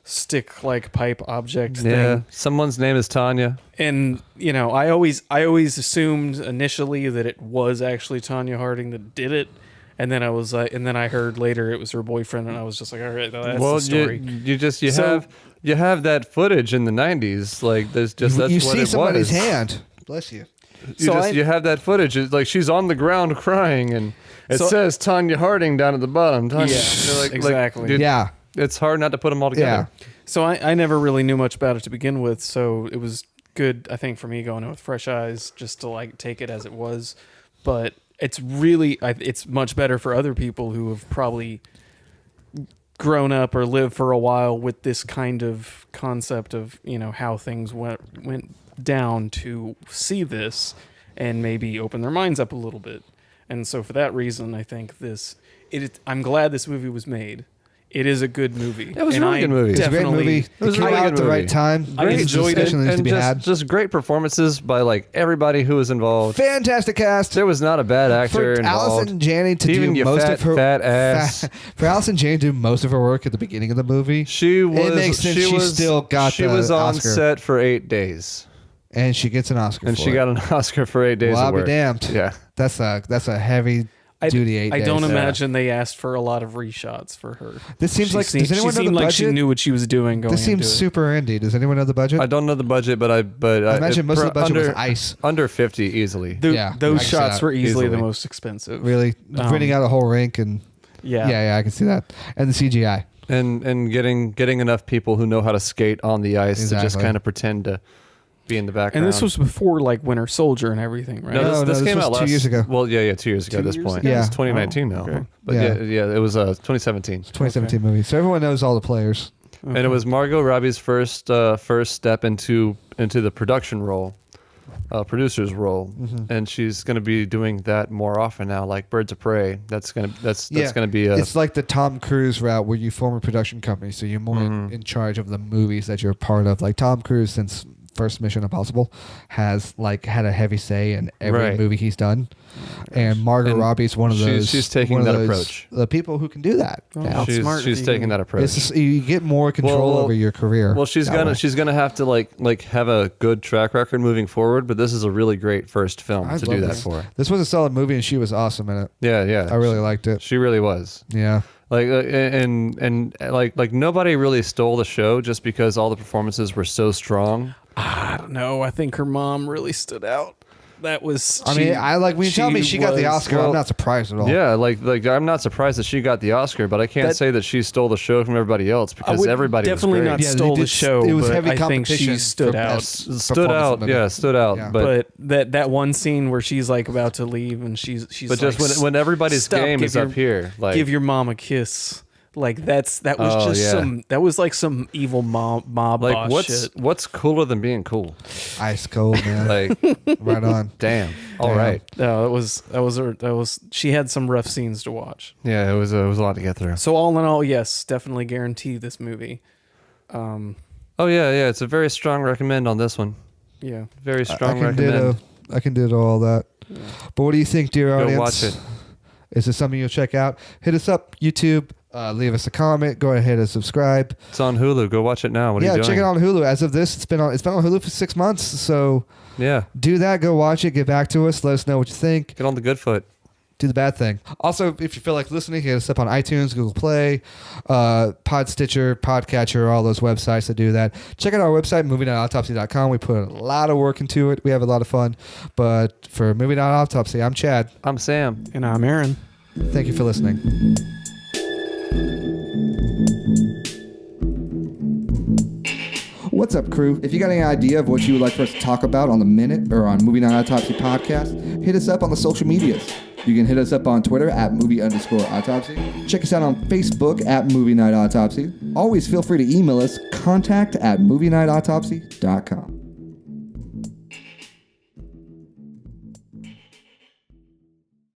Speaker 3: stick-like pipe object
Speaker 2: Yeah.
Speaker 3: thing.
Speaker 2: Someone's name is Tanya.
Speaker 3: And, I always assumed initially that it was actually Tonya Harding that did it. And then I was like, and then I heard later it was her boyfriend, and I was just like, all right, that's
Speaker 2: Well,
Speaker 3: the story.
Speaker 2: you have that footage in the 90s. Like that's
Speaker 1: you
Speaker 2: what
Speaker 1: see
Speaker 2: it
Speaker 1: somebody's
Speaker 2: was.
Speaker 1: hand. Bless you.
Speaker 2: You have that footage. It's like she's on the ground crying, and it says Tonya Harding down at the bottom. Tanya.
Speaker 3: Yeah, exactly.
Speaker 2: Dude,
Speaker 1: Yeah.
Speaker 2: it's hard not to put them all together.
Speaker 3: So I never really knew much about it to begin with, so it was good, I think, for me going in with fresh eyes, just to like take it as it was. But it's really, it's much better for other people who have probably grown up or lived for a while with this kind of concept of, how things went down, to see this and maybe open their minds up a little bit. And so for that reason, I think I'm glad this movie was made. It is a good movie.
Speaker 2: It was a really good movie.
Speaker 1: It's a great movie. It
Speaker 2: was a
Speaker 1: came
Speaker 2: really
Speaker 1: out
Speaker 2: good
Speaker 1: at the
Speaker 2: movie.
Speaker 1: right time.
Speaker 3: I enjoyed it.
Speaker 1: Discussion needs to be had.
Speaker 2: just great performances by like everybody who was involved.
Speaker 1: Fantastic cast.
Speaker 2: There was not a bad actor
Speaker 1: For
Speaker 2: involved.
Speaker 1: Allison Janney to
Speaker 2: Even
Speaker 1: do
Speaker 2: your
Speaker 1: most of her
Speaker 2: fat ass.
Speaker 1: for Allison Janney to do most of her work at the beginning of the movie,
Speaker 2: She was.
Speaker 1: it makes sense. She still got
Speaker 2: She
Speaker 1: the
Speaker 2: was on
Speaker 1: Oscar.
Speaker 2: set for 8 days,
Speaker 1: and she gets an Oscar.
Speaker 2: and
Speaker 1: for
Speaker 2: she
Speaker 1: it.
Speaker 2: got an Oscar for 8 days
Speaker 1: Well,
Speaker 2: of
Speaker 1: I'll be
Speaker 2: work.
Speaker 1: damned.
Speaker 2: Yeah.
Speaker 1: That's a heavy duty 8
Speaker 3: I
Speaker 1: days.
Speaker 3: don't
Speaker 2: Yeah.
Speaker 3: imagine they asked for a lot of reshots for her.
Speaker 1: This seems
Speaker 3: She
Speaker 1: like.
Speaker 3: seemed,
Speaker 1: Does anyone
Speaker 3: she
Speaker 1: know the
Speaker 3: seemed
Speaker 1: budget?
Speaker 3: like she knew what she was doing going
Speaker 1: This seems
Speaker 3: into it.
Speaker 1: super indie. Does anyone know the budget?
Speaker 2: I don't know the budget, but I
Speaker 1: imagine most of the budget was ice.
Speaker 2: under 50 easily.
Speaker 1: Yeah, I
Speaker 3: Those
Speaker 1: can see
Speaker 3: shots
Speaker 1: that.
Speaker 3: were easily the
Speaker 2: Easily.
Speaker 3: most expensive.
Speaker 1: Really, renting out a whole rink and yeah, I can see that. And the CGI.
Speaker 2: and getting enough people who know how to skate on the ice to just
Speaker 1: Exactly.
Speaker 2: kind of pretend to be in the background.
Speaker 3: And this was before like Winter Soldier and everything, right?
Speaker 2: No, this came
Speaker 1: was
Speaker 2: out
Speaker 1: 2
Speaker 2: last
Speaker 1: years ago.
Speaker 2: Well, yeah, 2 years ago
Speaker 3: 2
Speaker 2: at this
Speaker 3: years
Speaker 2: point.
Speaker 3: ago?
Speaker 1: Yeah.
Speaker 2: It's 2019 now.
Speaker 3: okay.
Speaker 2: But
Speaker 1: Yeah.
Speaker 2: yeah, it was 2017.
Speaker 1: 2017 movie. So everyone knows all the players.
Speaker 2: And it was Margot Robbie's first step into the production role, producer's role, and she's going to be doing that more often now, like Birds of Prey. That's going to be a.
Speaker 1: It's like the Tom Cruise route where you form a production company, so you're more in charge of the movies that you're a part of. Like Tom Cruise, since first Mission Impossible, has like had a heavy say in every
Speaker 2: Right.
Speaker 1: movie he's done. And Margot
Speaker 2: And
Speaker 1: Robbie's one of those.
Speaker 2: she's taking
Speaker 1: one of
Speaker 2: that
Speaker 1: those-
Speaker 2: approach.
Speaker 1: The people who can do that. now.
Speaker 3: Smart
Speaker 2: she's
Speaker 3: if
Speaker 2: taking
Speaker 3: you-
Speaker 2: that approach.
Speaker 1: It's just, you get more control
Speaker 2: Well,
Speaker 1: over your career.
Speaker 2: Well, she's
Speaker 1: that way.
Speaker 2: gonna have to like have a good track record moving forward. But this is a really great first film
Speaker 1: I
Speaker 2: to
Speaker 1: love
Speaker 2: do that
Speaker 1: this.
Speaker 2: for.
Speaker 1: This was a solid movie, and she was awesome in it.
Speaker 2: Yeah.
Speaker 1: I really liked it.
Speaker 2: She really was.
Speaker 1: Yeah.
Speaker 2: Like and like nobody really stole the show just because all the performances were so strong.
Speaker 3: I don't know. I think her mom really stood out. That was.
Speaker 1: I mean, I like when you tell me she got the
Speaker 3: was-
Speaker 1: Oscar.
Speaker 2: well,
Speaker 1: I'm not surprised at all.
Speaker 2: Yeah, like I'm not surprised that she got the Oscar, but I can't
Speaker 3: That-
Speaker 2: say that she stole the show from everybody else because
Speaker 3: would
Speaker 2: everybody
Speaker 3: definitely
Speaker 2: was
Speaker 3: not
Speaker 2: great.
Speaker 1: Yeah, they
Speaker 3: stole the
Speaker 1: did-
Speaker 3: show.
Speaker 1: it was
Speaker 3: but
Speaker 1: heavy
Speaker 3: I think she
Speaker 1: competition
Speaker 3: stood
Speaker 1: for
Speaker 3: out.
Speaker 1: best
Speaker 2: stood
Speaker 1: performance
Speaker 2: out.
Speaker 1: in the movie.
Speaker 2: Yeah, stood out.
Speaker 1: Yeah.
Speaker 2: But
Speaker 3: That one scene where she's like about to leave and she's
Speaker 2: but just
Speaker 3: like,
Speaker 2: when everybody's
Speaker 3: "Stop,
Speaker 2: game
Speaker 3: give
Speaker 2: is
Speaker 3: your-
Speaker 2: up here, like
Speaker 3: give your mom a kiss. Like that was
Speaker 2: Oh,
Speaker 3: just
Speaker 2: yeah.
Speaker 3: like some evil mob
Speaker 2: like
Speaker 3: boss shit.
Speaker 2: what's cooler than being cool?
Speaker 1: Ice cold, man.
Speaker 2: Like
Speaker 1: Right on.
Speaker 2: damn. All
Speaker 1: Damn.
Speaker 2: right.
Speaker 3: No, that was she had some rough scenes to watch.
Speaker 2: Yeah, it was a lot to get through.
Speaker 3: So all in all, yes, definitely guarantee this movie.
Speaker 2: Oh yeah, it's a very strong recommend on this one.
Speaker 3: Yeah.
Speaker 2: Very strong recommend.
Speaker 1: I can ditto all that. Yeah. But what do you think, dear audience?
Speaker 2: Go watch it.
Speaker 1: Is this something you'll check out? Hit us up, YouTube. Leave us a comment. Go ahead and subscribe.
Speaker 2: It's on Hulu. Go watch it now. What are you doing?
Speaker 1: Yeah, check it on Hulu. As of this, it's been on Hulu for 6 months. So
Speaker 2: yeah, do
Speaker 1: that. Go watch it. Get back to us. Let us know what you think.
Speaker 2: Get on the good foot.
Speaker 1: Do the bad thing. Also, if you feel like listening, hit us up on iTunes, Google Play, Pod Stitcher, Podcatcher, all those websites that do that. Check out our website, movie.autopsy.com. We put a lot of work into it. We have a lot of fun. But for Movie.Autopsy, I'm Chad.
Speaker 2: I'm Sam.
Speaker 3: And I'm Aaron.
Speaker 1: Thank you for listening.
Speaker 4: What's up, crew? If you got any idea of what you would like for us to talk about on The Minute or on Movie Night Autopsy podcast, hit us up on the social medias. You can hit us up on Twitter at movie_autopsy. Check us out on Facebook at Movie Night Autopsy. Always feel free to email us, contact@movienightautopsy.com.